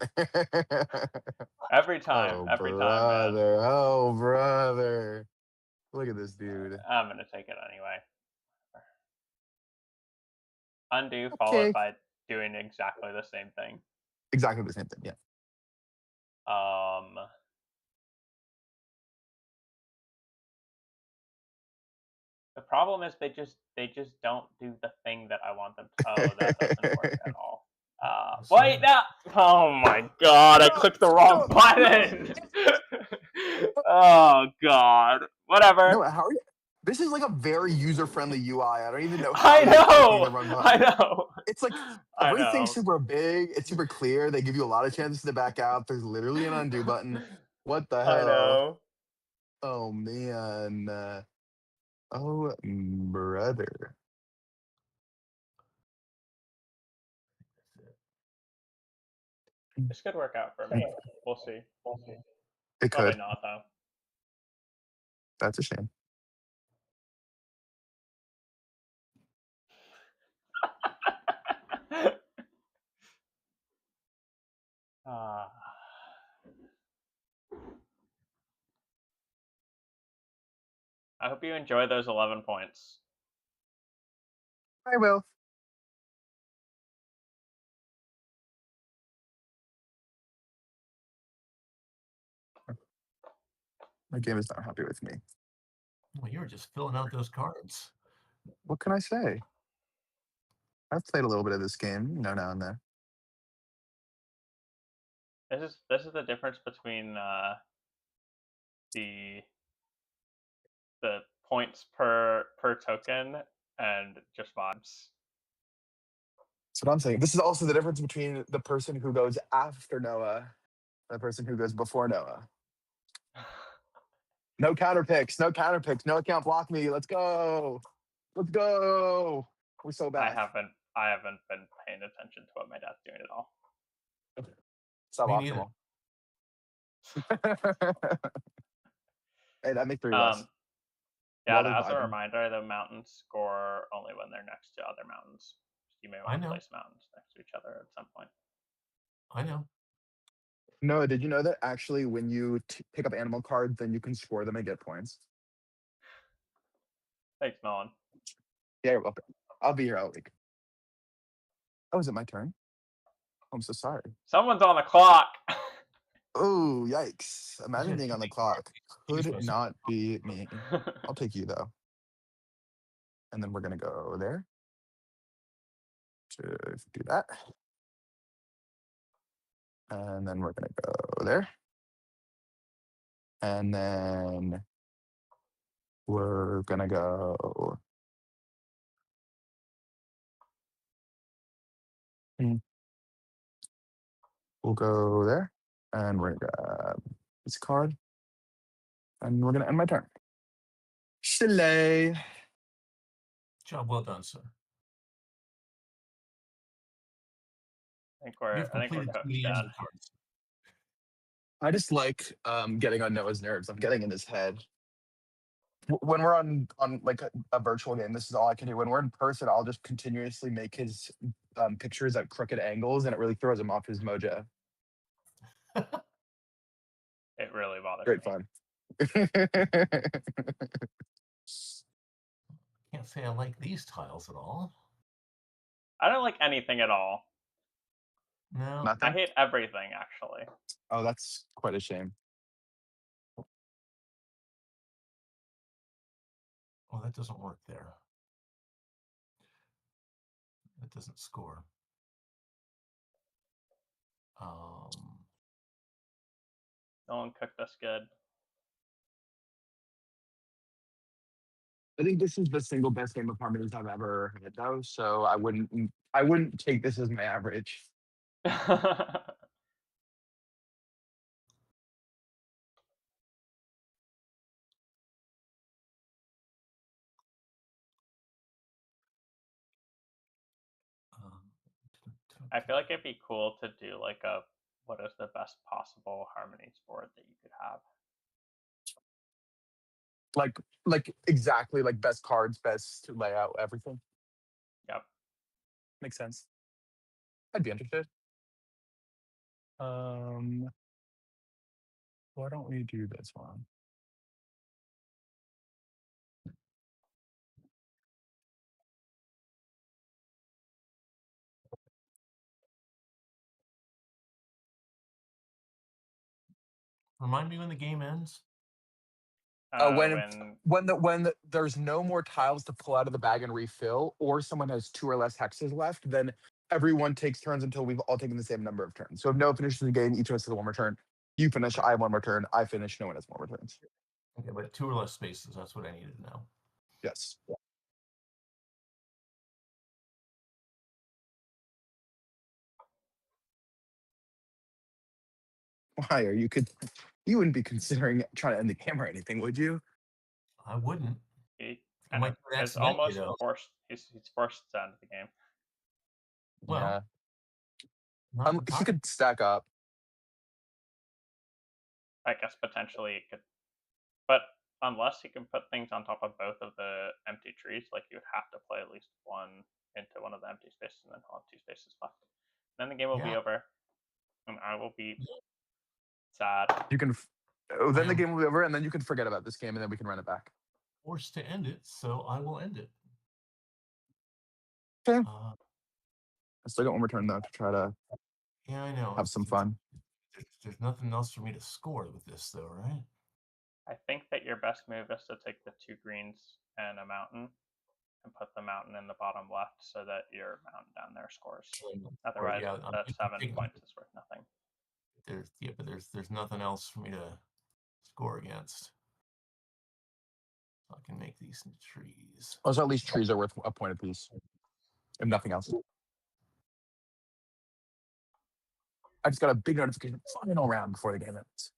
Every time, Oh every time, man. brother! Oh brother! Look at this dude. I'm gonna take it anyway. Undo followed Okay. by doing exactly the same thing. Exactly the same thing. Yeah. The problem is they just don't do the thing that I want them to. Oh, that doesn't work at all. Wait, no! Oh my god, I clicked the wrong button! Oh god. Whatever. No, how are you? This is like a very user-friendly UI. I don't even know how I you're clicking the know! wrong button. I know! It's like I everything's know. super big. It's super clear. They give you a lot of chances to back out. There's literally an undo button. What the I hell? know. Oh man. Oh brother. This could work out for me. We'll see. It Probably could. not, though. That's a shame. I hope you enjoy those 11 points. I will. My game is not happy with me. Well, you were just filling out those cards. What can I say? I've played a little bit of this game, now and then. This is the difference between the points per token and just vibes. That's what I'm saying. This is also the difference between the person who goes after Noah and the person who goes before Noah. No counter picks. No counter picks. No account block me. Let's go. Let's go. We're so bad. I haven't been paying attention to what my dad's doing at all. Suboptimal. Hey, that makes 3 less. Yeah, While they're as a vibing. reminder, the mountains score only when they're next to other mountains. You may want to place mountains next to each other at some point. I know. Noah, did you know that actually when you pick up animal cards, then you can score them and get points? Thanks, Nolan. Yeah, you're welcome. I'll be here all week. Oh, is it my turn? I'm so sorry. Someone's on the clock. Oh, yikes. Imagine being on the clock. Could Excuse not be me. I'll take you, though. And then we're going to go there. Just do that. And then we're going to go there. And then we're going to go. We'll go there. And we're going to grab this card. And we're going to end my turn. Chalet. Job well done, sir. I think we're cooked, Dad. I just like getting on Noah's nerves. I'm getting in his head. When we're on like a virtual game, this is all I can do. When we're in person, I'll just continuously make his pictures at crooked angles, and it really throws him off his mojo. It really bothers Great me. fun. Can't say I like these tiles at all. I don't like anything at all. No. Nothing? I hate everything, actually. Oh, that's quite a shame. Oh, that doesn't work there. doesn't score. No one cooked us good. I think this is the single best game of harmonies I've ever had, though. So I wouldn't take this as my average. I feel like it'd be cool to do like a what is the best possible harmonies board that you could have. Like exactly like best cards, best layout, everything. Yep. Makes sense. I'd be interested. Why don't we do this one? Remind me when the game ends. When there's no more tiles to pull out of the bag and refill, or someone has 2 or less hexes left, then everyone takes turns until we've all taken the same number of turns. So if Noah finishes the game, each of us has one more turn. You finish, I have one more turn. I finish, no one has more turns. Okay, but 2 or less spaces. That's what I needed to know. Yes. Yeah. Why are you you wouldn't be considering trying to end the game or anything, would you? I wouldn't. He I might do it is accidentally, almost though. forced. He's forced to end the game. Well, Yeah. not He entirely. could stack up. I guess potentially it could, but unless he can put things on top of both of the empty trees, like you would have to play at least one into one of the empty spaces, and then he'll have 2 spaces left. Then the game will be Yeah. over, and I will be sad. You can. Then the am- game will be over, and then you can forget about this game, and then we can run it back. Forced to end it, so I will end it. Okay. Uh, I still got one more turn though to try to yeah, I know. have some fun. There's nothing else for me to score with this, though, right? I think that your best move is to take the 2 greens and a mountain, and put the mountain in the bottom left so that your mountain down there scores. Otherwise, yeah, that 7 points is worth nothing. But there's nothing else for me to score against. So I can make these trees. Also, at least trees are worth a point apiece, if nothing else. I just got a big notification. Final round before the game ends.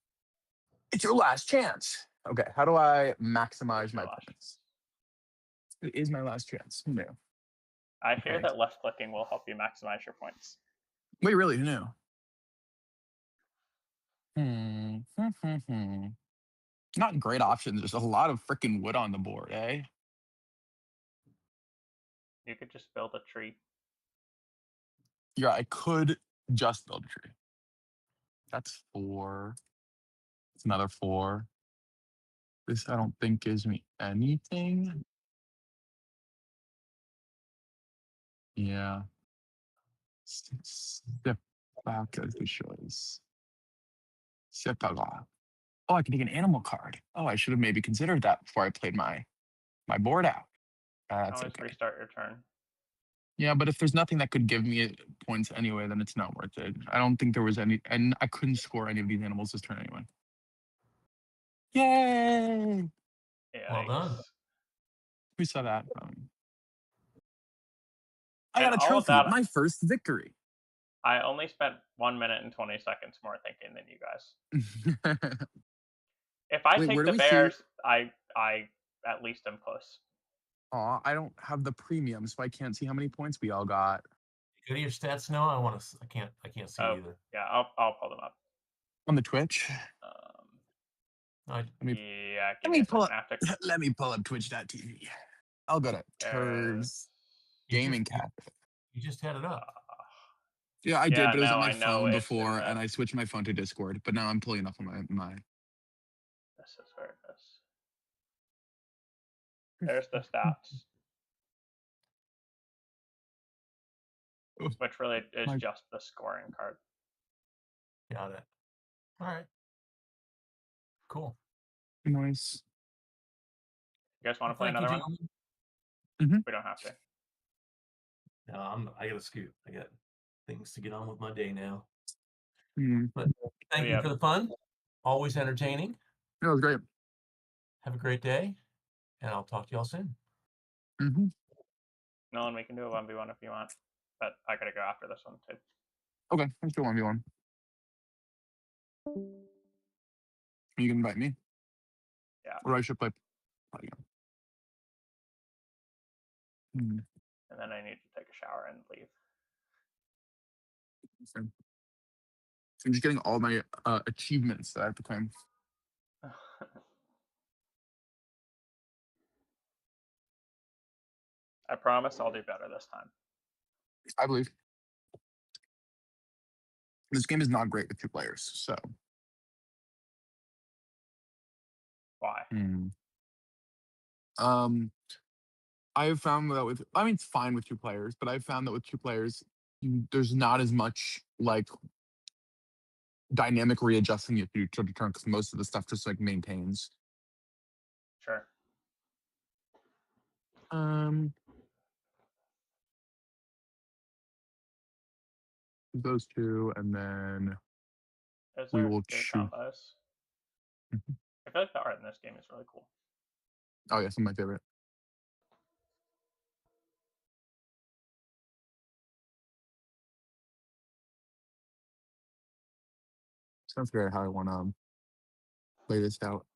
It's your last chance. Okay, how do I maximize my points? It is my last chance. Who knew? I hear that left clicking will help you maximize your points. Wait, really? Who knew? Not great options. There's a lot of freaking wood on the board, eh? You could just build a tree. Yeah, I could just build a tree. That's 4. It's another 4. This I don't think gives me anything. Yeah. Step back as the choice. Oh, I can take an animal card. Oh, I should have maybe considered that before I played my board out. That's Always okay. restart your turn. Yeah, but if there's nothing that could give me points anyway, then it's not worth it. I don't think there was any, and I couldn't score any of these animals this turn anyway. Yay! Well done. We saw that. I And got a all of trophy. that- My first victory. I only spent 1 minute and 20 seconds more thinking than you guys. If I Wait, take where do the we see- Bears, I at least am close. Aw, I don't have the premium, so I can't see how many points we all got. Go to your stats now. I can't see it either. Yeah, I'll pull them up. On the Twitch. Yeah, Let me give me a pull second. up. I have to. Let me pull up Twitch.tv. I'll go to Turves Gaming Cafe. You just had it up. Yeah, I did, but it was on my I know phone it's in before, the- and I switched my phone to Discord. But now I'm pulling up on my. This is where it is. There's the stats, which really is just the scoring card. Got it. All right. Cool. Nice. You guys want to play Thank you, another one? gentlemen. We don't have to. No, I got to scoot. I got things to get on with my day now. Mm. But thank you for the fun. Always entertaining. It was great. Have a great day, and I'll talk to y'all soon. Mm-hmm. Nolan, we can do a 1v1 if you want, but I gotta go after this one too. Okay, let's do 1v1. You can invite me. Yeah. Or I should play. Mm. And then I need to take a shower and leave. So I'm just getting all my achievements that I have to claim. I promise I'll do better this time. I believe. This game is not great with 2 players, so. Why? I have found that with, I mean, it's fine with 2 players, but I've found that with 2 players, there's not as much like dynamic readjusting you to turn to turn because most of the stuff just like maintains. Sure. Those 2, and then Those we are will good choose. combos. Mhm. I feel like the art in this game is really cool. Oh yeah, some of my favorite. So I'm figuring out how I want to play this out.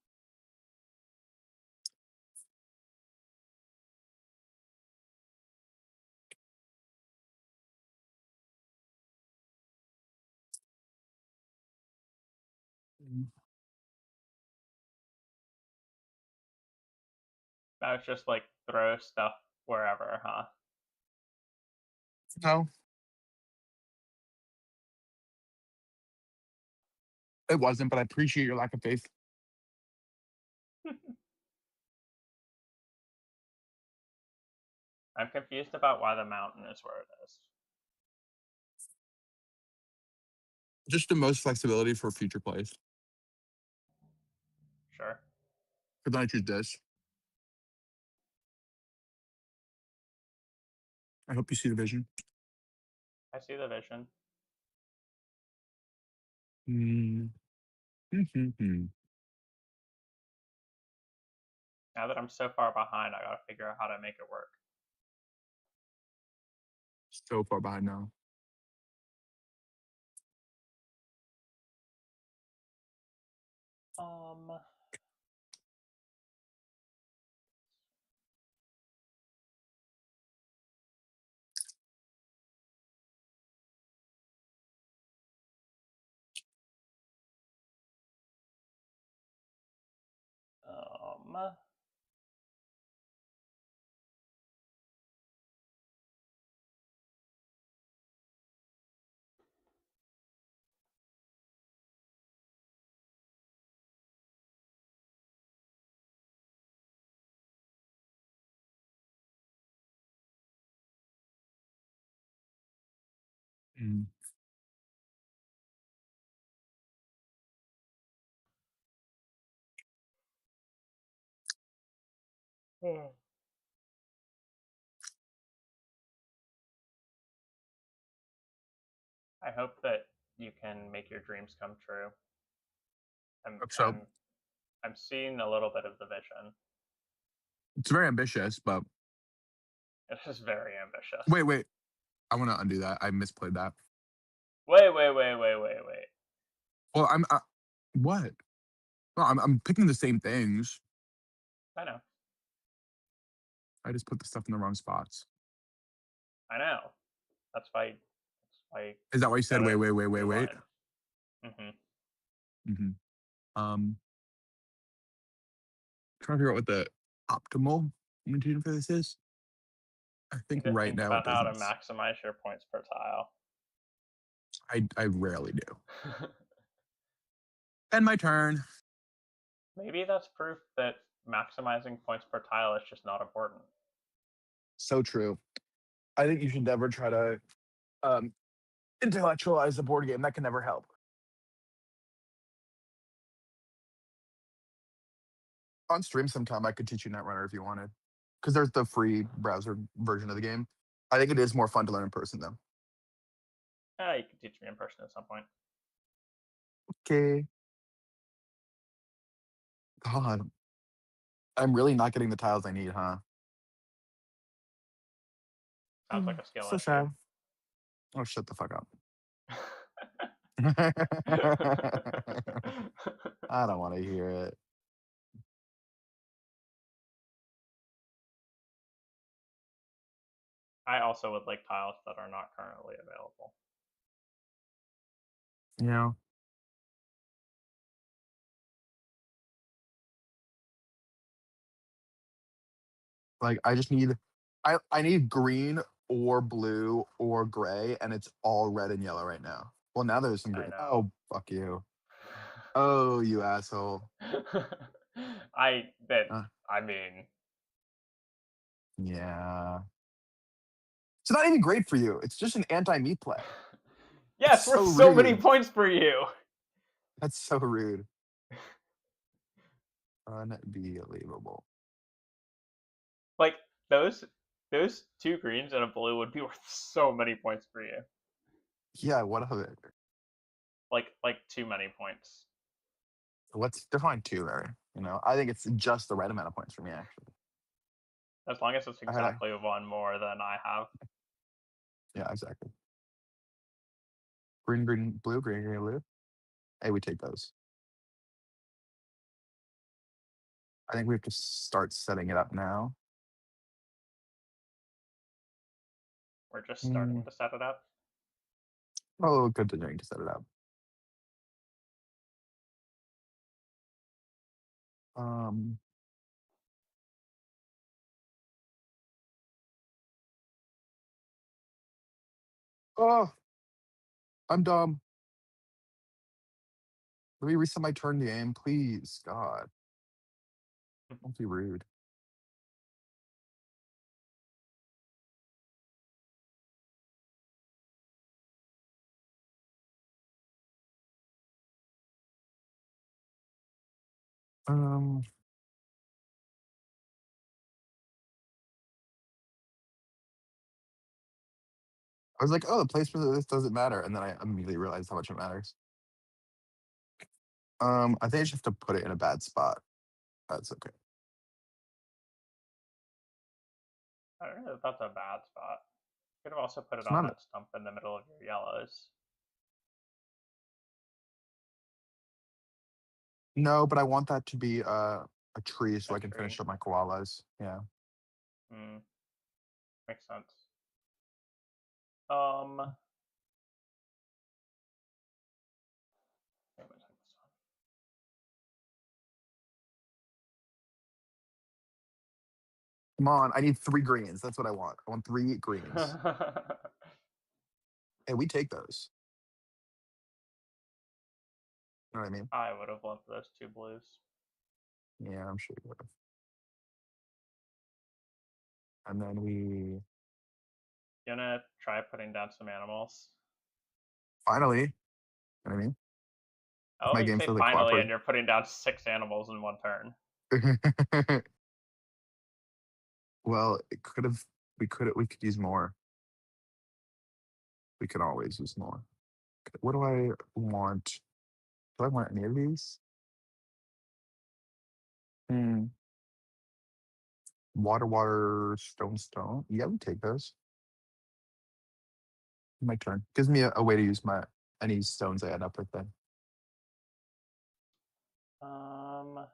Now it's just like throw stuff wherever, huh? No, it wasn't, but I appreciate your lack of faith. I'm confused about why the mountain is where it is. Just the most flexibility for future plays. Sure. Because then I choose this. I hope you see the vision. I see the vision. Now that I'm so far behind, I gotta figure out how to make it work. So far behind now. Um, um, I hope that you can make your dreams come true. I'm, Hope so. I'm, I'm seeing a little bit of the vision. It's very ambitious, but It is very ambitious. wait. I want to undo that. I misplayed that. Wait. Well, what? No, I'm picking the same things. I know. I just put the stuff in the wrong spots. I know. That's why. Is that why you said wait? Mm-hmm. Trying to figure out what the optimal routine for this is. I think You need to right think now it about how to doesn't. maximize your points per tile. I rarely do. And my turn. Maybe that's proof that maximizing points per tile is just not important. So true. I think you should never try to intellectualize the board game. That can never help. On stream sometime, I could teach you Netrunner if you wanted. Because there's the free browser version of the game. I think it is more fun to learn in person, though. You can teach me in person at some point. Okay. God, I'm really not getting the tiles I need, huh? Sounds like a skill So issue. sad. Oh, shut the fuck up. I don't want to hear it. I also would like tiles that are not currently available. Yeah. Like I just need I need green or blue or gray, and it's all red and yellow right now. Well, now there's some I green. know. Oh, fuck you. Oh, you asshole. I Uh, mean, yeah. It's not even great for you. It's just an anti-me play. yeah, It's it's worth so so many rude. points for you. That's so rude. Unbelievable. Like those two greens and a blue would be worth so many points for you. Yeah, what of it? Like too many points. Let's define two there. You know, I think it's just the right amount of points for me, actually. As long as it's I had exactly one more than I have. yeah, exactly. Green, green, blue, green, green, blue. Hey, we take those. I think we have to start setting it up now. We're just Mm. starting to set it up. Oh, continuing to set it up. Um, oh, I'm dumb. Let me reset my turn game, please. God, don't be rude. Um, I was like, oh, the placement of this doesn't matter, and then I immediately realized how much it matters. I think I just have to put it in a bad spot. That's okay. I don't know if that's a bad spot. You could have also put it It's on not. that stump in the middle of your yellows. No, but I want that to be a tree so A I can tree. finish up my koalas. Yeah. Makes sense. Um, Come on, I need 3 greens. That's what I want. I want 3 greens. Hey, we take those. You know what I mean? I would have loved those two blues. Yeah, I'm sure you would have. And then we You wanna try putting down some animals? finally, you know what I mean? I If don't my think game say feels like finally, and cooperating. you're putting down 6 animals in one turn. Well, it could have. We could use more. We could always use more. What do I want? Do I want any of these? Hmm. Water, water, stone, stone. Yeah, we take those. My turn. Gives me a way to use my any stones I end up with then. Um,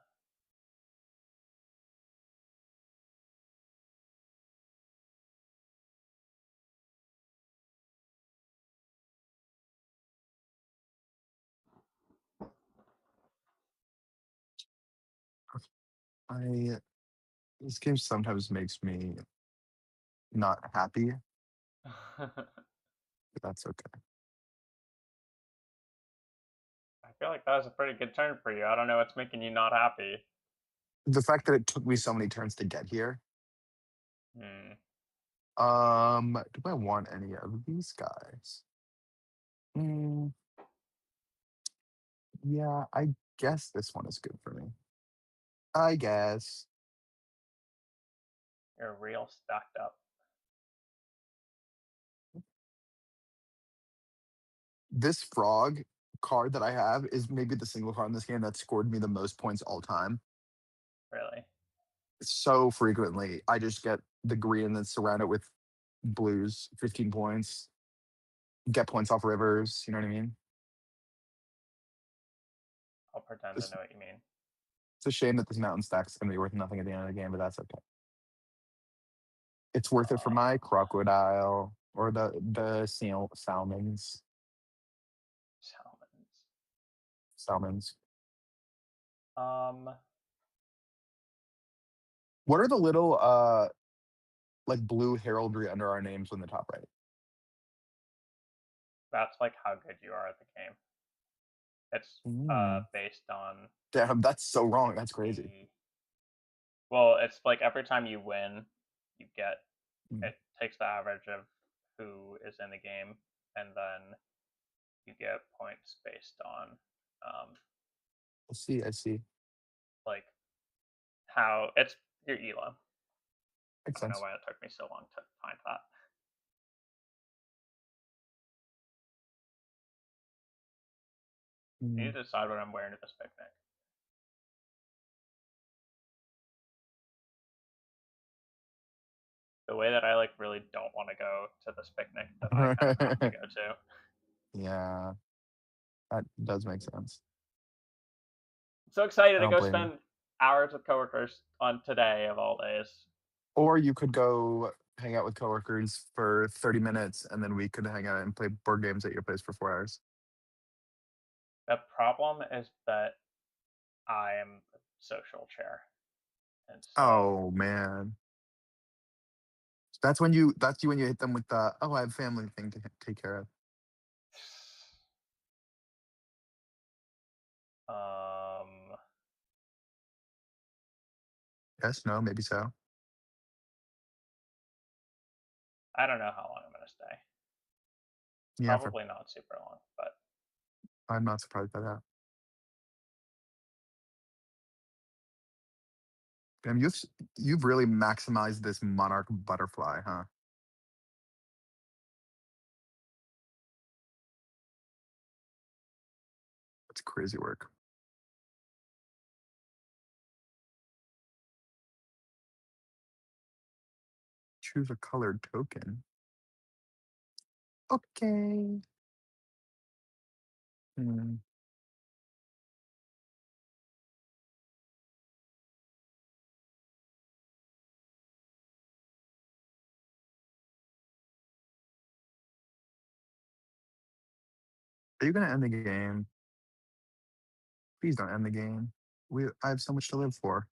I this game sometimes makes me not happy, but that's okay. I feel like that was a pretty good turn for you. I don't know what's making you not happy. The fact that it took me so many turns to get here. Hmm. Do I want any of these guys? Mm, yeah, I guess this one is good for me. I guess. You're real stacked up. this frog card that I have is maybe the single card in this game that scored me the most points all time. Really? So frequently, I just get the green and then surround it with blues, 15 points, get points off rivers. You know what I mean? I'll pretend to know what you mean. It's a shame that this mountain stack is going to be worth nothing at the end of the game, but that's okay. It's worth it for my crocodile or the salmons. Salmons. What are the little like blue heraldry under our names on the top right? That's like how good you are at the game. It's based on. Damn, that's so wrong. That's crazy. Well, it's like every time you win, you get it takes the average of who is in the game, and then you get points based on. I see. Like how it's your elo. Makes I don't sense. know why it took me so long to find that. I need to decide what I'm wearing to this picnic. The way that I like really don't want to go to this picnic that I kind of have to go to. Yeah, that does make sense. I'm so excited to go spend hours with coworkers on today of all days. Or you could go hang out with coworkers for 30 minutes and then we could hang out and play board games at your place for 4 hours. The problem is that I am the social chair. And so, oh man. That's when you hit them with the I have family thing to take care of. Yes, no, maybe so. I don't know how long I'm gonna stay. Yeah, probably not super long, but I'm not surprised by that. Damn, you've really maximized this monarch butterfly, huh? That's crazy work. Choose a colored token. Okay. Are you gonna end the game? Please don't end the game. I have so much to live for.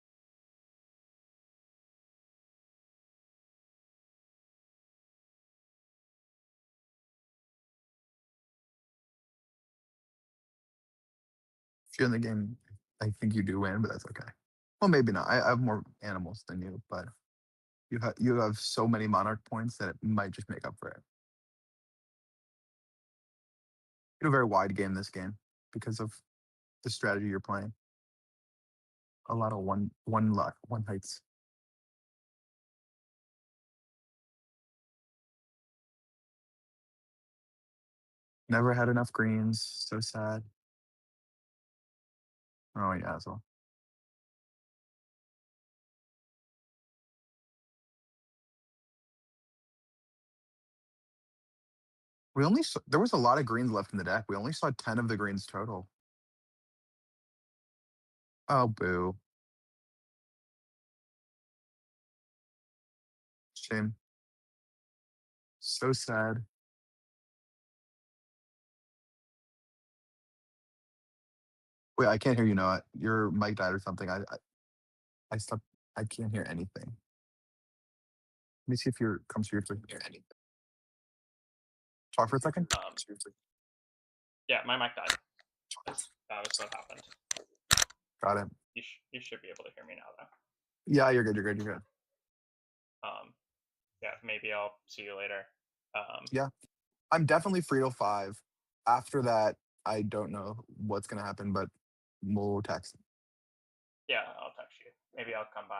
If you're in the game, I think you do win, but that's okay. Well, maybe not. I have more animals than you, but you have so many monarch points that it might just make up for it. You have a very wide game this game because of the strategy you're playing. A lot of one heights. Never had enough greens. So sad. Oh, you asshole. There was a lot of greens left in the deck. We only saw 10 of the greens total. Oh, boo. Shame. So sad. Wait, I can't hear you, Noah. Your mic died or something. I stopped. I can't hear anything. Let me see if your comes through. Hear anything. Talk for a second. Yeah, my mic died. That was what happened. Got it. You should be able to hear me now, though. Yeah, you're good. You're good. Yeah, maybe I'll see you later. Yeah, I'm definitely free till 5. After that, I don't know what's gonna happen, but we'll text. Yeah, I'll text you. Maybe I'll come by.